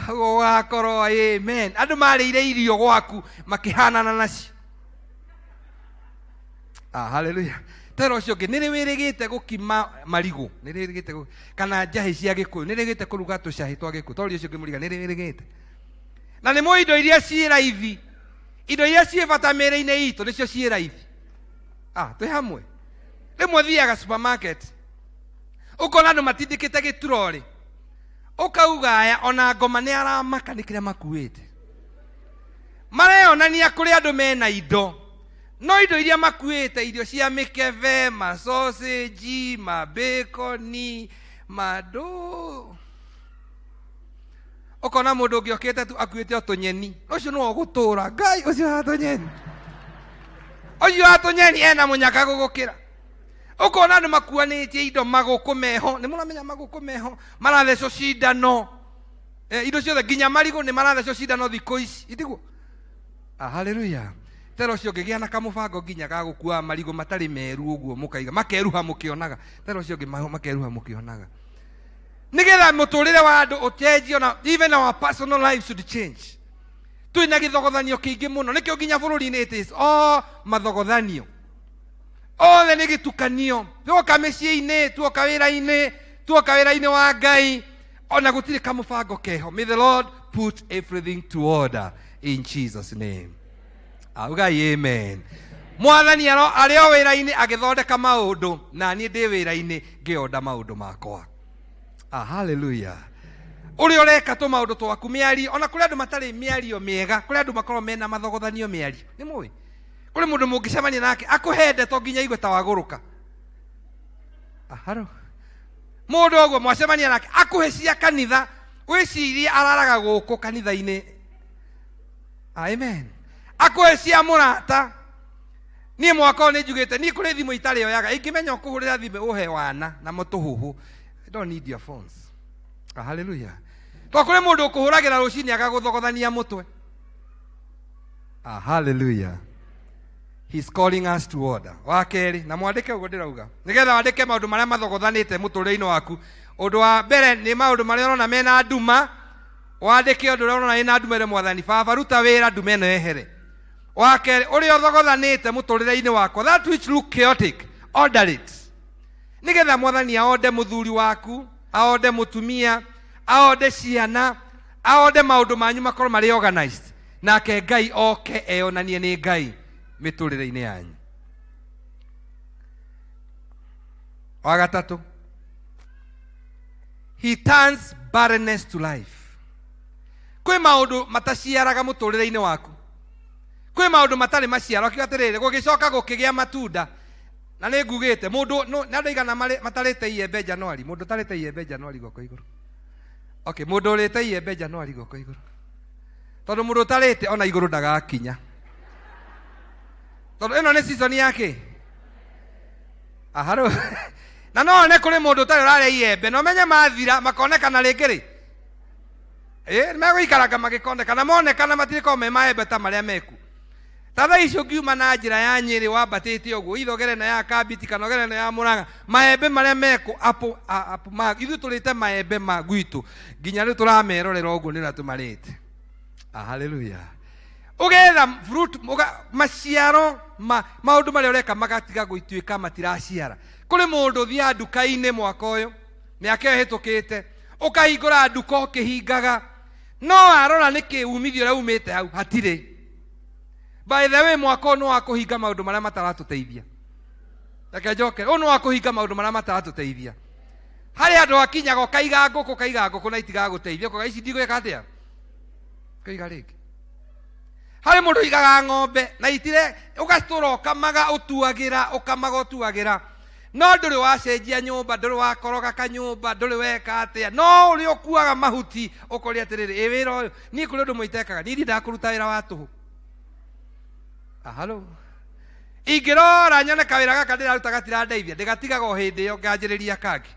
Gũgakorwo amen. Andũ marĩire irio gwaku makĩhanana nacio. Hallelujah. Tero ũcio ũngĩ nĩ wĩrĩgĩte gũkima marigũ, nĩ wĩrĩgĩte kana njahĩ cia Gĩkũyũ, nĩ wĩrĩgĩte kũruga tũcahĩ twa Gĩkũyũ. Toro ũcio ũngĩ mũriga nĩ wĩrĩgĩte. Na nĩ mo indo iria ciĩ raithi. Indo iria ciĩ bata mĩĩrĩ-inĩ itũ nĩcio ciĩ raithi. Twĩ hamwe. Rĩmwe thiaga supermarket. Ũkona andũ matindĩkĩte gĩturori. Ũkauga aya ona ngoma nĩ aramaka nĩ kĩrĩa makuĩte. Mareyonania kũrĩ andũ mena indo. No indo iria makuĩte irio cia mĩkebe, ma sausage, ma bacon, Ũkona mũndũ ũngĩ okĩte tu akuĩte o tũnyeni. Ũcio no gũtũra. Ngai ũcio wa tũnyeni. Ũcio wa tũnyeni ena mũnyaka gũgũkĩra. Ũkona andũ makuanĩtie indo magũkũ meho. Nĩ mũramenya magũkũ meho. Marathecwo cindano. Indo ciothe nginya marigũ nĩ marathecwo cindano thikũ ici. Itiguo. Hallelujah. Tero ũcio ũngĩgĩa na kamũbango nginya gagũkua marigũ matarĩ meru ũguo mũkaiga. Makeruha mũkĩonaga. Tero ũcio ũngĩ makeruha mũkĩonaga. Nigetha mũtũrĩre wa andũ ũcenjio na even our personal lives should change. Twĩna gĩthogothanio kĩingĩ mũno. Nĩkĩo nginya bũrũri-inĩ it is mathogothanio. Othe nĩ gĩtukanio. Tuoka mĩciĩ-inĩ, tuoka wĩra-inĩ wa Ngai. Ona gũtirĩ kamũbango keho. May the Lord put everything to order in Jesus' name. Augai amen. Mwathani arĩ o wĩra-inĩ agĩthondeka maũndũ na niĩ ndĩ wĩra-inĩ ngĩonda maũndũ makwa. Hallelujah. Ũrĩa ũreka tũmaũndũ twaku mĩario, ona kũrĩ andũ matarĩ mĩario mĩega, kũrĩ andũ makorwo mena mathogothanio mĩario. Nĩ mũĩ? Kũrĩ mũndũ mũngĩcemania nake akũhende to nginya igue ta wagũrũka. Haro. Mũndũ ũguo mwacemania nake akũhe cia kanitha, wĩcirie araraga gũkũ kanitha-inĩ. Amen. Akũhe cia mũrata. Niĩ mwaka ũyũ nĩ njugĩte niĩ kũrĩ thimũ itarĩ oyaga. Ingĩmenya ũkũhũrĩra thimũ ũhe wana na mũtũhũhũ. I don't need your phones. Hallelujah. To kũrĩ mũndũ ũkũhũragĩra rũcinĩ agagũthogothania mũtwe. Hallelujah. He's calling us to order. Wakerĩ na mwandĩke ũguo ndĩrauga. Nĩgetha wandĩke maũndũ marĩa mathogothanĩte mũtũrĩre-inĩ waku. Ũndũ wa mbere nĩ maũndũ marĩa ũrona mena nduma. Wandĩke ũndũ ũrĩa ũrona ĩna nduma ĩrĩ Mwathani baba ruta wĩra nduma ĩno ehere. Wakerĩ ũrĩa ũthogothanĩte mũtũrĩre-inĩ wakwa. That which look chaotic, order it. Nigetha Mwathani aonde mũthuri waku, aonde mũtumia, aonde ciana, aonde maũndũ manyu makorwo marĩ organized. Nake Ngai oke eonanie nĩ Ngai mĩtũrĩre-inĩ yanyu. Wa gatatũ, he turns barrenness to life. Kwĩ maũndũ mataciaraga mũtũrĩre-inĩ waku. Kwĩ maũndũ matarĩ maciaro atĩrĩrĩ gũgĩcoka gũkĩgĩa matunda. Na nĩ ngugĩte mũndũ na andũ igana matarĩte iembe Januari, mũndũ tarĩte iembe Januari goko igũrũ. Okay, mũndũ ũrĩte iembe Januari goko igũrũ. Tondũ mũndũ tarĩte ona igũrũ ndagakinya. Tondũ ĩno nĩ season yake. Aharo. Na no one kũrĩ mũndũ tarĩ ũrarĩa iembe, no menye mathira makonekana rĩngĩ rĩ. Megũikaranga magĩkonekana monekana matirĩkorwo me maembe ta marĩa meku. Tada icio ngiuma na njira ya Nyeri wambatite uguo ithogere na ya Kabiti kanogere na ya Murang'a maembe maria meko apu ma ithu turite maembe ma gwitu nginya ri turamerorera uguo nira tumarite. Hallelujah. Ugetha fruit maciaro maundu maria ureka magatiga guituika matiraciara. Kuri mundu thia nduka-ini mwaka uyu miaka hitukite ukahingura nduka ukihingaga no arora niki umithio ria umite hau hatire. By the way mwaka no akuhinga maundu maria mataratuteithia. Reke njoke no akuhinga maundu maria mataratuteithia. Hari andu akinyaga ukaiga nguku na itiga guteithia ko ici ndigweka atia kaiga riki. Hari mundu igaga ng'ombe na itire ugastura ukamaga utuagira no nduri wacenjia nyumba nduri wakoroga kanyumba nduri weka atia no uri ukuaga mahuti ukori atiriri wira uyu ni kuri ndu muitekaga ni ndakuruta wira wa tuhu. Halo ingirora nyone kawira gaka ndiraruta gatirandeithia ndigatigaga o hindi yo nganjiriria kangi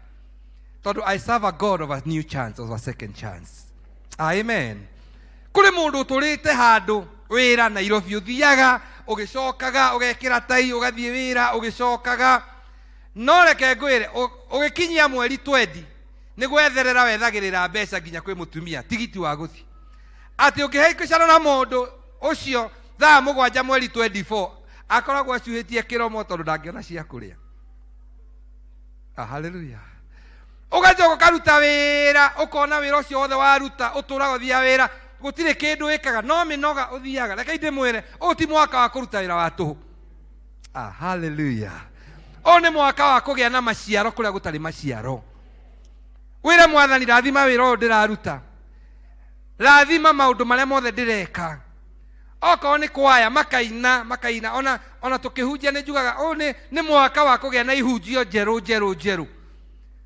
tondu I serve a God of a new chance, of a second chance. Amen. Kuri mundu turite handu wira Nairobi uthiaga ugicokaga ugekira tai ugathie wira ugicokaga no reke ngwire ugikinyia mweri 20 ni gwetherera wethagirira mbeca nginya kwi mutumia tigiti wa guthi ati ukiheikicana na mundu ucio thaa 7 mweri 24 akoragwo acuhitie kiromo tondu ndangiona cia kuria. Hallelujah. Ugacoka karuta wira ukona wira ucio wothe waruta uturaga thia wira gutire kindu wikaga no minoga uthiaga reke inde mwire uti mwaka wa kuruta wira wa tuhu. Hallelujah. One mwaka wa kugia na maciaro kuria gutari maciaro. Wira Mwathani rathima wira uyu ndiraruta. Rathima maundu maria mothe ndireka. Oko ni kwaya makaina ona tukihunjia ni njugaga ni mwaka wa kugia na ihunjio njeru.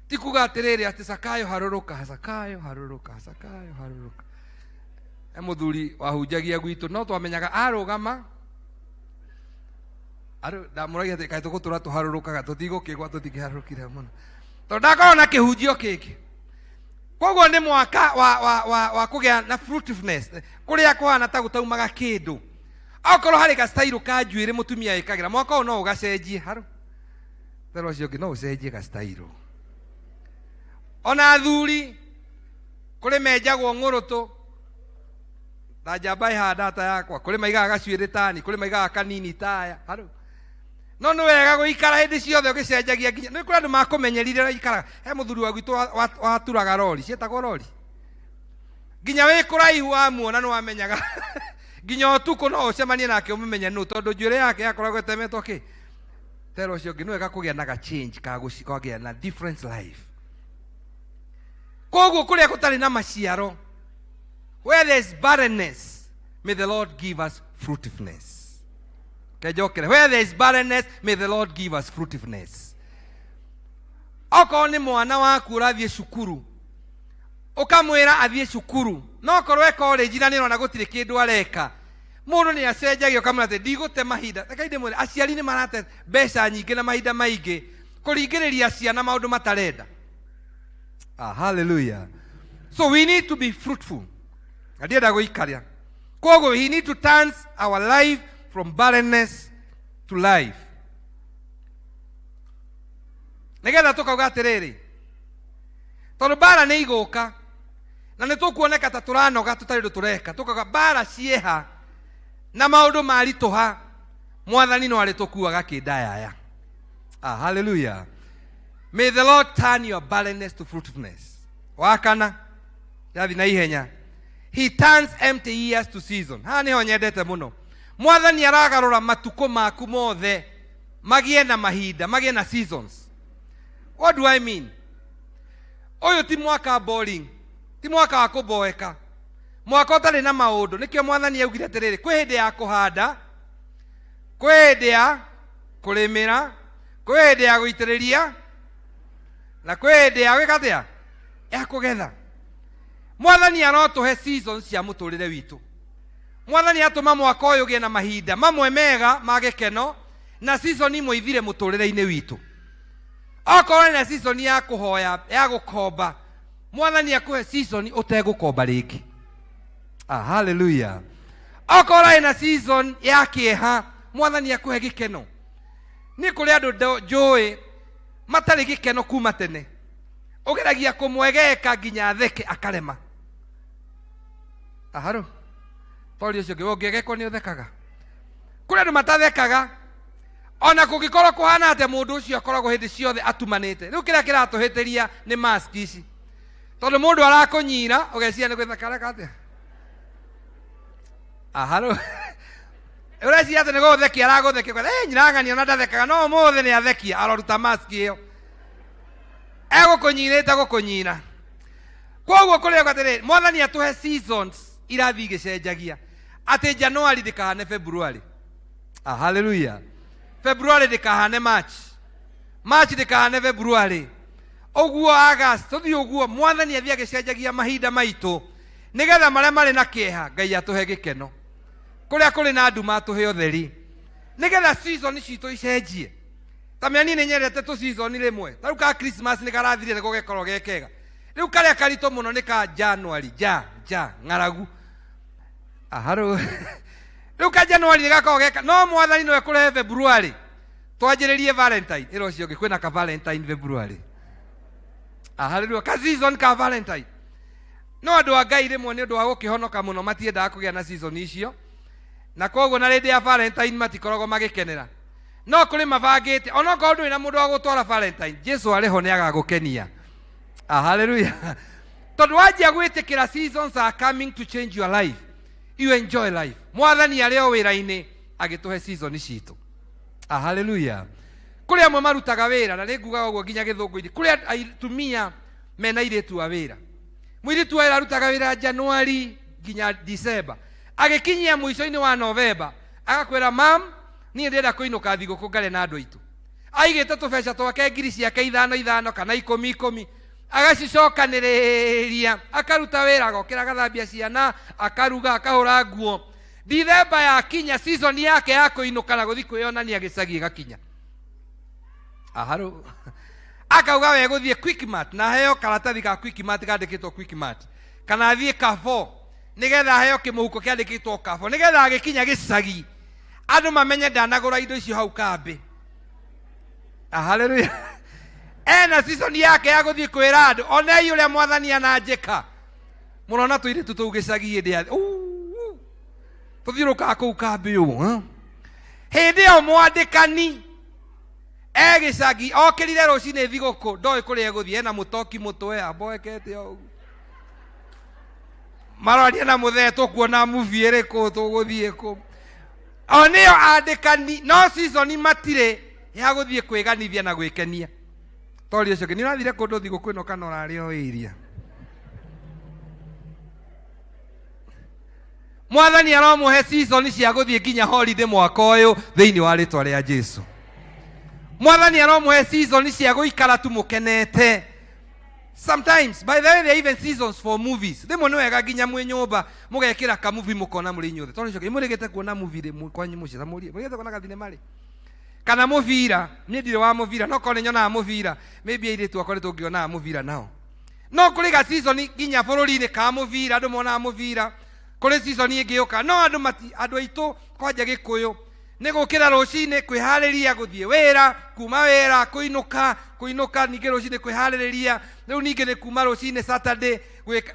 Tikuga atiriri ati Sakayo haruruka. Muthuri wahunjagia gwitu no twamenyaga arugama ndamuragia ati kae tugutura tuharurukaga tutigukigwa tutikiharurukire muno tondu ndakona kihunjio kiki. Koguo ni mwaka wa kugia na fruitfulness kuria kuhana ta gutaumaga kindu okorwo hari ga style ka njuire mutumia ikagira mwaka no ugacenjie haru thero cio ngi no ucenjie ga style. Ona thuri kuri menjagwo ngurutu na njamba ihanda ta yakwa kuri maigaga gacuire tani kuri maigaga kanini taya haru no no wega guikara hindi ciothe ugicenjagia nginya ni kuri andu makumenyerire ikara he muthuri wa gwitu waturaga rori cietagwo rori nginya wi kuraihu amuona no wamenyaga nginya utuku no ucemanie nake umemenya no tondu njuire yake yakoragwo temetwo ki tero cio ngi no wega kugia na ga change ka gucikogia na different life. Koguo kuria gutari na maciaro, where there is barrenness, may the Lord give us fruitfulness. Kejokere, where there is barrenness, may the Lord give us fruitfulness. Oko ni mwana waku urathie cukuru ukamwira athie cukuru no korwe college na nirona gutire kindu areka mundu ni acenjagio kamwe ati ndigute mahinda rekainde mwire aciari ni marate mbeca nyingi na mahinda maingi kuringiriria ciana maundu matarenda. Hallelujah. So we need to be fruitful. Adienda guikaria. Koguo we need to turn our life from barrenness to life. Nigetha tukauga atiriri tondu bara ni iguka na ni tukuoneka ta turanoga tutari ndu tureka tukauga bara cieha na maundu marituha Mwathani no ari tukuaga kindayaya. Hallelujah. May the Lord turn your barrenness to fruitfulness. Wakana yathi na ihenya. He turns empty years to season. Hani ho nyendete muno. Mwathani aragarura matuko maku mothe magie na mahinda, magie na seasons. What do I mean? Oyo ti mwaka boring. Ti mwaka wa kuboeka. Mwaka utari na maundu. Nikio Mwathani augire atiriri kwi hindi ya kuhanda, kwi hindi ya kurimira, kwi hindi ya guitiriria na kwi hindi ya gwikatia ya kugetha. Mwathani arotuhe seasons cia muturire witu. Mwathani atuma mwaka uyu gie na mahinda mamwe mega magikeno na season imwe ithire muturire-ini witu. Okorwo na season ya kuhoya ya gukomba Mwathani akuhe season utegukomba ringi. Hallelujah. okora ina season ya kĩeha mwathani akũhe gĩkeno nĩ kũrĩ andũ njũĩ matarĩ gĩkeno kuma tene ũgeragia kũmwegeka nginya theke akarema aharo toli ũcio ũngĩgekwo nĩ ũthekaga kũrĩ andũ matathekaga ona kũngĩkorwo kũhana atĩ mũndũ ũcio akoragwo hĩndĩ ciothe atumanĩte rĩu kĩrĩa kĩratũhĩtĩria nĩ mask ici tondũ mũndũ arakũnyira ũgeciria nĩ gwĩthekara atĩa aharo ũreciria atĩ nĩ gũthekia aragũthekia nyirang'ania ona ndathekaga no ũmũthĩ nĩ athekia aroruta mask ĩyo egũkũnyirĩte gũkũnyina koguo kũrĩ atĩrĩrĩ mwathani atũhe seasons irathiĩ igĩcenjagia atĩ Januari ndĩkahane February hallelujah February ndĩkahane March ndĩkahane February ũguo August tũthiĩ ũguo mwathani athiĩ agĩcenjagia mahinda maitũ nĩgetha marĩa marĩ na kĩeha Ngai atũhe gĩkeno kũrĩa kũrĩ na nduma atũhe ũtheri nĩgetha season citũ icenjie ta mĩani nĩ nyendete tũ season rĩmwe ta rĩu ka Christmas nĩ karathire nĩ gũgĩkorwo gekega rĩu karĩa karitũ mũno nĩ ka January ng'aragu aharo rĩu ka January nĩ gakorwo geka no mwathani no ekũrehe February twanjĩrĩrie Valentine ĩro cio kwĩna ka Valentine February hallelujah ka season ka Valentine no andũ a Ngai rĩmwe nĩ ũndũ wa gũkĩhonoka mũno matiendaga kũgĩa na season icio na koguo na rĩndĩ ya Valentine matikoragwo magĩkenera no kũrĩ mabangĩte ona okorwo ndũrĩ na mũndũ wa gũtwara Valentine Jesu arĩho nĩ agagũkenia hallelujah tondũ wanjia gwĩtĩkĩra seasons are coming to change your life you enjoy life mwathani arĩ o wĩra-inĩ agĩtũhe season citũ hallelujah kũrĩ amwe marutaga wĩra na nĩ ngugaga ũguo nginya gĩthũngũ-inĩ kũrĩ atumia mena airĩtu a wĩra mũirĩtu wa wĩra arutaga wĩra Januari nginya December agĩkinyia mũico-inĩ wa November agakwĩra mam niĩ ndĩrenda kũinũka thigũkũ ngare na andũ aitũ aigĩte tũbeca twake ngiri ciake 5 kana 10 agacicokanĩrĩria akaruta wĩra agokĩra agathambia ciana akaruga akahũra nguo December yakinya season yake ya kũinũka na gũthiĩ kwĩyonania gĩcagi gakinya aharo akauga we gũthiĩ Quickmart na heo karatathi ka Quickmart gandĩkĩtwo Quickmart kana athiĩ Carrefour nĩgetha heo kĩmũhuko kĩandĩkĩtwo Carrefour nĩgetha agĩkinya gĩcagi andũ mamenye ndanagũra indo icio hau kambe hallelujah ena season yake ya gũthiĩ kwĩra andũ onei ũrĩa mwathani ananjĩka mũrona tũirĩtu tũu gĩcagi hĩndĩ ya tũthiũrũkaga kũu kambe ũũ hĩndĩ ĩyo mwandĩkani gĩcagi okĩrire rũcinĩ thigũkũ ndoĩ kũrĩa egũthiĩ ena mũtoki mũtwe aboekete o maroria na mũthee tũkuona movie ĩrĩkũ tũgũthiĩ kũ o nĩyo andĩkani no season matirĩ ya gũthiĩ kwĩganithia na gwĩkenia tori ũcio nĩ ũrathire kũndũ thigũkũ ĩno kana ũrarĩ o ĩria mwathani aromũhe season cia gũthiĩ nginya holiday mwaka ũyũ thĩinĩ wa rĩtwa rĩa Jesu mwathani aromũhe season cia gũikara tu mũkenete sometimes by the way there are even seasons for movies rĩmwe nĩ wega nginya mwĩ nyũmba mũgekĩra ka movie mũkona mũrĩ inyuothe tondũ ũcio mũrĩgĩte kuona movie kwanyu mũciĩ mũrĩgĩte kuona gathinema rĩ kana mũbira niĩ ndirĩ wa mũbira no korwo nyonaga mũbira maybe airĩtu akwa nĩtũngĩonaga mũbira nao no kũrĩ ga season nginya bũrũri-inĩ ka mũbira andũ monaga mũbira kũrĩ season ĩngĩ yũka no andũ aitũ kwanja Gĩkũyũ nĩ gũkĩra rũcinĩ kwĩharĩria gũthiĩ wĩra kuma wĩra kũinũka ningĩ rũcinĩ kwĩharĩrĩria rĩu ningĩ nĩ kuma rũcinĩ Saturday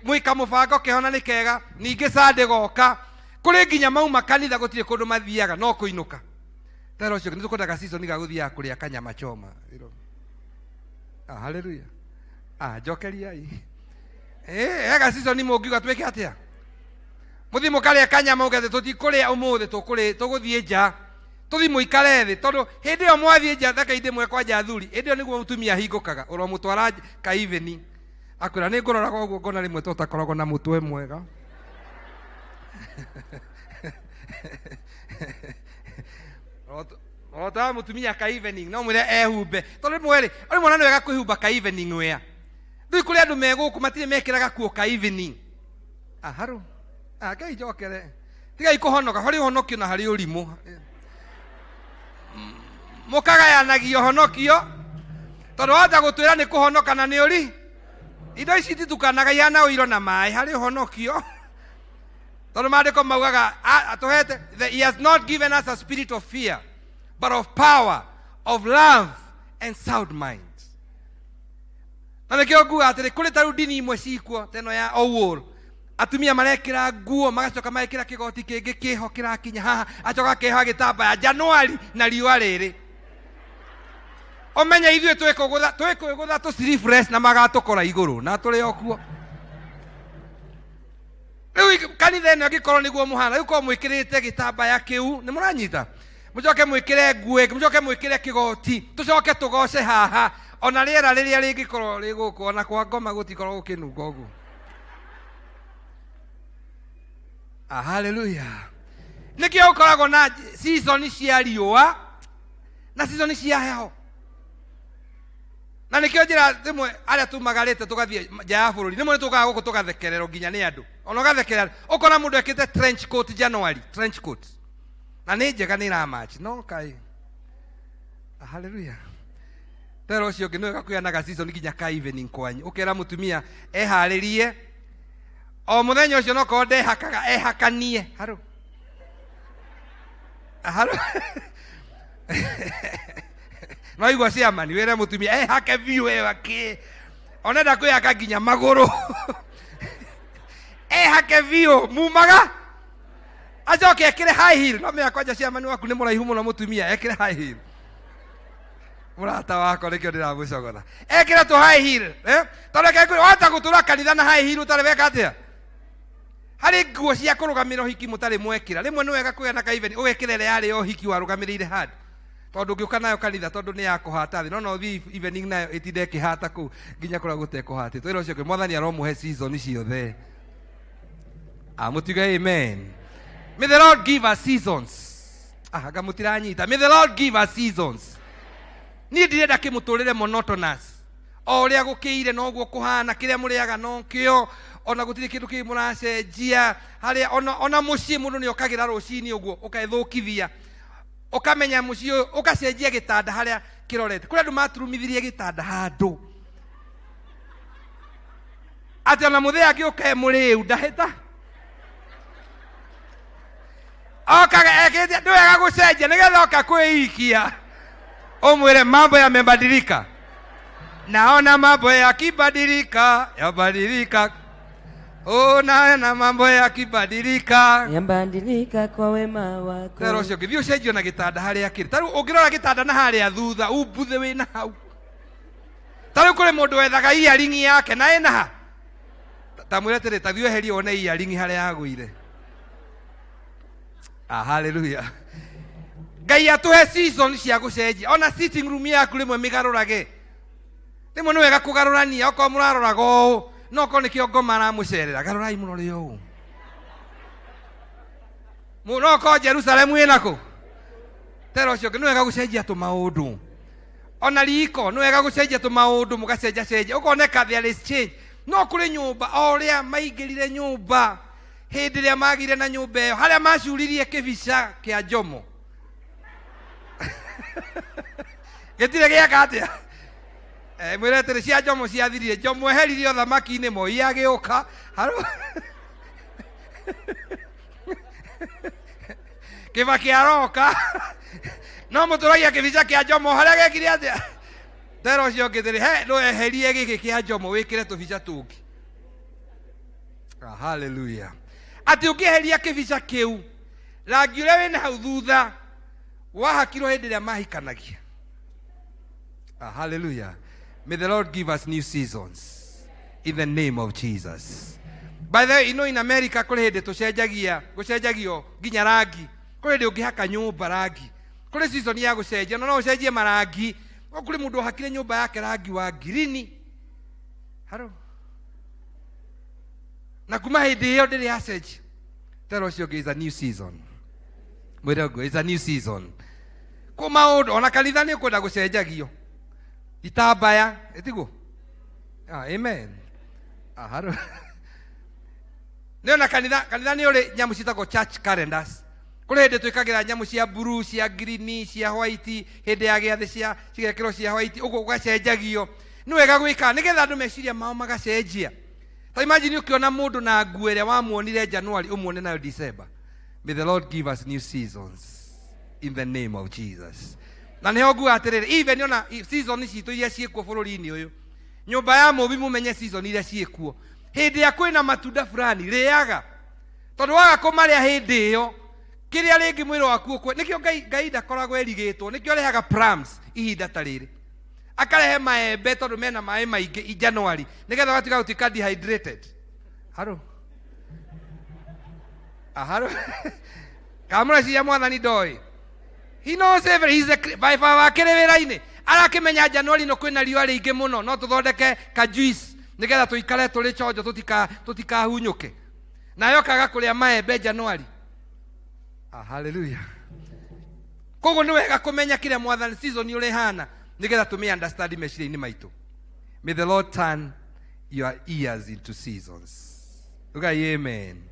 mwĩka mũbango kĩhona nĩ kega ningĩ Sunday goka kũrĩ nginya mauma kanitha gũtirĩ kũndũ mathiaga no kũinũka tero cio nĩ tũkwendaga season ga gũthiaga kũrĩa kanyama choma hallelujah njokeriai ega season mũngiuga twĩke atĩa mũthiĩ mũkarĩa kanyama ũgethe tũtikũrĩa ũmũthĩ tũgũthiĩ nja tũthiĩ mũikare thĩ tondũ hĩndĩ ĩyo mwathiĩ nja thaka-inĩ ĩmwe kwanja athuri hĩndĩ ĩyo nĩguo mũtumia ahingũkaga ũromũtwara ka evening akwĩra nĩ ngũroraga ũguo ngona rĩmwe tũtakoragwo na mũtwe mwega Ota mũtumia ka evening no mwĩre ehumbe tondũ rĩmwe rĩmwe nĩ wega kwĩhumba ka evening wear rĩu kũrĩ andũ megũkũ matirĩ mekĩraga kuo ka evening aharo Ngai njokere tigai kũhonoka harĩ ũhonokio na harĩ ũrimũ mũkagayanagio honokio tondũ wanja gũtwĩra nĩ kũhonoka na nĩ ũri indo ici titukanaga ihana ũiro na maĩ harĩ ũhonokio Tondu maandiko maugaga atuhete, he has not given us a spirit of fear, but of power, of love and sound mind. Na nikio nguga atiri kuri taru dini imwe cikuo teno ya owuor, atumia marekira nguo magacoka marekira kigoti kingi kiho kirakinya haha, acoka keha gitambaya Januari na riua riri. Omenya ithuĩ twĩkũgũtha tũcirifresh na magatukora igũrũ na tũrĩ okuo. Rĩu kanitha ĩno angĩkorwo nĩguo mũhana, rĩu korwo mwĩkĩrĩte gĩtambaya kĩu, nĩ mũranyita, mũcoke mwĩkĩre nguo, mũcoke mwĩkĩre kĩgoti, tũcoke tũgoce haha, ona rĩera rĩrĩa rĩngĩkorwo rĩ gũkũ, ona kwa ngoma gũtikorwo gũkĩnunga ũguo. Hallelujah. Nĩkĩo ũkoragwo na season cia riũa na season cia heho. Na nikio njira rimwe aria tumagarite tugathie nja ya bururi nimwe tukaga guku tugathekerero nginya ni andu ona gathekerera ukona mundu ekite trench coat January trench coat na ni njega ni ra match no kai. Hallelujah. Tero ucio ngi no gakuya season nginya ka evening kwanyu ukera mutumia eharirie o muthenya ucio no ko ndehakaga ehakanie haro haro no igwa ciamani were mutumia hake view wake onenda kuyaka nginya maguru hake view mumaga acoke ekire high heel no me akwanja ciamani waku ni muraihu muno mutumia ekire high heel murata wako nikio ndiramucogora ekire to high heel toreke kuri wata gutura kanitha na high heel utareveka atia hari nguo cia kurugamira hiki mutari mwekira rimwe ni wega kuya na kaiveni ugekirere yari o hiki warugamirire handu tondu ngiuka nayo kanitha tondu ni yakuhata thi no thi evening nayo itinde kihata ku nginya kura gutekuhati twira ucio mwathani aromuhe season ciothe mutiga amen. May the Lord give us seasons. Gamutiranyita. May the Lord give us seasons. Ni ndirenda kimuturire monotonous o ria gukiire no guo kuhana kiria muriaga no kio ona gutiri kindu ki muracenjia haria ona mucii mundu ni okagira rucini uguo ukaithukithia ukamenya mucii ukacenjia gitanda haria kirorete kuri andu maturumithirie gitanda handu ati ona muthia akiuka muriu ndahita okaga ekete ndwega gucenjia nigetha oka kwiikia umwire mambo yamebadilika. Naona mambo yakibadilika yabadilika. Naona mambo yakibadilika yabadilika kwa wema wako. Tero cio githio cenjio na gitanda haria kiri. Taru ungirora gitanda na haria thutha ubuthe wina hau. Taru kuri mundu wethaga earring yake na ena ha. Tamwire tere tathio heri one earring haria aguire. Hallelujah. Ngai atuhe season cia gucenjia ona sitting room yaku rimwe migarurage rimwe ni wega kugarurania oko muraroraga uu no ko nikio ngoma aramucerera garurai murore uu muno ko Jerusalemu inako tero cio ni wega gucenjia tu maundu ona riko ni wega gucenjia tu maundu mugacenja cenjia ukoneka there is change no kuri nyumba oria maingirire nyumba hindi ria magire na nyumba iyo haria macuririe kibica kia Jomo getire giaka atia mwiretere cia Jomo ciathirire Jomo eheririe othamaki-inĩ Moi agĩũka haro Kibaki aroka no mũtũragia kĩbica kĩa Jomo harĩa gekire atia tero ũcio ngĩthĩrĩ he no eherie gĩkĩ kĩa Jomo wĩkĩre tũbica tũngĩ. Hallelujah. Ati ũngĩeheria kĩbica kĩu rangi ũrĩa wĩna hau thutha wahakirwo hĩndĩ ĩrĩa mahikanagia. Hallelujah. May the Lord give us new seasons in the name of Jesus. By the way, you know in America kuri hindi gucenjagio nginya rangi. Kuri hindi ungihaka nyumba rangi. Kuri season ya gucenjia no ucenjie marangi. Kuri mundu hakire nyumba yake rangi wa green. Haro. Na kuma hindi iyo ndiri yacenjia. Tell us is a new season. Mwirago is a new season. Kuma ondo ona kanitha ni ukwenda gucenjagio. Itambaya etigo. Amen. Haro. Leo na kanitha ni uri nyamu citagwo church calendars. Kuri hindi twikagira nyamu cia blue, cia green, cia white, hindi ya giathi cia cigekirwo cia white uguo ugacenjagio. Ni wega gwika nigetha andu meciria mao magacenjia. Ta imagine ukiona mundu na nguo ĩrĩa wamuonire January umuone nayo December. May the Lord give us new seasons in the name of Jesus. Na nĩho nguga atĩrĩrĩ, even ona season citũ iria ciĩkuo bũrũri-inĩ ũyũ, nyũmba ya mũmbi mũmenye season iria ciĩkuo. Hĩndĩ ya kwĩna matunda fulani rĩaga, tondũ waga kũmarĩa hĩndĩ ĩyo kĩrĩa rĩngĩ mwĩrĩ waku ũkwe. Nĩkĩo Ngai ndakoragwo erigĩtwo, nĩkĩo arehaga plums ihinda ta rĩrĩ, akarehe maembe tondũ mena maĩ maingĩ i January nĩgetha gatiga gũtuĩka dehydrated. Haro kamũra cia Mwathani ndoĩ. He knows every, he's a by far wakĩrĩ wĩra-inĩ arakĩmenya January no kwĩna riũa rĩingĩ mũno, no tũthondeke ka juice nĩgetha tũikare tũrĩ chonjo tũtikahunyũke. Nayo kaga kũrĩa maembe January. Hallelujah. Koguo nĩ wega kũmenya kĩrĩa Mwathani season ũrĩhana nĩgetha tũmĩ understand meciria-inĩ maitũ. May the Lord turn your ears into seasons. Ugai amen.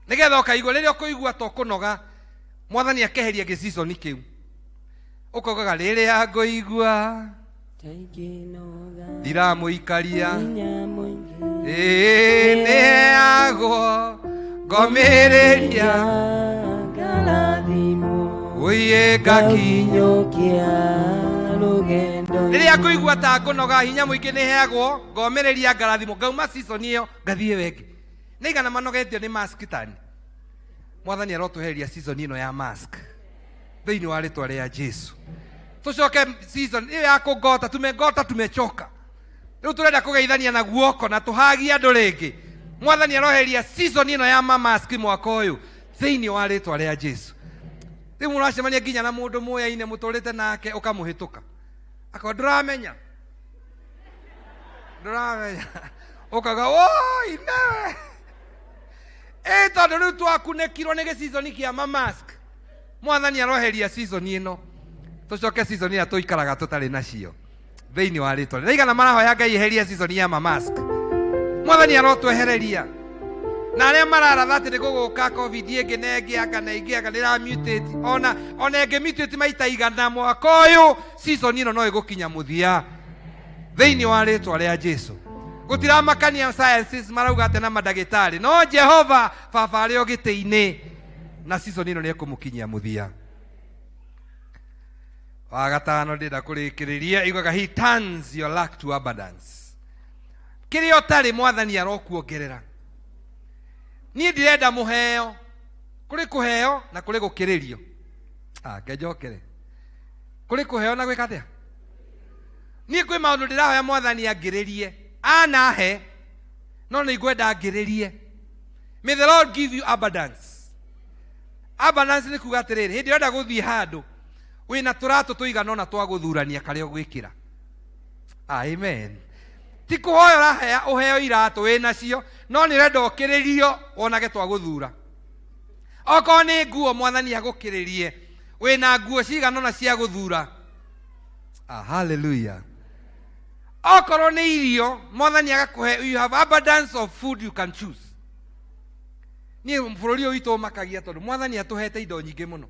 Nĩgetha ũkaigua rĩrĩa ũkũigua ta ũkũnoga, Mwathani akeheria gĩ season kĩu. Ũkaugaga rĩrĩa ngũigua ndiramũikaria nĩagwo ngomĩrĩria ũiye ngakinyũkia rũgendo. Rĩrĩa ngũigua ta ngũnoga hinya mũingĩ nĩheagwo ngomĩrĩria ngarathimo, ngauma season ĩyo ngathiĩ wengĩ. Nĩigana manogetio nĩ mask tani. Mwathani arotũheria season ĩno ya mask thĩinĩ wa rĩtwa rĩa Jesu. Tũcoke season ĩyo ya kũngota, tumechoka. Rĩu tũrenda kũgeithania na guoko na tũhagie andũ rĩngĩ. Mwathani aroheria season ĩno ya mask mwaka ũyũ thĩinĩ wa rĩtwa rĩa Jesu. Rĩu mũracemania nginya na mũndũ mũyaine mũtũrĩte nake ũkamũhĩtũka. Akauga ndũramenya. Ũkaga oi newe. Tondũ rĩu twakunĩkirwo nĩ gĩ-season kĩa mask. Mwathani aroheria season ĩno. Tũcoke season ĩrĩa tũikaraga tũtarĩ nacio thĩinĩ wa rĩtwa. Nĩigana marahoya Ngai eheria season ya mask. Mwathani arotwehereria. Na arĩa mararatha atĩ nĩgũgũka COVID ĩngĩ na ĩngĩ anga na ĩngĩ anga nĩra mutate, ona ĩngĩ mutate maita igana mwaka ũyũ, season ĩno no ĩgũkinya mũthia thĩinĩ wa rĩtwa rĩa Jesu. Gũtiramakania sciences marauga atĩ na mandagĩtarĩ, no Jehova baba arĩ o gĩtĩ-inĩ na season ĩno nĩ ekũmũkinyia mũthia. Wa gatano ndĩrenda kũrĩkĩrĩria igoga, he turns your lack to abundance. Kĩrĩa ũtarĩ Mwathani arokuongerera. Niĩ ndirenda mũheo, kũrĩ kũheo na kũrĩ gũkĩrĩrio. Ngejokere kũrĩ kũheo na gwĩka atĩa. Niĩ kwĩ maũndũ ndĩrahoya Mwathani angĩrĩrie, anahe no nĩ ngwenda angĩrĩrie. May the Lord give you abundance. Abundance nĩ kuga atĩrĩrĩ, hĩndĩ ũrenda gũthiĩ handũ wĩna tũratũ tũigana ũna twa gũthurania karĩa ũgwĩkĩra. Amen. Ti kũhoya ũrahea ũheo iratũ wĩnacio, no nĩ ũrenda ũkĩrĩrio wonage twa gũthura. Okorwo nĩ nguo Mwathani agũkĩrĩrie wĩna nguo cigana ũna cia gũthura. Hallelujah. Okorwo nĩ irio Mwathani agakũhe, you have abundance of food you can choose. Niĩ bũrũri ũyũ witũ makagia tondũ Mwathani atũhete indo nyingĩ mũno,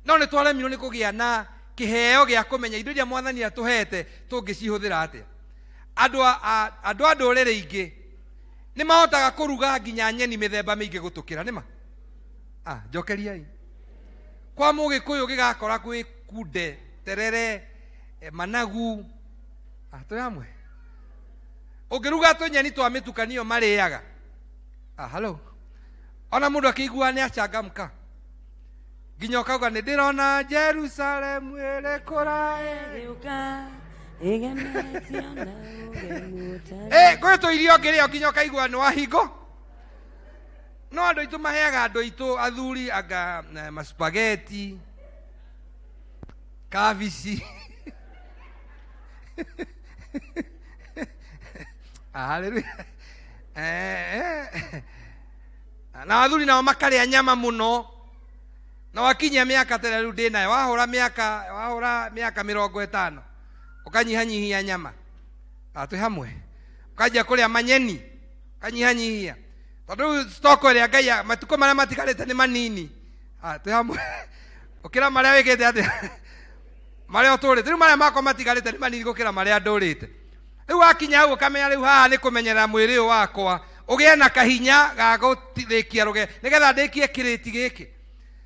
no nĩ twaremirwo nĩ kũgĩa na kĩheo gĩa kũmenya indo iria Mwathani atũhete tũngĩcihũthĩra atĩa. Andũ a ndũrĩrĩ ingĩ nĩ mahotaga kũruga nginya nyeni mĩthemba mĩingĩ gũtũkĩra nĩma. Njokeriai. Kwa Mũgĩkũyũ gĩgakora kwĩ kunde, terere, managu, twĩ hamwe. Ũngĩruga tũnyeni twa mĩtukanio marĩaga. Hello. Ona mũndũ akĩigua nĩ achangamka. Nginya ũkauga nĩ ndĩrona Jerusalemu ĩrĩ kũraya. Gwĩtwo irio ngĩrĩo nginya ũkaigua nĩ wahingo. No andũ aitũ maheaga andũ aitũ athuri anga maspaghetti, kabici. Hallelujah. Na athuri nao makarĩa nyama mũno. Na wakinyia mĩaka tene rĩu ndĩ nayo, wahũra mĩaka 50 ũkanyihanyihia nyama. Twĩ hamwe. Ũkanjia kũrĩa manyeni ũkanyihanyihia. Tondũ stock ĩrĩa Ngai matukũ marĩa matigarĩte nĩ manini. Twĩ hamwe. Ũkĩra marĩa wĩkĩte atĩa marĩa ũtũrĩte. Rĩu marĩa makwa matigarĩte nĩ manini gũkĩra marĩa ndũrĩte. riu akinya hau kamenya riu haha ni kumenyera mwiri wakwa ugie na kahinya ga guthikia ruge nigetha ndikie kiriti giki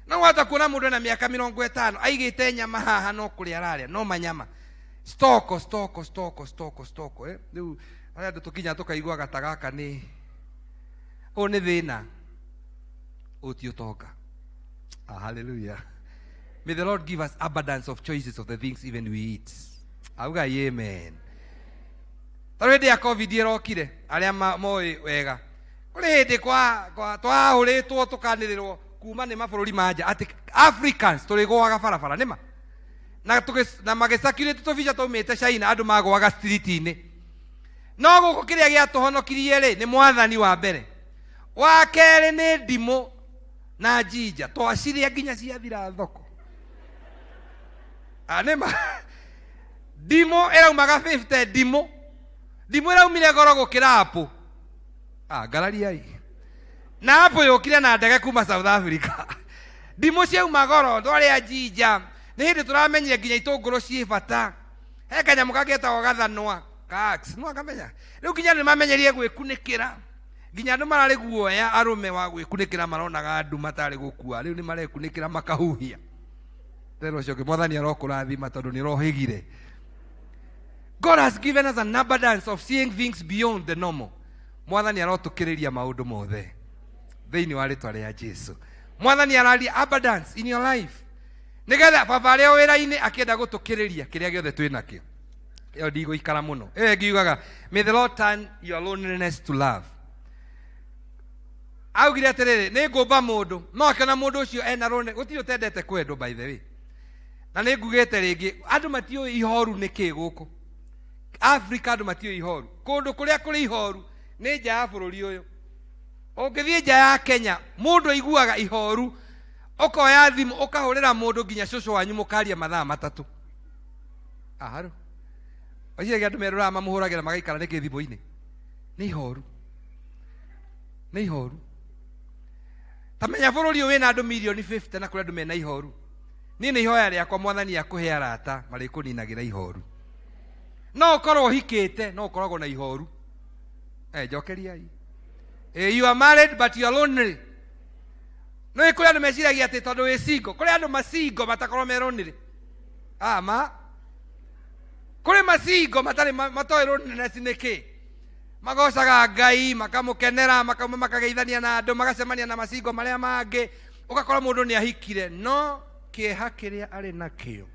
no wata kuona mundu na miaka 50 aigite nyama haha no kuri araria no manyama stoko riu aya tukinya tukaigua gatagaka ni o ni thina uti utoka. Hallelujah. May the Lord give us abundance of choices of the things even we eat. Auga amen. Tarede ya COVID irokire aria moi wega. Kuri hindi kwa twahuritwo tukanirirwo kuma ni mabururi manja ati Africans turigwaga barabara nima na magesakire tutofisha tumite China andu magwaga street-ini no guku kiria gia tuhonokirie ri ni mwathani wa mbere wa kere ni ndimo na njinja twaciria nginya ciathira thoko anema ndimo iraumaga 50 ndimo iraumire goro gukira apu ngarariai na apu yokire na ndege kuma South Africa ndimo ciauma goro twaria njinja ni hindi turamenyire nginya itunguru cie bata he kanyamu kagetagwo gathanwa kax no akamenya riu nginya ni mamenyerie gwikunikira nginya andu marari guoya arume wa gwikunikira maronaga andu matari gukua riu ni marekunikira makahuhia tero cio mwathani arokurathima tondu ni rohigire. God has given us an abundance of seeing things beyond the normal. Mwathani arotukiriria maundu mothe thiini wa ritwa ria Jesu. Mwathani arari abundance in your life nigetha baba ria wira-ini akienda gutukiriria kiria giothe twinakio iyo ndigũikara muno ngiugaga may the Lord turn your loneliness to love. Augire atiriri ni ngumba mundu no akiona mundu ucio ena rone gutiri utendete kwendo by the way na ni ngugite ringi andu matio ihoru niki guku Africa andu matio ihoru kundu kuria kuri ihoru ni nja ya bururi uyu ungithie nja ya Kenya mundu aiguaga ihoru ukoya thimu ukahurira mundu nginya cucu wanyu mukaria mathaa 3 aharo ocie andu merura mamuhuragira magaikara niki thimu-ini ni ihoru tamenya bururi uyu wina andu milioni 50 na kuri andu mena ihoru ni ihoya riakwa mwathani akuhe arata mari kuninagira ihoru no ukorwo hikite no ukoragwo na ihoru njokeriai you are married but you are lonely no ikuri andu meciragia ati tondu wi single kuri andu masingo matakorwo me lonely kuri masingo matari matoi loneliness niki magocaga Ngai makamukenera makageithania na andu magacemania na masingo maria mangi ugakora mundu ni ahikire no kieha kiria ari nakio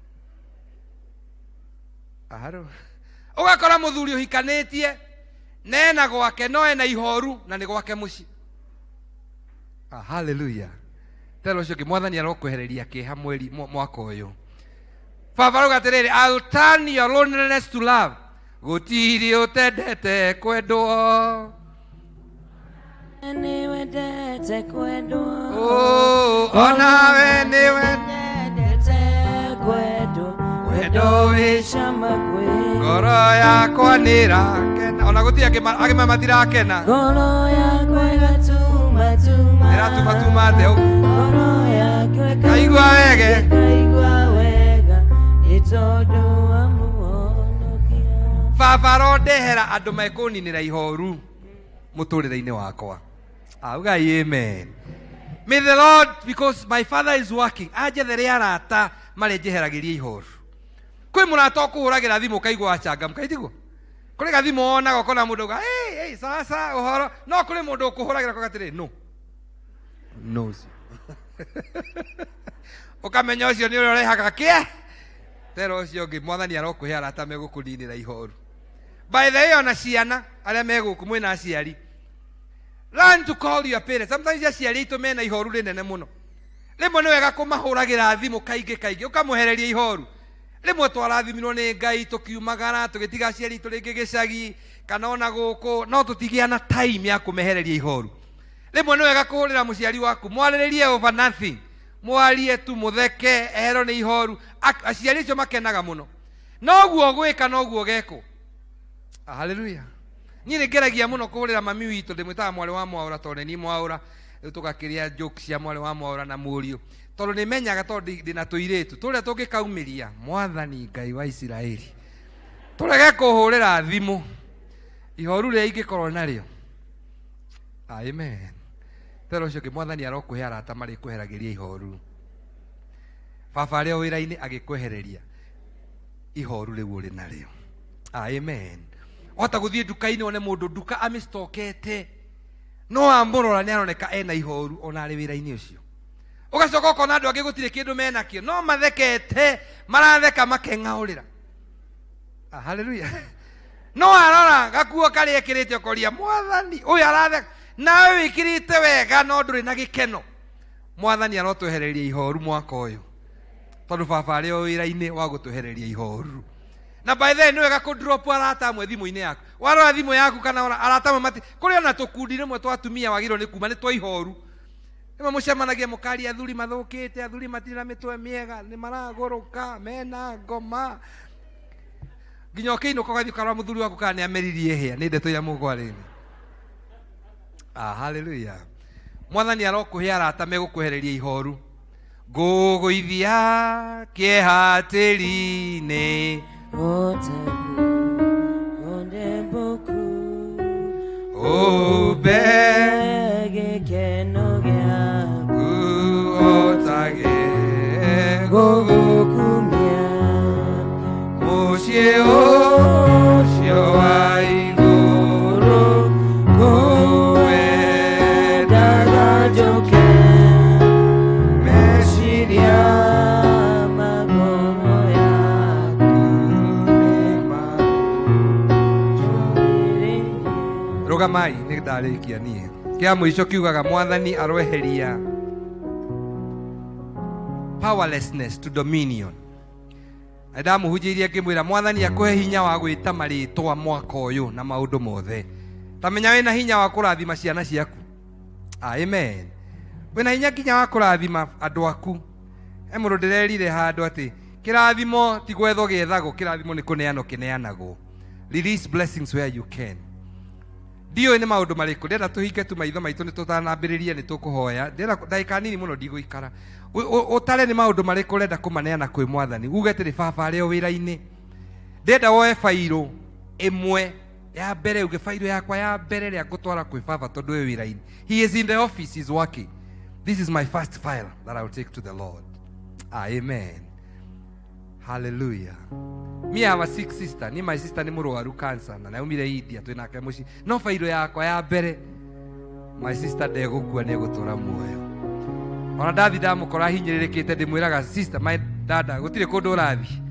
aharo ugakora muthuri uhikanitie nena gwake no ena ihoru na ni gwake muci hallelujah telo cio mwathani arokwehereria kieha mweri mwaka uyu baba rugatiriri I'll turn your loneliness to love gutiri utendete kwendwo ni wendete kwendwo onawe ni wendete kwendwo wendo wicama kwi ngoro yakwa nirakena ona guti agima matirakena ngoro yakwa igatuma iratuma theu ngoro yakwa kaigua wega itondu wa muhonokia baba rondehera andu mekuninira ihoru muturire-ini wakwa auga amen. May the Lord, because my father is working, ajethere arata marenjeheragiria ihoru kwi murata ukuhuragira thimu kaigua achangamka itiguo kuri gathimu onaga ukona mundu ga hey sasa uhoro no kuri mundu ukuhuragira kwa gatire no ukamenya ucio ni uri urehaga kie tero ucio ngi mwathani arokuhe arata megukuninira ihoru. By the way, ona ciana aria meguku mwina aciari, learn to call your parents. Sometimes aciari itu mena ihoru rinene muno, rimwe ni wega kumahuragira thimu kaingi ukamuhereria ihoru. Rimwe twarathimirwo ni Ngai tukiumagara tugitiga aciari itu ringi gicagi kana ona guku no tutigiana time ya kumehereria ihoru. Rimwe ni wega kuhurira muciari waku mwariririe over nothing, mwarie tu mutheke ehero ni ihoru. Aciari icio makenaga muno, noguo gwika noguo geko. Hallelujah. Ni ngeragia muno kuhurira mami witu ndimwitaga mwari wa mwaura tondu ni mwaura tugakiria jokes cia mwari wa mwaura na murio tondu ni menyaga tondu ndina tuiritu turia tungikaumiria mwathani Ngai wa Israeli turege kuhurira thimu ihoru ria ingikorwo nario. Amen. Tero cio ke mwathani arokuhe arata mari kweheragiria ihoru. Baba arĩa wĩra-inĩ agĩkwehereria ihoru rĩu ũrĩ narĩo. Amen. Ota gũthiĩ nduka-inĩ one mũndũ nduka amĩstokete, no amũrora nĩ aroneka ena ihoru ona arĩ wĩra-inĩ ũcio. Ũgacoka ũkona andũ angĩ gũtirĩ kĩndũ menakĩo, no mathekete, maratheka makeng'aũrĩra. Hallelujah. No arora gakuo karĩa ekĩrĩte ũkoria mwathani ũyũ aratheka, nawe wĩkĩrĩte wega no ndũrĩ na gĩkeno. Mwathani arotwehereria ihoru mwaka ũyũ, tondũ baba arĩ o wĩra-inĩ wa gũtwehereria ihoru. Na by the way nĩ wega kũ-drop arata amwe thimũ-inĩ yaku. Warora thimũ yaku kana arata amwe mati kũrĩ ona tũkundi rĩmwe twa atumia wagĩrĩirwo nĩ kuma nĩ twa ihoru. Rĩmwe mũcemanagia mũkaria athuri mathũkĩte, athuri matirĩ na mĩtwe mĩega, nĩ maragũrũka, mena ngoma. Nginya ũkĩinũka ũgathiĩ ũkarora mũthuri waku kana nĩ ameririe hĩa, nĩ ndeto iria mũkwarĩria. Hallelujah. Mwathani arokũhe arata megũkwehereria ihoru. Ngũgũithia kĩeha tĩri-inĩ, ũmbe gĩkeno gĩaku, otage gũgũkumia mũciĩ ũcio wa igũrũ, ngũwendaga njoke meciria magoro yaku nĩma. Rugamai nĩ ndarĩkia niĩ. Kĩa mũico kiugaga mwathani aroeheria powerlessness to dominion. Ndamũhunjĩirie ngĩmwĩra mwathani akũhe hinya wa gwĩta marĩtwa mwaka ũyũ na maũndũ mothe. Tamenya wĩna hinya wa kũrathima ciana ciaku. Amen. Wĩna hinya nginya wa kũrathima andũ aku. Mũndũ ndĩrerire handũ atĩ kĩrathimo ti gwethwo gĩethagwo, kĩrathimo nĩ kũneanwo kĩneanagwo. Release blessings where you can. Ndiũĩ nĩ maũndũ marĩkũ, ndĩrenda tũhinge tu maitho maitũ nĩ tũtanambĩrĩria nĩ tũkũhoya. Ndĩrenda ndagĩka nini mũno ndigũikara. Ũtare nĩ maũndũ marĩkũ ũrenda kũmaneana kwĩ mwathani. Uge atĩrĩ baba arĩ o wĩra-inĩ. Ndĩrenda woe bairũ ĩmwe ya mbere, uge bairũ yakwa ya mbere rĩa ngũtwara kwĩ baba tondũ wĩ wĩra-inĩ. He is in the office, he is working. This is my first file that I will take to the Lord. Amen. Hallelujah. Me have a sick sister. Ni my sister ni mũrwaru cancer na naumire India twĩ nake mũciĩ. No bairũ yakwa ya mbere, my sister ndegũkua nĩ egũtũra muoyo. Ona ndathi ndamũkora hinyĩrĩrĩkĩte ndĩmwĩraga sister, my dada gũtirĩ kũndũ ũrathiĩ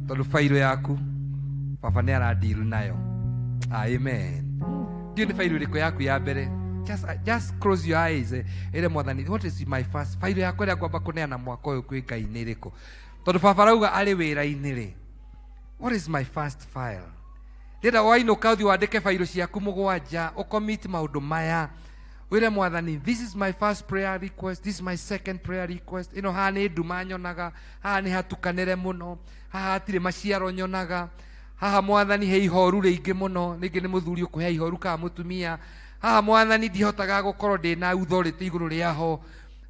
tondũ bairũ yaku baba nĩ arandiru nayo. Amen. Ndiũ nĩ bairũ ĩrĩkũ yaku ya mbere? Just close your eyes. Ere mwathani, what is my first bairũ yakwa ĩrĩa ngwamba kũneana mwaka ũyũ kwĩ Ngai nĩ ĩrĩkũ? Tondũ baba rauga arĩ wĩra-inĩ rĩ. What is my first file? Ndĩrenda wainũka ũthiĩ wandĩke bairũ ciaku mũgwanja, ũcommit maũndũ maya. Wĩre mwathani, this is my first prayer request, this is my second prayer request. Ĩno haha nĩ nduma nyonaga, haha nĩ hatukanĩre mũno, haha hatirĩ maciaro nyonaga, haha mwathani he ihoru rĩingĩ mũno, rĩngĩ nĩ mũthuri ũkũhe ihoru kana mũtumia. Haha mwathani ndihotaga gũkorwo ndĩna authority igũrũ rĩaho.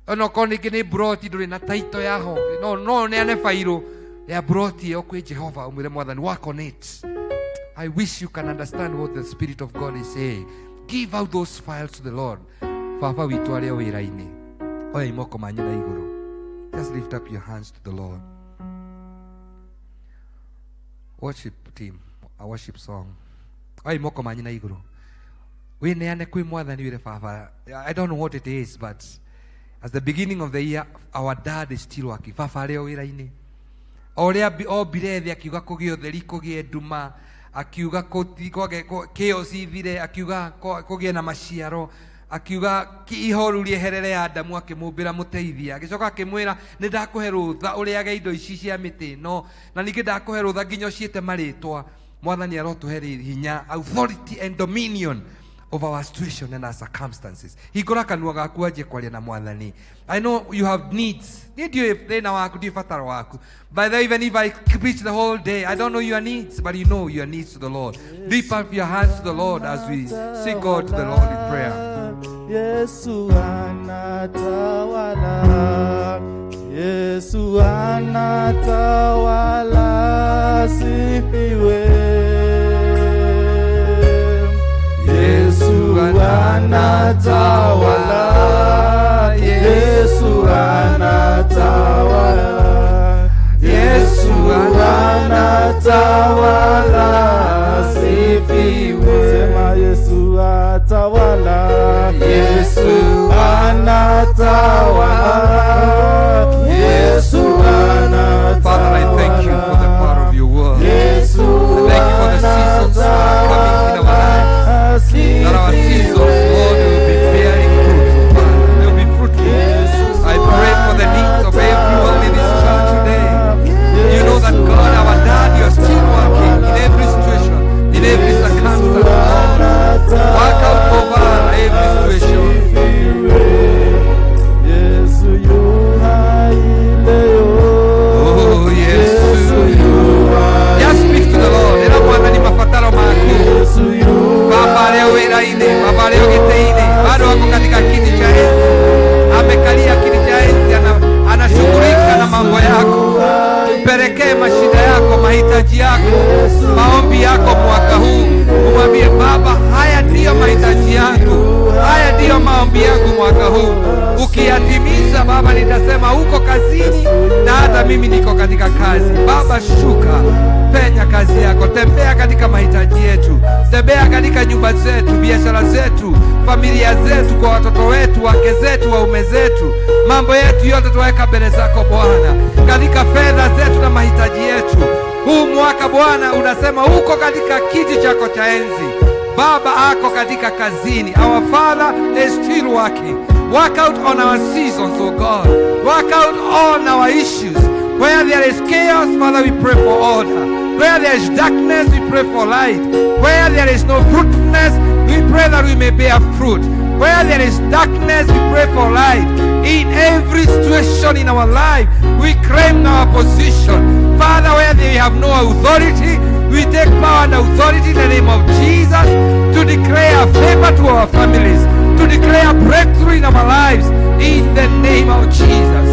Ona okorwo ningĩ nĩ broti ndũrĩ na taito yaho, no neane bairũ ya broti ĩyo kwĩ Jehova, ũmwĩre mwathani work on it. I wish you can understand what the Spirit of God is saying. Give out those files to the Lord. Baba witũ arĩ o wĩra-inĩ. Oya imoko manyu na igũrũ. Just lift up your hands to the Lord. Worship team, a worship song. Oya imoko manyu na igũrũ. Wĩneane kwĩ mwathani wĩre baba. I don't know what it is, but as the beginning of the year, our dad is still working. Baba arĩ o wĩra-inĩ. O ũrĩa ombire thĩ akiuga kũgĩe ũtheri kũgĩe nduma, akiuga chaos ithire, akiuga kũgĩe na maciaro, akiuga ihoru rieherere Adamu akĩmũmbĩra mũteithia, agĩcoka akĩmwĩra nĩ ndakũhe rũtha ũrĩage indo ici cia mĩtĩ ĩno, na ningĩ ndakũhe rũtha nginya ũciĩte marĩtwa. Mwathani arotũhe hinya, authority and dominion over our situation and our circumstances. Hingũra kanua gaku wanjie kwaria na mwathani. I know you have needs. Ndiũĩ thĩna waku, ndiũĩ bataro waku. By the way, even if I preach the whole day, I don't know your needs, but you know your needs to the Lord. Lift up your hands to the Lord as we sing God to the Lord in prayer. Yesu anatawala, Yesu anatawala, sifiwe. anatawala, Yesu anatawala, Yesu anatawala, sifiwe. Sema Yesu atawala, Yesu anatawala, Yesu anatawala. Father, I thank you for the power of your word. I thank you for the seasons that are coming in our lives. That our seasons, Lord, will be bearing fruit, Father. They will be fruitful. I pray for the needs of everyone in this church today. You know that God, our dad, you are still working in every situation, in every circumstance, Lord. Work out over every situation. Oh, yes. Just speak to the Lord. Ela mwana ni mafataro maku. Baba leo weraine, Baba leo giteine. Bado wako katika kiti cha enzi. Amekalia kiti cha enzi, anashughulika na mambo yako. Mpelekee mashida yako, mahitaji yako, maombi yako mwaka huu. Umwambie Baba, haya ndiyo mahitaji yangu, haya ndiyo maombi yangu mwaka huu. Ukiyatimiza Baba, nitasema uko kazini na hata mimi niko katika kazi. Baba, shuka, fanya kazi yako, tembea katika mahitaji yetu, tembea katika nyumba zetu, biashara zetu, familia zetu, kwa watoto wetu, wake zetu, waume zetu, mambo yetu yote tuweka mbele zako Bwana, katika fedha zetu na mahitaji yetu. Huu mwaka Bwana unasema uko katika kiti chako cha enzi. Baba ako katika kazini. Our Father is still working. Work out on our seasons, oh God. Work out on our issues. Where there is chaos, Father, we pray for order. Where there is darkness, we pray for light. Where there is no fruitfulness, we pray that we may bear fruit. Where there is darkness, we pray for light. In every situation in our life, we claim our position. Father, where they have no authority, we take power and authority in the name of Jesus to declare favor to our families, to declare breakthrough in our lives, in the name of Jesus.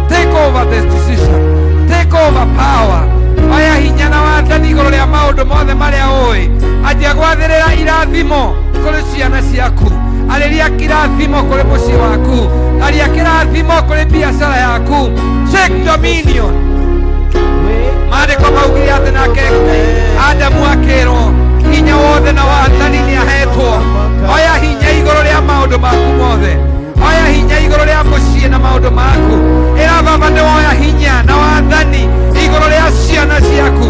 Take over this decision. Take over power. Aya hinyana wathani iguru ria maundu mothe maria ui. Ajia gwathirira irathimo kuri ciana ciaku. Ariria kirathimo kuri mucii waku. Aria kirathimo kuri biashara yaku. Take dominion. Maandiko maugire atĩ nake Adamu akĩrwo hinya wothe na wathani nĩahetwo. Oya hinya igũrũ rĩa maũndũ maku mothe. Oya hinya igũrũ rĩa mũciĩ na maũndũ maku. Ĩra Baba nĩwoya hinya na wathani igũrũ rĩa ciana ciaku.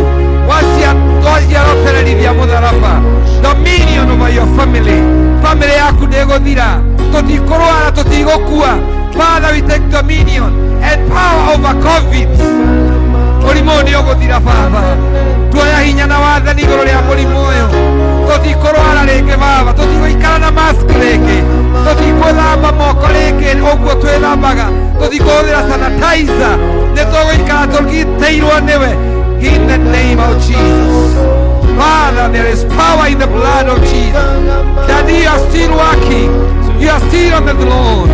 Waciarotererithia mũtharaba. Dominion over your family. Family yaku ndĩgũthira. Tũtikũrwara, tũtigũkua. Father, we take dominion and power over COVID. Mũrimũ nĩ ũgũthira Baba. Tuoya hinya na wathani igũrũ rĩa mũrimũ ũyũ. Tũtikũrwara rĩngĩ Baba, tũtigũikara na mask rĩngĩ, tũtigwĩthamba moko rĩngĩ ũguo twĩthambaga, tũtikũhũthĩra sanitizer, nĩ tũgũikara tũgitĩirwo nĩwe. In the name of Jesus. Father, there is power in the blood of Jesus. Daddy, you are still working. You are still on the throne.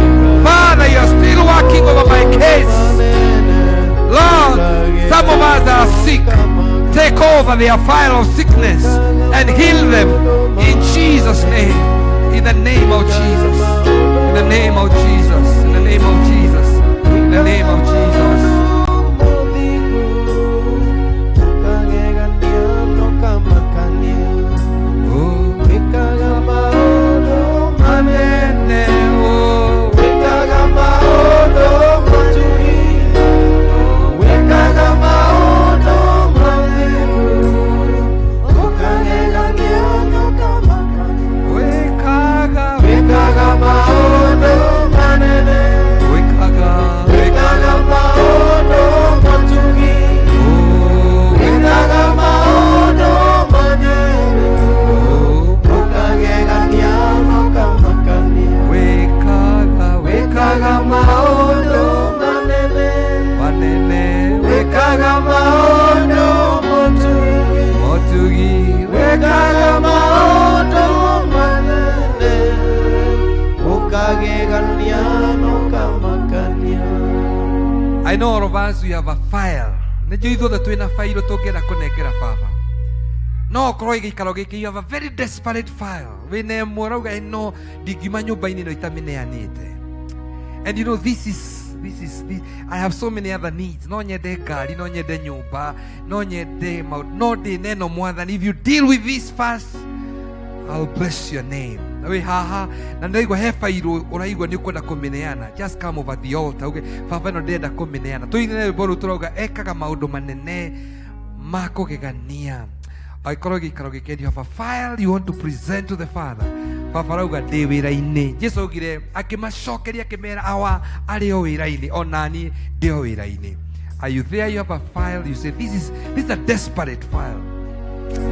Father, you are still working over my case. Lord, some of us are sick. Take over their file of sickness and heal them in Jesus' name. In the name of Jesus. In the name of Jesus. In the name of Jesus. In the name of Jesus. I know all of us, we have a file. Nĩnjũĩ ithuothe twĩna failo tũngĩenda kũnengera Baba. no korwo igikaro giki, you have a very desperate file. Wine mwarauga no digima nyumba-ini no itamineanite. And you know, this is I have so many other needs. No nyende ngari, no nyende nyumba, no nyende no de neno mwathani. If you deal with this first, I'll bless your name. We haha na ndaigwa he fairo uraigwa ni kwenda kumineana. Just come over the altar. Okay, baba no ndenda kumineana. Tuine boru turauga ekaga maundu manene mako gegania. Aikoro gikaro gikendi, you have a file you want to present to the Father. Baba rauga ndi wira-ini. Jesu augire akimacokeria akimera awa ari o wira-ini, onani ndi o wira-ini. Are you there? You have a file. You say this is a desperate file.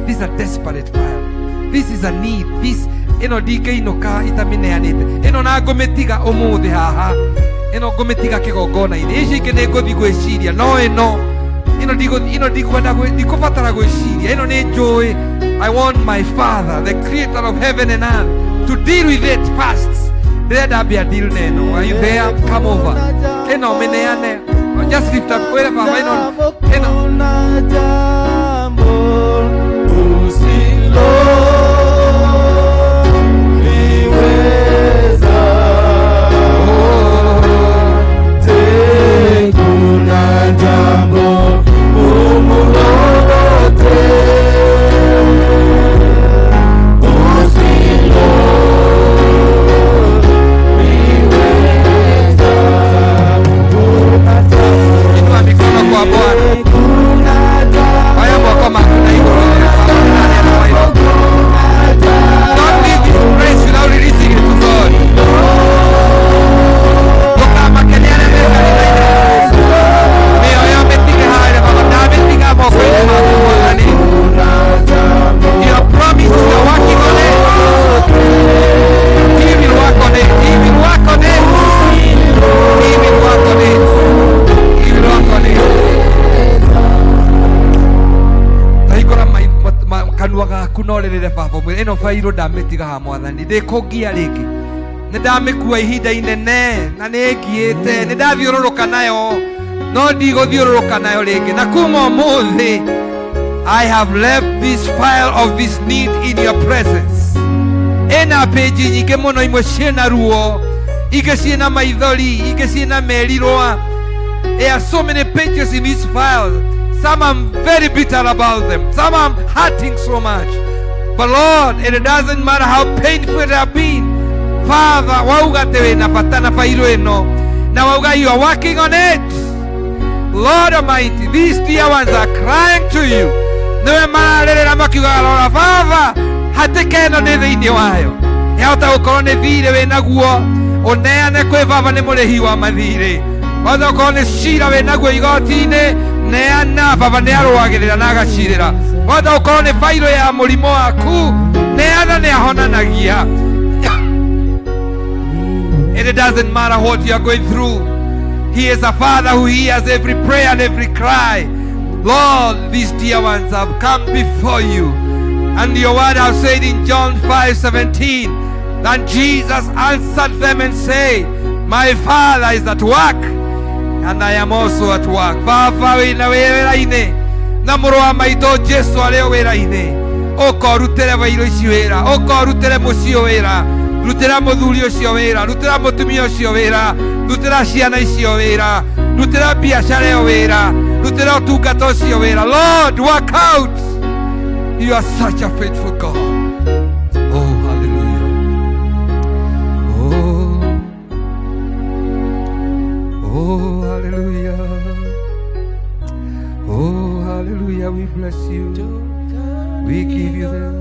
This is a desperate file. This is a need. This ino dike ino ka itamineanite. Ino na ngometiga umuthi haha. Ino ngometiga kigongona-ini. Ici ingĩ nĩ ngũthi gwĩciria no ino ndikubatara gwĩciria. Ino nĩ njũĩ. I want my Father, the creator of heaven and earth, to deal with it first. Ndĩrenda ambia deal neno. Are you there? Come over. Ino meneane. Just lift up wherever. Ino kunorerere baba mwire ino fairo ndametiga ha mwathani ndikugia ringi ndamikua ihinda inene na nigiite ndathiururuka nayo no ndiguthiururuka nayo ringi na kuma umuthi I have left this file of this need in your presence. Ena page nyingi muno imwe ciena ruo ingĩ ciena maithori ingĩ ciena merirwa. There are so many pages in this file. Some I'm very bitter about them. Some I'm hurting so much. But Lord, it doesn't matter how painful it have been. Father, wauga tewe na patana fairo eno. Na wauga you are working on it. Lord Almighty, these dear ones are crying to you. Newe mararere na makiuga Lord, Father, hateke no ne thĩinĩ wayo. Yahota gũkorwo nĩ thirĩ wĩna guo. Ũneane kwĩ baba nĩ mũrĩhi wa mathirĩ. Wahota gũkorwo nĩ cira wĩna guo igoti-inĩ. Neana baba nĩ arũagĩrĩra na agacirĩra. Wahota gũkorwo nĩ fairo ya mũrimũ waku. Neana nĩ ahonanagia. And it doesn't matter what you are going through. He is a Father who hears every prayer and every cry. Lord, these dear ones have come before you. And your word has said in John 5:17, and Jesus answered them and said, my Father is at work, and I am also at work. Baba wĩna wĩra-inĩ, na mũrũ wa maitũ Jesu arĩ o wĩra-inĩ. Ũkorutĩre bairo ici wĩra, ũkorutĩre mũciĩ wĩra, rutĩra mũthuri ũcio wĩra, rutĩra mũtumia ũcio wĩra, rutĩra ciana icio wĩra, rutĩra biacara ĩyo wĩra, rutĩra ũtungata ũcio wĩra. Lord, work out. You are such a faithful God. Oh, hallelujah. Oh, hallelujah. Oh, hallelujah. We bless you. We give you the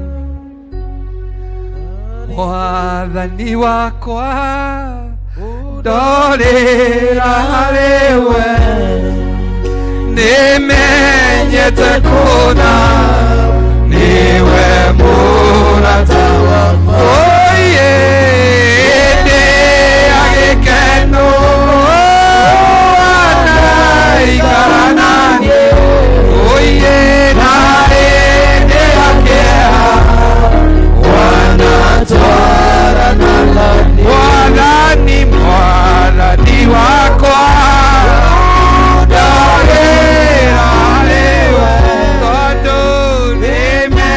Mwathani wakwa ndorĩra harĩwe nĩmenyete kũna niwe mũrata wakwa oye ndĩ agĩkeno anaikara nani oye narĩ ndĩ akĩeha wanatwarana nani mwathani wakwa ndorĩra harĩwe tondũ nĩme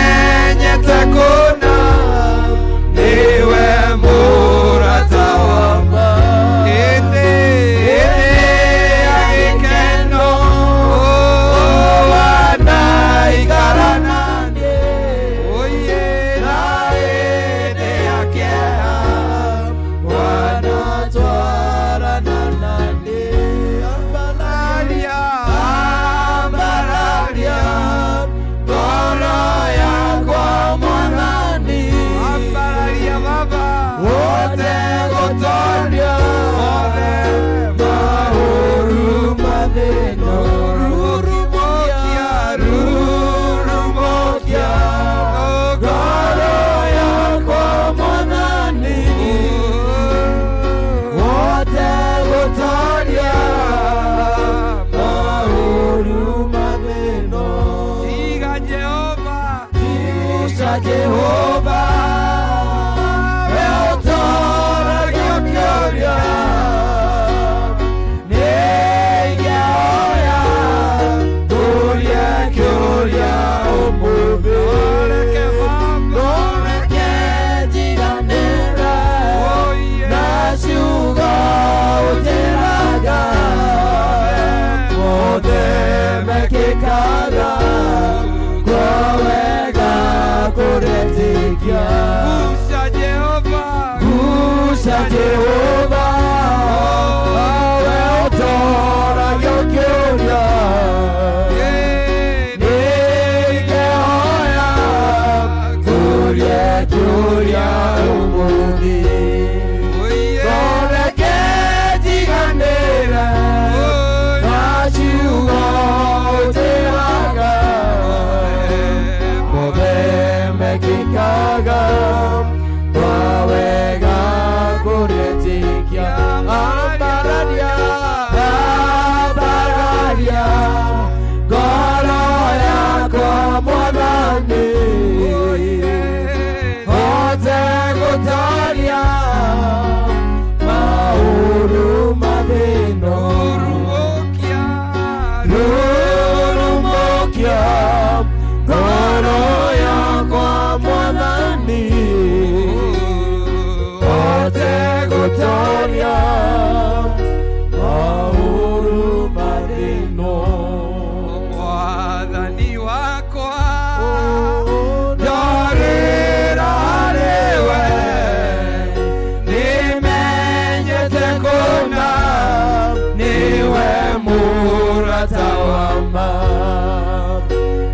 gũtoria maũru mathĩno. Mwathani wakwa ndorĩra rĩwe, nĩmenyete kũna nĩwe mũrata wa ma.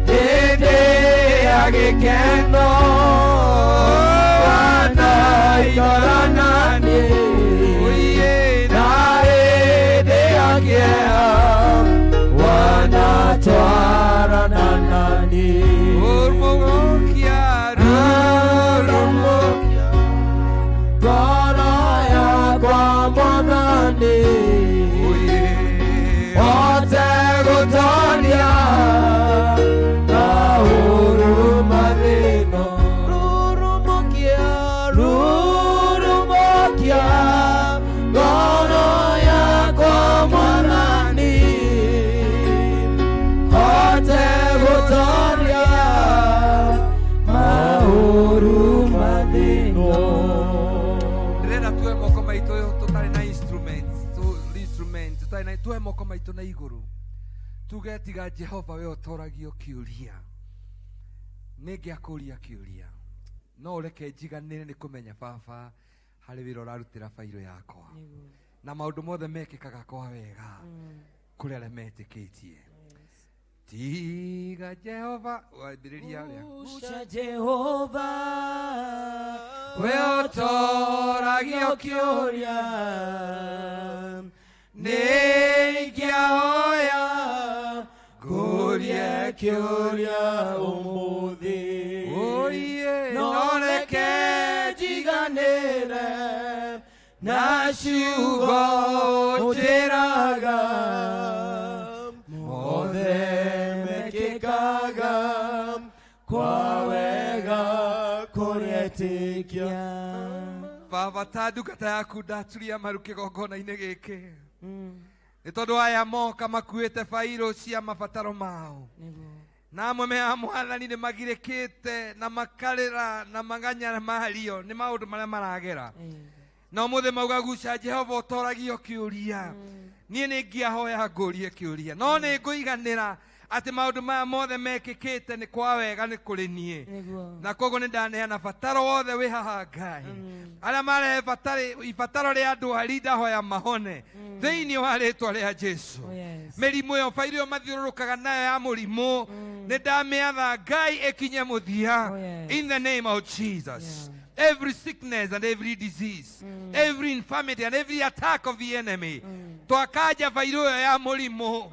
Hĩndĩ ya gĩkeno wanaikarana niĩ, na hĩndĩ ya kĩeha wanatwarana nani. Rũrũmũkia rũrũmũkia ngoro yakwa Mwathani, hote gũtoria maũru mathĩno. Rũrũmũkia rũrũmũkia ngoro yakwa Mwathani, hote gũtoria maũru mathĩno. Ndĩrenda tuoe moko maitũ tũtarĩ na instruments, tuoe moko maitũ na igũrũ, tuge tiga Jehova we ũtoragio kĩũria. Nĩngĩakũria kĩũria, no ũreke njiganĩre nĩ kũmenya Baba harĩ wĩra ũrarutĩra bairũ yakwa, na maũndũ mothe mekĩkaga kwa wega kũrĩ arĩa metĩkĩtie. Tiga Jehova wambĩrĩria Uca Jehova we ũtoragio kĩũria, nĩingĩahoya ngũrie kĩũria ũmũthĩ. No reke njiganĩre na ciugo njĩraga, mothe mekĩkaga kwa wega kũretĩkia. Baba, ta ndungata yaku ndaturia maru kĩgongona-inĩ gĩkĩ, nĩ tondũ aya moka makuĩte bairũ cia mabataro mao, na amwe mea Mwathani nĩ magirĩkĩte na makarĩra na maganyamario nĩ maũndũ marĩa maragera, na ũmũthĩ mauga guca Jehova ũtoragio kĩũria. Niĩ nĩngĩahoya ngũrie kĩũria, no nĩ ngũiganĩra atĩ maũndũ maya mothe mekĩkĩte nĩ kwa wega nĩ kũrĩ niĩ, na koguo nĩ ndaneana bataro wothe wĩ haha Ngai, arĩa marehe ibataro rĩa ndwari ndahoya mahone thĩinĩ wa rĩtwa rĩa Jesu. Mĩrimũ ĩyo bairũ ĩyo mathiũrũrũkaga nayo ya mũrimũ nĩ ndamĩatha Ngai ĩkinye mũthia in the name of Jesus. Every sickness and every disease, every infirmity and every attack of the enemy, twakaja bairũ ĩyo ya mũrimũ,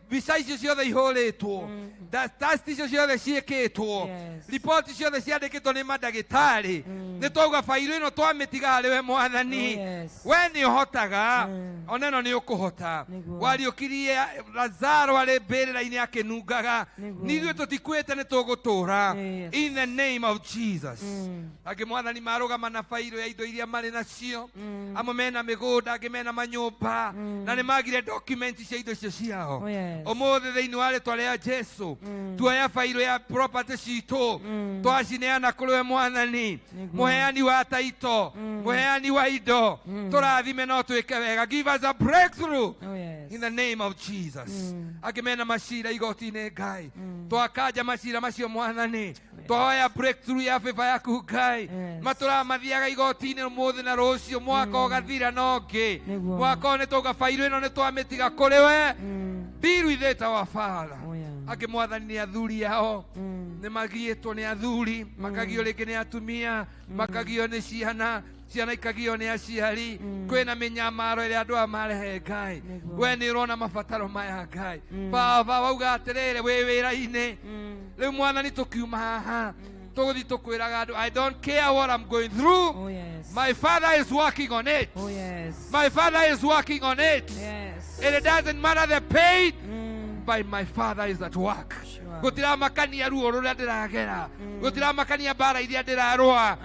mbica icio ciothe ihũrĩtwo, test icio ciothe ciĩkĩtwo, ripoti ciothe ciandĩkĩtwo nĩ mandagĩtarĩ, nĩ twauga bairũ ĩno twamĩtiga harĩ we Mwathani, we nĩ ũhotaga, ona ĩno nĩ ũkũhota. Wariũkirie Lazaro arĩ mbĩrĩra-inĩ akĩnungaga, nithuĩ tũtikuĩte nĩ tũgũtũũra in the name of Jesus. Angĩ Mwathani marũgama na bairũ ya indo iria marĩ nacio, amwe mena mĩgũnda, angĩ mena manyũmba, na nĩ magire documents cia indo icio ciao. Ũmũthĩ thĩinĩ wa rĩtwa rĩa Jesu tuoya bairũ ya property citũ twacineana kũrĩ we Mwathani, mũheani wa taito, mũheani wa indo, tũrathime no twĩke wega. Give us a breakthrough in the name of Jesus. Angĩ mena macira igoti-inĩ Ngai, twakanja macira macio Mwathani, twahoya breakthrough ya favor yaku Ngai, matũra mathiaga igoti-inĩ ũmũthĩ na rũciũ, mwaka ũgathira na ũngĩ, mwaka ũyũ nĩ twauga bairũ ĩno nĩ twamĩtiga kũrĩ we. Be with it, our Father. Angĩ Mwathani nĩ athuri ao, nĩ magiĩtwo nĩ athuri, makagio rĩngĩ nĩ atumia, makagio nĩ ciana, ciana ikagio nĩ aciari, kwĩna mĩnyamaro ĩrĩa andũ aya marehe Ngai, we nĩ ũrona mabataro maya Ngai. Baba wauga atĩrĩrĩ wĩ wĩra-inĩ, rĩu Mwathani tũkiuma haha tũgũthiĩ tũkwĩraga andũ, I don't care what I'm going through, my Father is working on it. My Father is working on it. And it doesn't matter the pain, but my Father is at work. Gũtiramakania ruo rũrĩa ndĩragera, gũtiramakania mbara iria ndĩrarũa,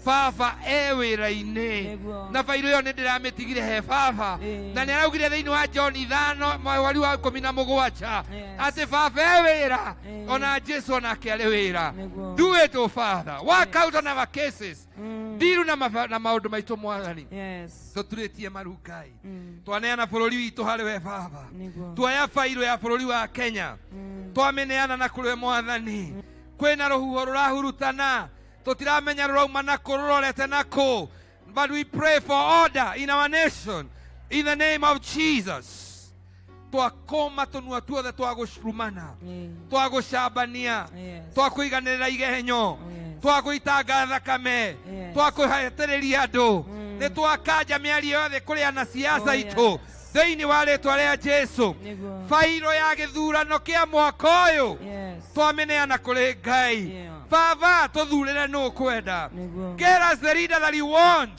baba e wĩra-inĩ na bairũ ĩyo nĩ ndĩramĩtigire he baba na nĩ araugire thĩinĩ wa John 5 mweri wa 17 atĩ baba e wĩra ona Jesu onake arĩ wĩra. Do it, oh Father. Work out on our cases. Deal na maũndũ maitũ Mwathani. Tũturĩtie maru Ngai. Twaneana bũrũri witũ harĩ we baba. Tuoya bairũ ya bũrũri wa Kenya. Twamĩneana na kũrĩ we Mwathani. Kwĩna rũhuho rũrahurutana. Tũtiramenya rũrauma na kũ rũrorete na kũ. But we pray for order in our nation. In the name of Jesus. Twakoma tũnua tuothe twagũcurumana. Twagũcambania. Twakũiganĩrĩra igenyo. Twagũitanga thakame. Twakũhatĩrĩria andũ. Nĩ twakanja mĩario yothe kũrĩ anasiasa itũ. Thĩinĩ wa rĩĩtwa rĩa Jesu. Bairũ ya gĩthurano kĩa mwaka ũyũ. Twamĩneana kũrĩ Ngai. Baba tũthurĩre nũ kwenda. Get us the leader that you want.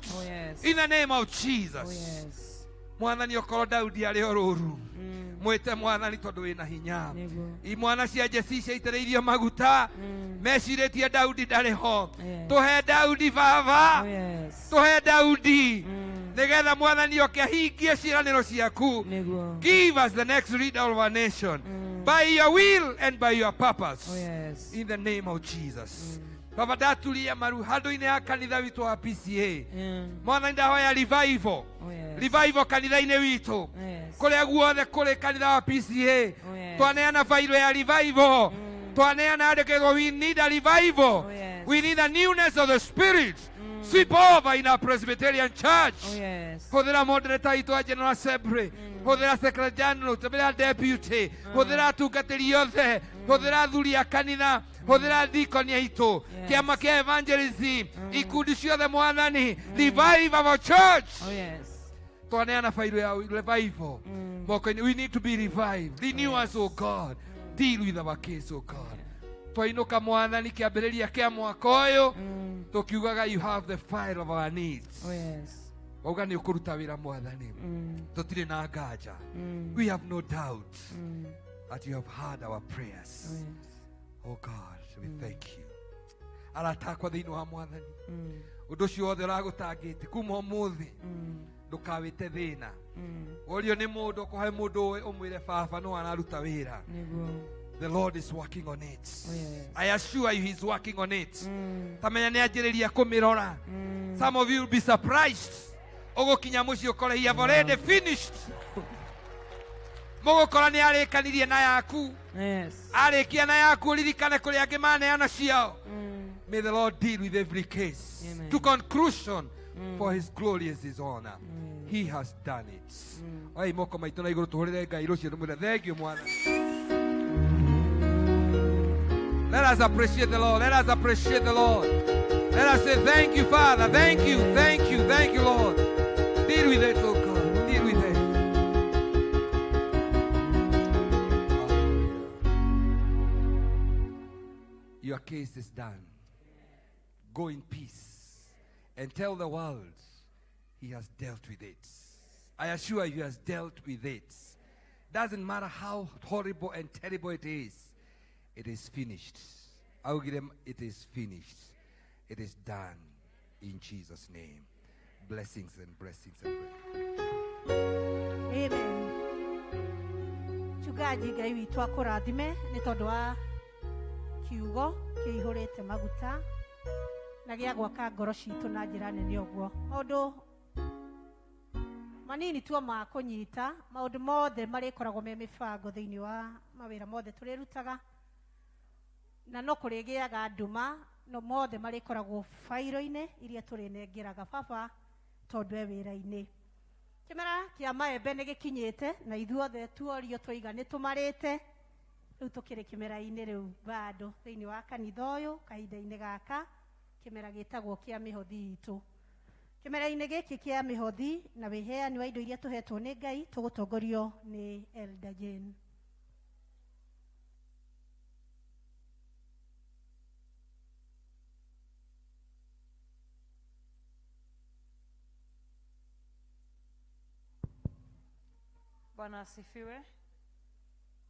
In the name of Jesus. Mwathani okorwo Daudi arĩ o rũũru. Mwĩte Mwathani tondũ wĩna hinya. Imwana cia Jesi ciaitĩrĩirio maguta. Mecirĩtie Daudi ndarĩ ho. Tũhe Daudi baba. Tũhe Daudi. Nĩgetha Mwathani oke ahingie ciĩranĩro ciaku. Give us the next leader of our nation. By your will and by your purpose. In the name of Jesus. Baba ndaturia maru handũ-inĩ ya kanitha witũ wa PCA. Mwathani ndahoya revival. Revival kanitha-inĩ witũ. Kũrĩa guothe kũrĩ kanitha wa PCA. Twaneana bairũ ya revival. Twaneana andĩkĩrwo we need a revival. We need a newness of the Spirit. Sweep over in our Presbyterian Church. Hũthĩra moderator witũ wa General Assembly. Hũthĩra Secretary General, hũthĩra Deputy. Hũthĩra atungatĩri othe. Hũthĩra athuri a kanitha. Hũthĩra deacon aitũ. Kĩama kĩa evangelism. Ikundi ciothe Mwathani. Revive our church. Twaneana bairũ ya revival. We need to be revived. Renew us, O God. Deal with our case, O God. Twainuka Mwathani kĩambĩrĩria kĩa mwaka ũyũ. Tukiugaga you have the file of our needs. Wauga nĩ ũkũruta wĩra Mwathani. Tũtirĩ na nganja. We have no doubt that you have heard our prayers. Oh God, we thank you. Aratakwa thĩinĩ wa Mwathani. Ũndũ ũcio wothe ũragũtangĩte kuma ũmũthĩ. Ndũkawĩte thĩna. Ũrio nĩ mũndũ ũkũhe mũndũ ũmwĩre baba no araruta wĩra. The Lord is working on it. I assure you He's working on it. Tamenya nĩ anjĩrĩria kũmĩrora. Some of you will be surprised. Ũgũkinya mũciĩ ũkore He have already finished. Mũgũkora nĩ arĩkanirie na yaku. Arĩkia na yaku ririkane kũrĩ angĩ maneana ciao. May the Lord deal with every case to conclusion for His glorious His honor. He has done it. Oi moko maitũ na igũrũ tũhũrĩre Ngai rũciũ rũmwĩre thengiũ Mwana. Let us appreciate the Lord. Let us appreciate the Lord. Let us say thank you, Father. Thank you, thank you, thank you, Lord. Deal with it, oh God. Deal with it. Your case is done. Go in peace and tell the world He has dealt with it. I assure you He has dealt with it. Doesn't matter how horrible and terrible it is. It is finished. I will give them, it is finished. It is done in Jesus' name. Blessings and blessings and blessings. Amen. Chungaji Ngai witũ akũrathime nĩ tondũ wa kiugo kĩihũrĩte maguta na gĩa gwaka ngoro citũ na njĩra nene ũguo. Maũndũ manini tu ma kũnyita maũndũ mothe marĩkoragwo me mĩbango thĩinĩ wa mawĩra mothe tũrĩrutaga na no kũrĩgĩaga nduma no mothe marĩkoragwo bairo-inĩ iria tũrĩnengeraga baba tondũ e wĩra-inĩ. Kĩmera kĩa maembe nĩ gĩkinyĩte na ithuothe tuorio tũiga nĩ tũmarĩte rĩu tũkĩrĩ kĩmera-inĩ rĩu bado thĩinĩ wa kanitha ũyũ kahinda-inĩ gaka kĩmera gĩtagwo kĩa mĩhothi itũ. Kĩmera-inĩ gĩkĩ kĩa mĩhothi na wĩheani wa indo iria tũhetwo nĩ Ngai tũgũtongorio nĩ Elder Jane. Bwana asifiwe.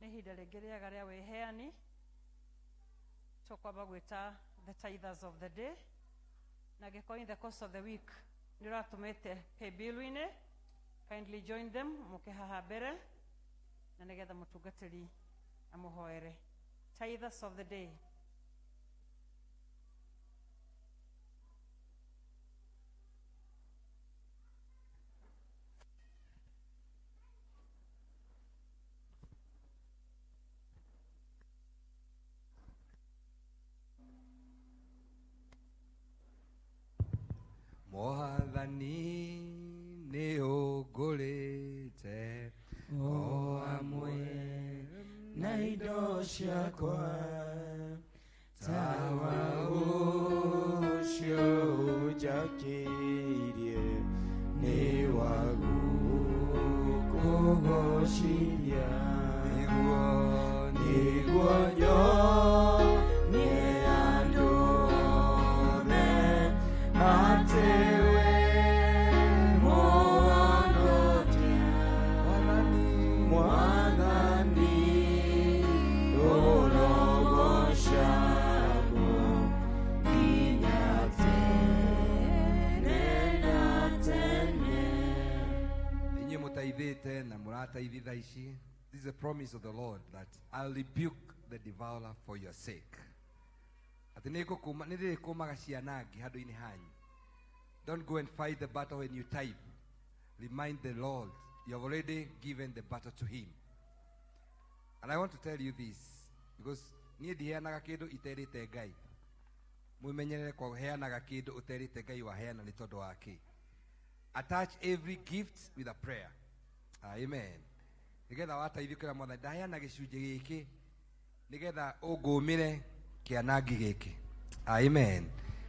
Nĩ ihinda rĩngĩ rĩega rĩa wĩheani. Tũkwamba gwĩta the tithers of the day. na gĩko in the course of the week nĩ ũratũmĩte pay bill-inĩ, kindly join them mũke haha mbere na nĩgetha mũtungatĩri amũhoere. Tithers of the day. Mwathani nĩ ũngũrĩte o hamwe na indo ciakwa tawa ũcio ũnjakĩirie nĩ wagũkũgocithia nĩguo nyonie andũ othe atĩ we mũhonokia Mwathani ũrogocagwo nginya tene na tene. Inyuĩ mũtaithĩte na mũrataithia thaa ici. This is a promise of the Lord that I'll rebuke the devourer for your sake. Atĩ nĩndĩrĩkũmaga cianangi handũ-inĩ hanyu. Don't go and fight the battle when you type. Remind the Lord you have already given the battle to him. And I want to tell you this because niĩ ndiheanaga kĩndũ iterĩte Ngai. Mwĩmenyerere kũheanaga kĩndũ ũterĩte Ngai waheana nĩ tondũ wake. Attach every gift with a prayer. Amen. Nigetha wataithĩkĩra Mwathani ndaheana gĩcunjĩ gĩkĩ nigetha ũngũmĩre kĩanangi gĩkĩ. Amen.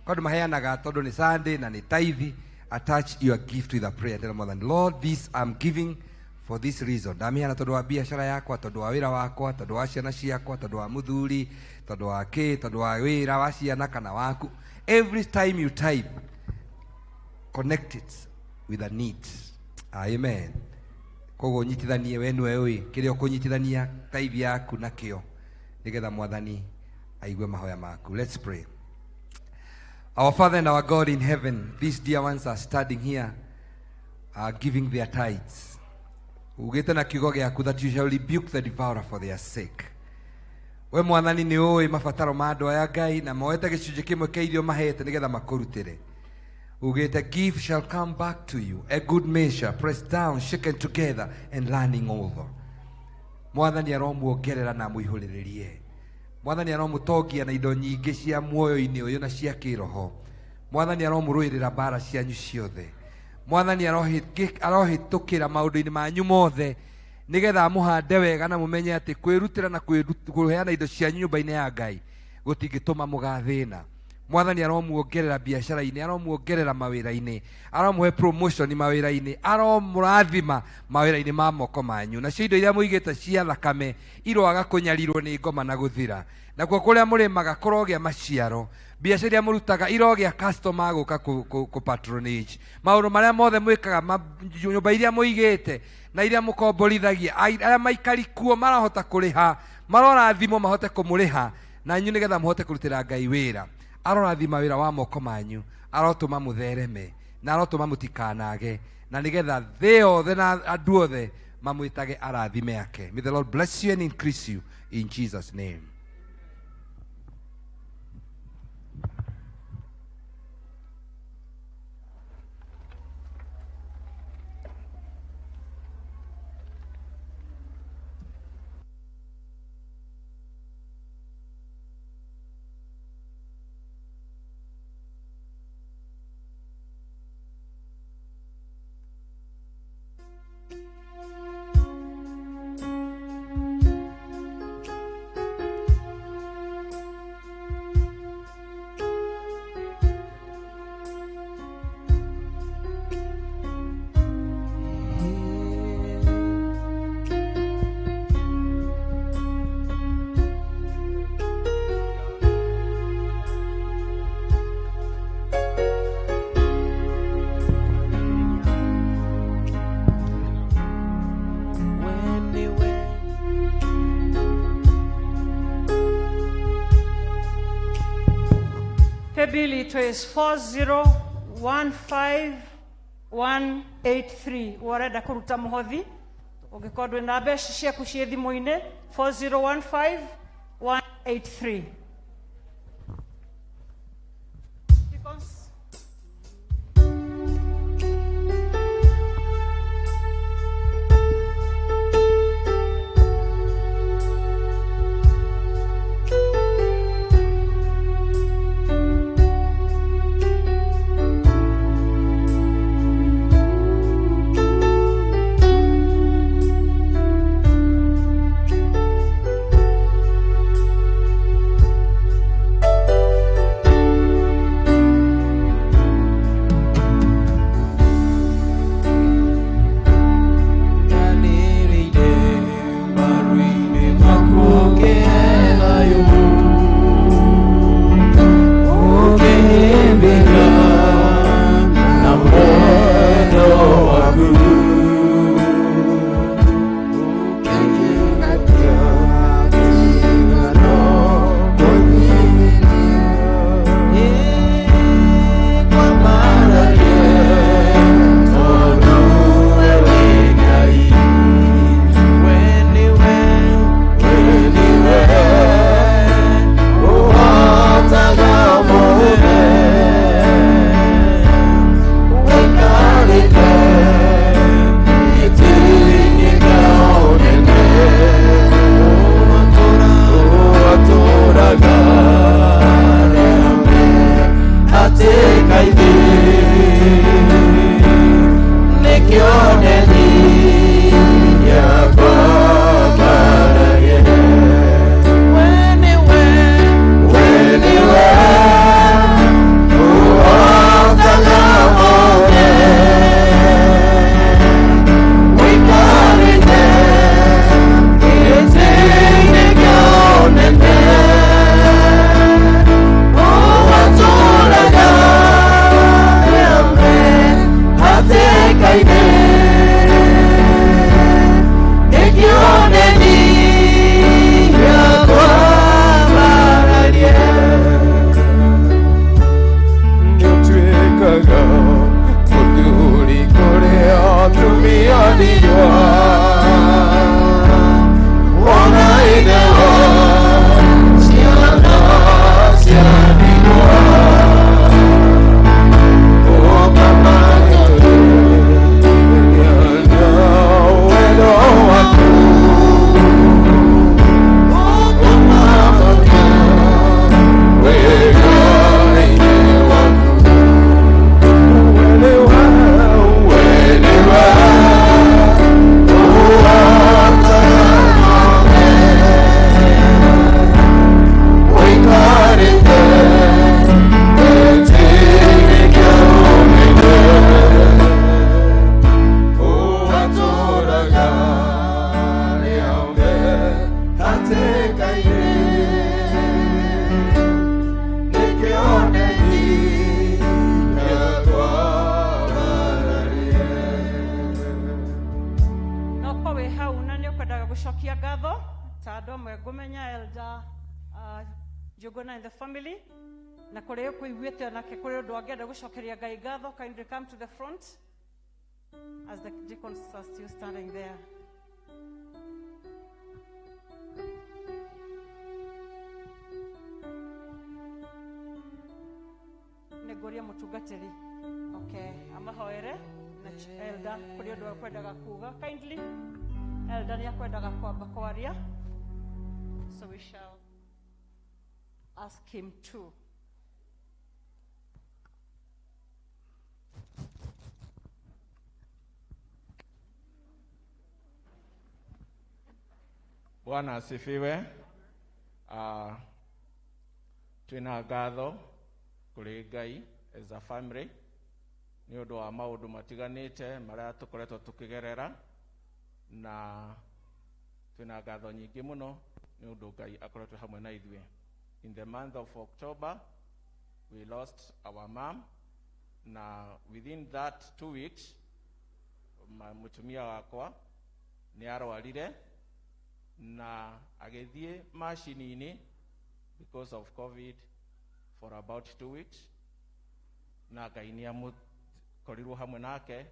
Kodũ maheanaga tondũ nĩ Sunday na nĩ tithe. Attach your gift with a prayer. Tell Mwathani, Lord, this I'm giving for this reason. Ndamiheana tondũ wa biacara yakwa, tondũ wa wĩra wakwa, tondũ wa ciana ciakwa, tondũ wa mũthuri, tondũ wa tondũ wa wĩra wa ciana kana waku. Every time you type, connect it with a need. Amen. Koguo nyitithanie we nĩwe ũĩ kĩrĩa ũkũnyitithania tithe yaku nakĩo nĩgetha Mwathani aigue mahoya maku. Let's pray. Our Father and our God in heaven, these dear ones are standing here, are giving their tithes. Ugĩte na kiugo gĩaku that you shall rebuke the devourer for their sake. We Mwathani nĩ ũĩ mabataro ma andũ aya Ngai na moete gĩcunjĩ kĩmwe kĩa irio mahete nĩgetha makũrutĩre. Ugĩte gift shall come back to you, a good measure, pressed down, shaken together, and running over. Mwathani aromuongerera na mũihũrĩrĩrie. Mwathani aromũtongia na indo nyingĩ cia muoyo-inĩ ũyũ na cia kĩroho. Mwathani aromũrũĩrĩra mbara cianyu ciothe. Mwathani arohĩtũkĩra maũndũ-inĩ manyu mothe nĩgetha mũhande wega na mũmenye atĩ kwĩrutĩra na kũheana indo cianyu nyũmba-inĩ ya Ngai gũtingĩtũma mũgathĩna. Mwathani aromuongerera biacara-inĩ, aromuongerera mawĩra-inĩ, aromũhe promotion mawĩra-inĩ, aromũrathima mawĩra-inĩ ma moko manyu. Nacio indo iria mũigĩte cia thakame iroaga kũnyarirwo nĩ ngoma na gũthira. Nakuo kũrĩa mũrĩmaga kũrogĩa maciaro. Biacara iria mũrutaga irogĩa customer gũka kũ patronage. Maũndũ marĩa mothe mwĩkaga nyũmba iria mũigĩte na iria mũkomborithagia arĩa maikari kuo marahota kũrĩha, marorathimo mahote kũmũrĩha na inyuĩ nĩgetha mũhote kũrutĩra Ngai wĩra. Arorathima wĩra wa moko manyu, arotũma mũthereme na arotũma mũtikanage na nĩgetha thĩ yothe na andũ othe mamwĩtage arathime yake. May the Lord bless you and increase you in Jesus' name. bill it is 4015183 warenda kuruta muhothi ugikorwo na mbeca ciaku cie thimu-ini 4015183. gucokia ngatho ta andu amwe ngumenya elder Juguna in the family na kuri yo kuiguite onake kuri undu angenda gucokeria Ngai ngatho. Kindly come to the front as the deacons are still standing there. Negoria mutungatiri. Okay, amahoere na elder kuri undu akwendaga kuga. Kindly elder ni akwendaga kwamba kwaria, so we shall ask him to. Bwana asifiwe. Twina ngatho kuri Ngai as a family ni undu wa maundu matiganite maria tukoretwo tukigerera, na twina ngatho nyingi muno ni undu Ngai akoretwo hamwe na ithuĩ. In the month of October we lost our mom, na within that 2 weeks mutumia wakwa ni arwarire na agithie machine-ini because of COVID for about 2 weeks na Ngai nĩ amũkorirwo hamwe nake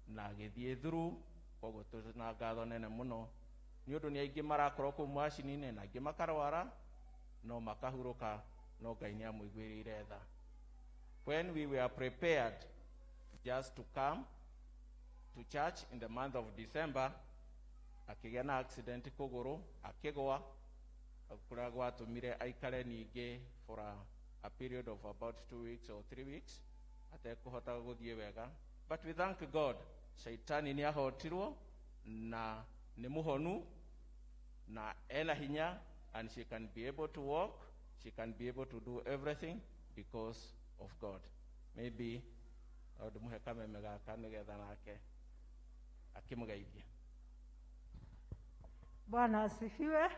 na agĩthiĩ through, koguo tũna ngatho nene mũno nĩ ũndũ nĩ aingĩ marakorwo kũu macini-inĩ na aingĩ makarwara no makahurũka, no Ngai nĩ amũiguĩrĩire tha. When we were prepared just to come to church in the month of December, akĩgĩa na accident kũgũrũ, akĩgwa kũrĩa gwatũmire aikare ningĩ for a period of about 2 weeks or 3 weeks atekũhota gũthiĩ wega, but we thank God, shaitani nĩ ahotirwo na nĩ mũhonu na ena hinya, and she can be able to walk, she can be able to do everything because of God. Maybe ndũmũhe kameme gaka nĩgetha nake akĩmũgeithia. Bwana asifiwe.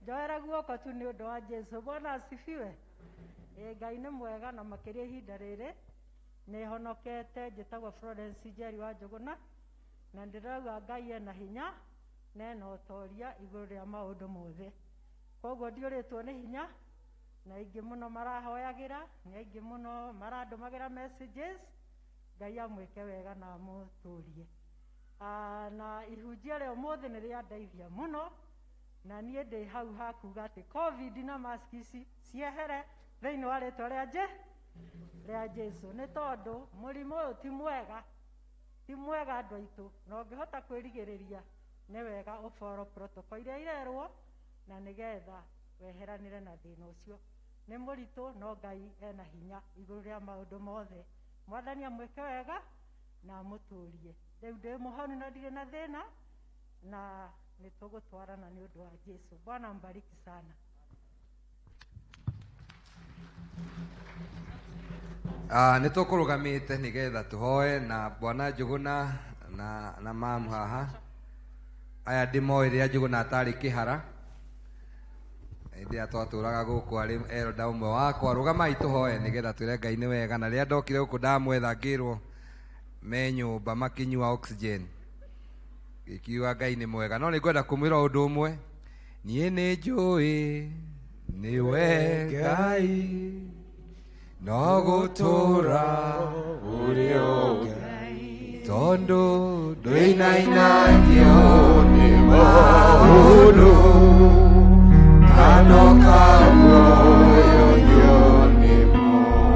Njoera guoko tu nĩ ũndũ wa Jesu. Bwana asifiwe. Ngai nĩ mwega na makĩria ihinda rĩrĩ nĩ honokete. Njĩtagwo Florence Njeri wa Njũgũna na ndĩrauga Ngai ena hinya na ena ũtoria igũrũ rĩa maũndũ mothe. Koguo ndiũrĩtwo nĩ hinya na aingĩ mũno marahoyagĩra, nĩ aingĩ mũno marandũmagĩra messages. Ngai amwĩke wega na amũtũrie. Na ihunjia rĩa ũmũthĩ nĩ rĩandeithia mũno na niĩ ndĩ hau hakuga atĩ COVID na mask ici ciehere thĩinĩ wa rĩtwa rĩa Jesu, nĩ tondũ mũrimũ ũyũ ti mwega andũ aitũ, na ũngĩhota kwĩrigĩrĩria nĩ wega ũboro protocol iria irerwo na nĩgetha weheranĩre na thĩna ũcio. Nĩ mũritũ no Ngai ena hinya igũrũ rĩa maũndũ mothe. Mwathani amwĩke wega na amũtũrie. Rĩu ndĩ mũhonu na ndirĩ na thĩna na nĩ tũgũtwarana nĩ ũndũ wa Jesu. Bwana mbariki sana. Nĩ tũkũrũgamĩte nĩgetha tũhoe na Bwana Njũgũna na mamu haha. Aya ndĩmoĩ rĩrĩa Njũgũna atarĩ kĩhara, hĩndĩ ĩrĩa twatũraga gũkũ arĩ elda ũmwe wakwa. Rũgamai tũhoe nĩgetha twĩre Ngai nĩ wega. Na rĩrĩa ndokire gũkũ ndamwetha ngĩrwo me nyũmba makĩnyua oxygen, gĩkiuga Ngai nĩ mwega. No nĩngwenda kũmwĩra ũndũ ũmwe, niĩ nĩ njũĩ nĩwe Ngai, no gũtũra ũrĩ o Ngai, tondũ ndũinainagio nĩ maũndũ anoka muoyo nĩmo,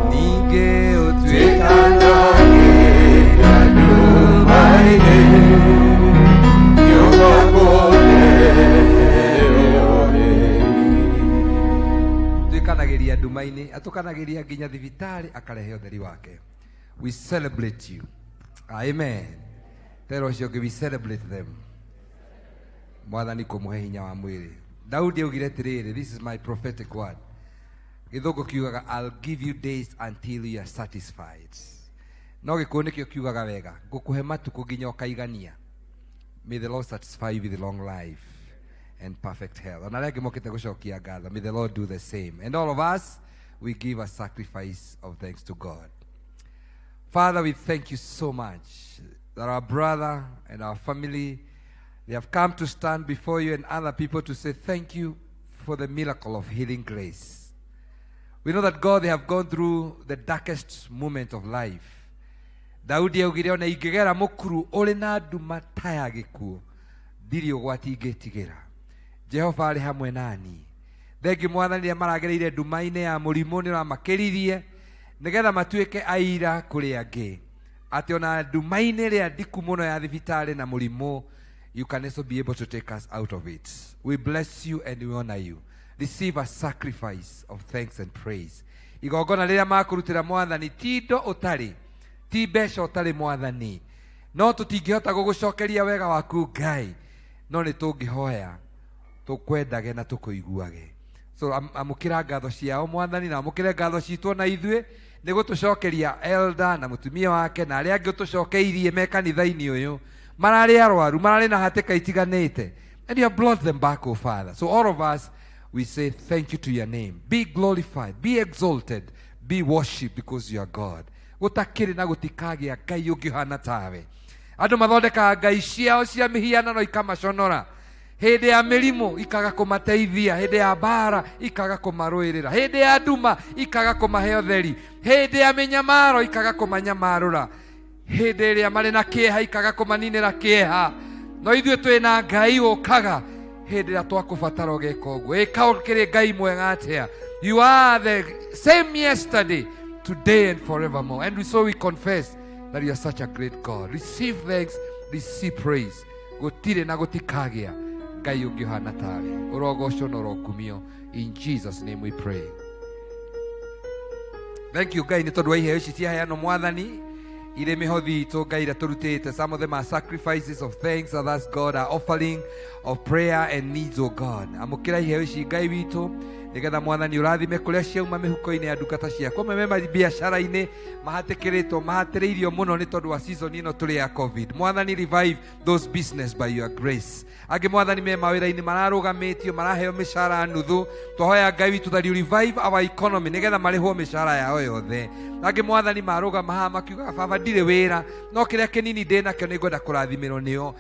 ningĩ ũtuĩkanagĩra nduma-inĩ nyũmba tuĩkanagĩria nduma-inĩ, atũkanagĩria nginya thibitarĩ akarehe ũtheri wake. We celebrate you. Amen. Tell us we celebrate them. Mwathani kũmũhe hinya wa mwĩrĩ. Daudi augire atĩrĩrĩ, this is my prophetic word. Gĩthũngũ kiugaga I'll give you days until you are satisfied. No gĩkũyũ nĩkĩo kiugaga wega, ngũkũhe matukũ nginya ũkaigania. May the Lord satisfy you with long life and perfect health. Na arĩa angĩ mokĩte gũcokia ngatho, may the Lord do the same. And all of us, we give a sacrifice of thanks to God. Father, we thank you so much that our brother and our family, they have come to stand before you and other people to say thank you for the miracle of healing grace. We know that God, they have gone through the darkest moment of life. Daudi augire ona ingĩgera mũkuru ũrĩ na nduma ta ya gĩkuũ, ndirĩ ũgwati ingĩtigĩra. Jehova arĩ hamwe nani. Thengi Mwathani rĩrĩa maragereire nduma-inĩ ya mũrimũ nĩ ũramakĩririe nĩgetha matuĩke aira kũrĩ angĩ. Atĩ ona nduma-inĩ ĩrĩa ndiku mũno ya thibitarĩ na mũrimũ, you can also be able to take us out of it. We bless you and we honor you. Receive a sacrifice of thanks and praise. Igongona rĩrĩa makũrutĩra Mwathani ti indo ũtarĩ, ti mbeca ũtarĩ Mwathani, no tũtingĩhota gũgũcokeria wega waku Ngai, no nĩ tũngĩhoya tũkwendage na tũkũiguage. So amũkĩra ngatho ciao Mwathani na amũkĩre ngatho citwo na ithuĩ nĩ gũtũcokeria elda na mũtumia wake na arĩa angĩ ũtũcokeirie me kanitha-inĩ ũyũ mararĩ arwaru, mararĩ na hatĩka itiganĩte, and you have brought them back, oh Father. So all of us, we say thank you to your name. Be glorified, be exalted, be worshipped because you are God. Gũtakĩrĩ na gũtikagĩa Ngai ũngĩhana tawe. Andũ mathondekaga ngai ciao cia mĩhianano ikamaconora, Hĩndĩ ya mĩrimũ ikaga kũmateithia, hĩndĩ ya mbara ikaga kũmarũĩrĩra, hĩndĩ ya nduma ikaga kũmahe ũtheri, hĩndĩ ya mĩnyamaro ikaga kũmanyamarũra, hĩndĩ ĩrĩa marĩ na kĩeha ikaga kũmaninĩra kĩeha. No ithuĩ twĩna Ngai ũkaga hĩndĩ ĩrĩa twakũbatara ũgeka ũguo. Ĩka ũkĩrĩ Ngai mwega atĩa. You are the same yesterday, today and forevermore. And so we confess that you are such a great God. Receive thanks, receive praise. Gũtirĩ na gũtikagĩa Ngai ũngĩhana tawe. Ũrogocwo na ũrokumio. In Jesus' name we pray. Thank you Ngai nĩ tondũ wa iheo ici ciaheanwo Mwathani. Ire mihodhi itũ Ngai iria tũrutĩte. Some of them are sacrifices of thanks, others God are offering of prayer and needs, oh God. Amũkĩra iheo ici Ngai witũ nigetha Mwathani ũrathime kũrĩa ciauma mĩhuko-inĩ ya ndungata ciaku. Meme biacara-inĩ mahatĩkĩrĩtwo mahatĩrĩirio mũno nĩ tondũ wa season ĩno tũrĩ ya COVID. Mwathani revive those business by your grace. Angĩ Mwathani me mawĩra-inĩ mararũgamĩtio maraheo mĩcara nuthu. Twahoya Ngai witũ that you revive our economy nigetha marĩhwo mĩcara yao yothe. Angĩ Mwathani marũgama haha makiuga baba ndirĩ wĩra no kĩrĩa kĩnini ndĩnakĩo nĩngwenda kũrathimĩrwo nĩo.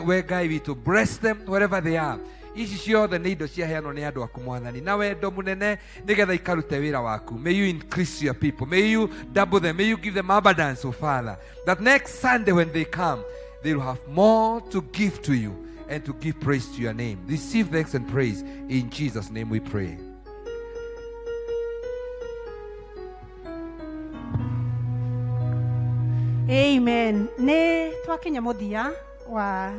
We Ngai witũ bless them wherever they are. Ici ciothe nĩ indo ciaheanwo nĩ andũ aku Mwathani na wendo mũnene nigetha ikarute wĩra waku. May you increase your people, may you double them, may you give them abundance, oh Father, that next Sunday when they come they will have more to give to you and to give praise to your name. Receive thanks and praise in Jesus' name we pray. Amen. Nĩ twakinya mũthia wa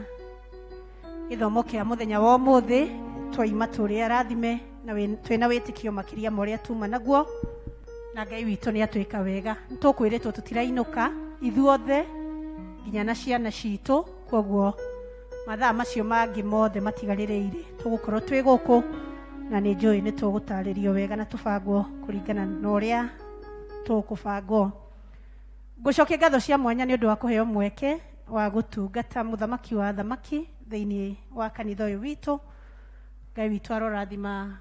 gĩthomo kĩa mũthenya wa ũmũthĩ. Twaima tũrĩ arathime na twĩna wĩtĩkio makĩria ma ũrĩa tuma naguo, na Ngai witũ nĩ atwĩka wega. Nĩ tũkwĩrĩtwo tũtirainũka ithuothe nginya na ciana citũ, koguo mathaa macio mangĩ mothe matigarĩrĩire tũgũkorwo twĩ gũkũ, na nĩ njũĩ nĩ tũgũtarĩrio wega na tũbangwo kũringana na ũrĩa tũkũbangwo. Ngũcokia ngatho cia mwanya nĩ ũndũ wa kũheo mweke wa gũtungata mũthamaki wa thamaki thĩinĩ wa kanitha ũyũ witũ. Ngai witũ arorathima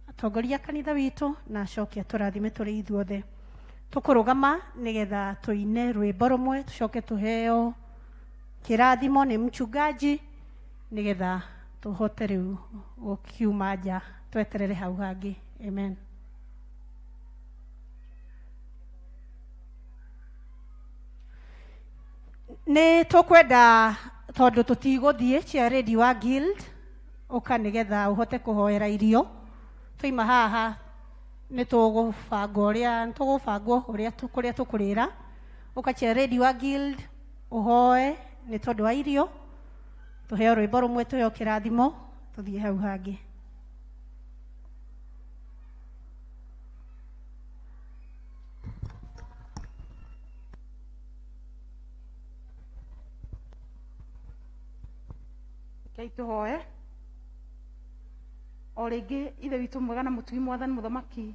atongoria kanitha witũ na acoke atũrathime tũrĩ ithuothe. Tũkũrũgama nĩgetha tũine rwĩmbo rũmwe, tũcoke tũheo kĩrathimo nĩ mchungaji nĩgetha tũhote rĩu gũkiuma nja tweterere hau hangĩ. Amen. Nĩ tũkwenda tondũ tũtigũthiĩ cia Radio wa Guild ũka nĩgetha ũhote kũhoera irio. Tũima haha nĩ tũgũbangwo ũrĩa kũrĩa tũkũrĩra. Ũka cia Radio wa Guild ũhoe nĩ tondũ wa irio. Tũheo rwĩmbo rũmwe, tũheo kĩrathimo, tũthiĩ hau hangĩ. Tuhoe o rĩngĩ ithe witũ mwega na mũtugi Mwathani mũthamaki,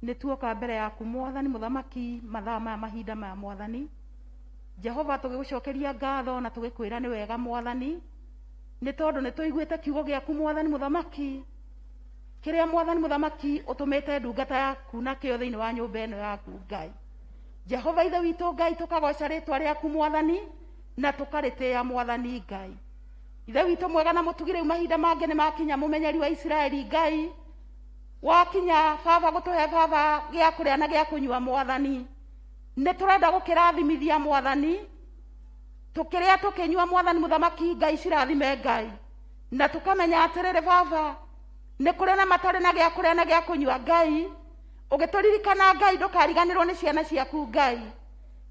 nĩ tuoka mbere yaku Mwathani mũthamaki mathaa maya mahinda maya Mwathani Jehova, tũgĩgũcokeria ngatho na tũgĩkwĩra nĩ wega Mwathani, nĩ tondũ nĩ tũiguĩte kiugo gĩaku Mwathani mũthamaki, kĩrĩa Mwathani mũthamaki ũtũmĩte ndungata yaku na kĩo thĩinĩ wa nyũmba ĩno yaku Ngai. Jehova ithe witũ Ngai, tũkagoca rĩtwa rĩaku Mwathani na tũkarĩtĩĩa Mwathani Ngai. Ithe witũ mwega na mũtugi, rĩu mahinda mangĩ nĩ makinya mũmenyeri wa Isiraeli Ngai, wakinya baba gũtũhe baba gĩa kũrĩa na gĩa kũnyua Mwathani. Nĩ tũrenda gũkĩrathimithia Mwathani, tũkĩrĩa tũkĩnyua Mwathani mũthamaki Ngai, cirathime Ngai, na tũkamenya atĩrĩrĩ baba, nĩ kũrĩ na matarĩ na gĩa kũrĩa na gĩa kũnyua Ngai. Ũgĩtũririkana Ngai, ndũkariganĩrwo nĩ ciana ciaku Ngai,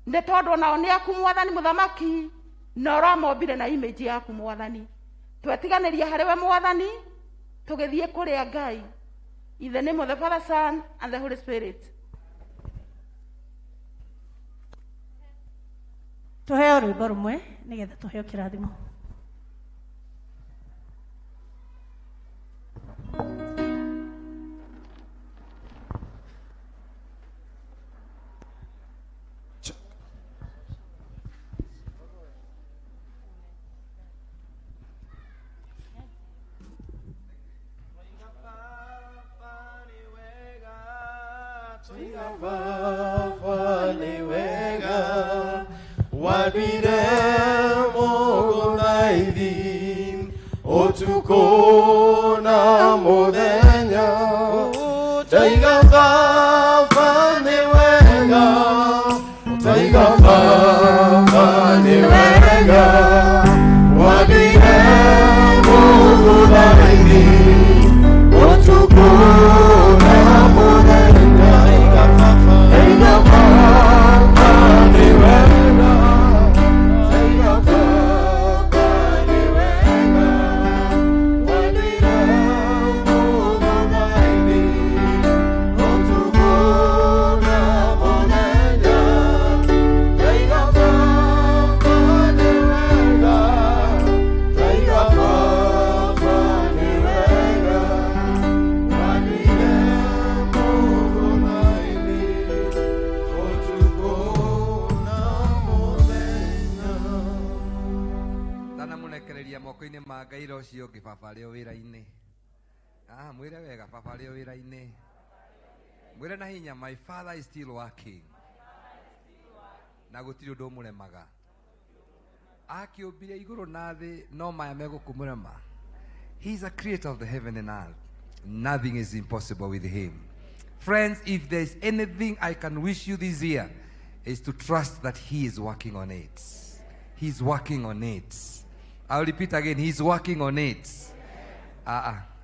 nĩ tondũ nao nĩ aku Mwathani mũthamaki, na ũramombire na image yaku Mwathani. Twetiganĩria harĩ we Mwathani, tũgĩthiĩ kũrĩa Ngai. In the name of the Father, Son, and the Holy Spirit. Tuheo rwĩmbo rũmwe nĩgetha tuheo kĩrathimo. Baba ni wega wadire Mungu thaithi Utuko na muthenya Taiga baba ni wega Taiga baba ni wega Wadine Mungu thaini Utuko na muthenya Taiga baba ni wega Taiga baba ni wega Wadine Mungu thaini Utuko na muthenya Taiga baba ni wega Taiga baba ni wega Wadine Mungu thaini Utuko na muthenya Tana munekereria moko-inĩ ma Ngai rũciũ kĩbaba rĩo wĩra-inĩ. Mwĩre wega baba rĩo wĩra-inĩ. Mwĩre na hinya, my father is still working. Na gũtirĩ ũndũ ũmũremaga. Akĩũmbire igũrũ na thĩ, no maya megũkũmũrema. He is a creator of the heaven and earth. Nothing is impossible with him. Friends, if there is anything I can wish you this year, is to trust that he is working on it. He's working on it. I'll repeat again, he's working on it.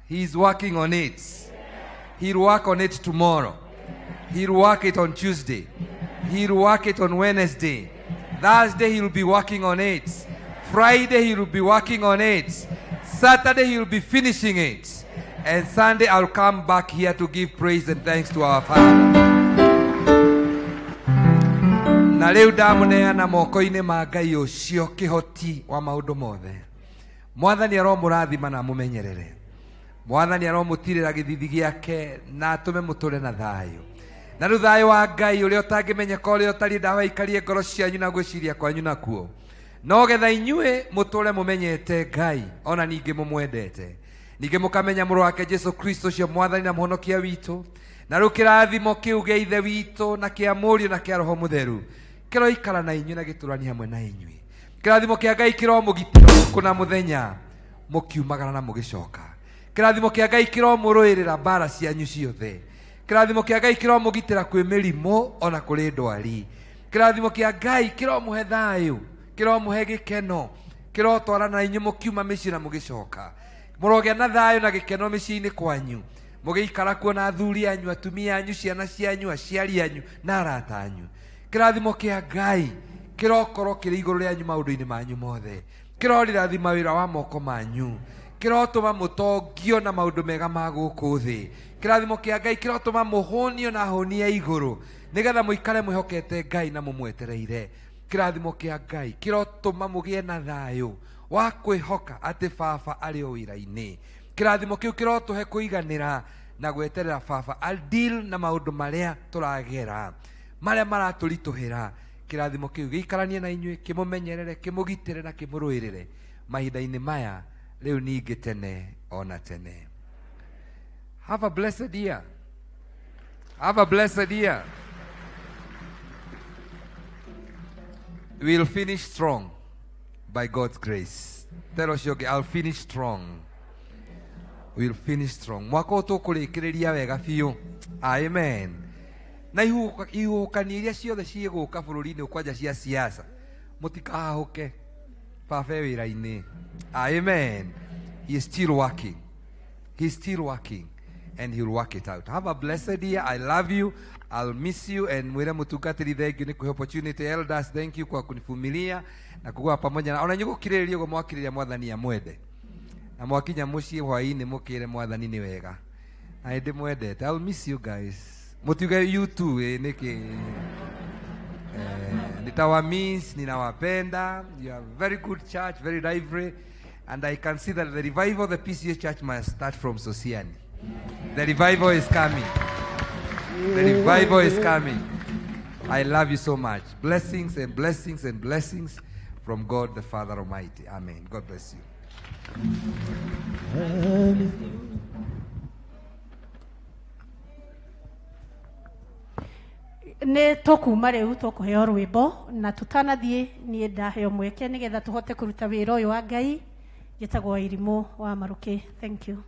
He's working on it. He'll work on it tomorrow. He'll work it on Tuesday. He'll work it on Wednesday. Thursday he'll be working on it. Friday he'll be working on it. Saturday he'll be finishing it. And Sunday I'll come back here to give praise and thanks to our Father. Na rĩu ndamũneana moko-inĩ ma Ngai ũcio kĩhoti wa maũndũ mothe. Mwathani aromũrathima na mũmenyerere. Mwathani aromũtirĩra gĩthithi gĩake na atũme mũtũre na thayũ. Na rĩu thayũ wa Ngai ũrĩa ũtangĩmenyeka ũrĩa ũtariĩ ndawa ikarie ngoro cianyu na gwĩciria kwanyu nakuo. No getha inyuĩ mũtũre mũmenyete Ngai ona ningĩ mũmwendete. Ningĩ mũkamenya mũrũ wake Jesu Kristo ũcio Mwathani na mũhonokia witũ. Na rĩu kĩrathimo kĩu gĩa Ithe witũ na kĩa Mũriũ na kĩa Roho Mũtheru kĩroikara na inyuĩ na gĩtũrani hamwe na inyuĩ. Kĩrathimo kĩa Ngai kĩromũgitĩra ũtukũ na mũthenya mũkiumagara na mũgĩcoka. Kĩrathimo kĩa Ngai kĩromũrũĩrĩra mbara cianyu ciothe. Kĩrathimo kĩa Ngai kĩromũgitĩra kwĩ mĩrimũ ona kũrĩ ndwari. Kĩrathimo kĩa Ngai kĩromũhe thayũ, kĩromũhe gĩkeno, kĩrotwarana na inyuĩ mũkiuma mĩciĩ na mũgĩcoka. Mũrogĩa na thayũ na gĩkeno mĩciĩ-inĩ kwanyu. Mũgĩikara kuo na athuri anyu, atumia anyu, ciana cianyu, aciari anyu na arata anyu. Kĩrathimo kĩa Ngai kĩrokorwo kĩrĩ igũrũ rĩanyu maũndũ-inĩ manyu mothe. Kĩrorĩrathima wĩra wa moko manyu. Kĩrotũma mũtongio na maũndũ mega ma gũkũ thĩ. Kĩrathimo kĩa Ngai kĩrotũma mũhũnio na hũni ya igũrũ nĩgetha mũikare mwĩhokete Ngai na mũmwetereire. Kĩrathimo kĩa Ngai kĩrotũma mũgĩe na thayũ wa kwĩhoka atĩ Baba arĩ o wĩra-inĩ. Kĩrathimo kĩu kĩrotũhe kũiganĩra na gweterera Baba deal na maũndũ marĩa tũragera, marĩa maratũritũhĩra. Kĩrathimo kĩu gĩikaranie na inyuĩ, kĩmũmenyerere, kĩmũgitĩre na kĩmũrũĩrĩre mahinda-inĩ maya rĩu ningĩ tene ona tene. Have a blessed year. Have a blessed year. We'll finish strong by God's grace. Tell us, I'll finish strong. We'll finish strong. Mwaka ũtũkũrĩkĩrĩria wega biũ. Amen. Na ihuhũkanio iria ciothe cigũka bũrũri-inĩ ũkwanja cia siasa mũtikahahũke. Baba e wĩra-inĩ. Amen. He is still working. He is still working. And he'll work it out. Have a blessed year. I love you. I'll miss you. And mwĩre mũtungatĩri thank you nĩ kũhe opportunity. Elders, thank you kwa kunivumilia na kugua pamoja na ona nyugo kirĩrĩria ũguo mwakirĩria Mwathani amwende. Na mwakinya mũciĩ hwaĩ-inĩ mũkĩre Mwathani nĩ wega. Na ndĩ mwendete. I'll miss you guys. Mutiuge you too niki. Nitawamiss, ninawapenda. You are very good church, very lively. And I can see that the revival of the PCA church must start from Sosiani. The revival is coming. The revival is coming. I love you so much. Blessings and blessings and blessings from God the Father Almighty. Amen. God bless you. Nĩ tũkuma rĩu tũkũheo rwĩmbo na tũtanathiĩ niĩ ndaheo mweke nĩgetha tũhote kũruta wĩra ũyũ wa Ngai njĩtagwo Irimũ wa Maruki. Thank you.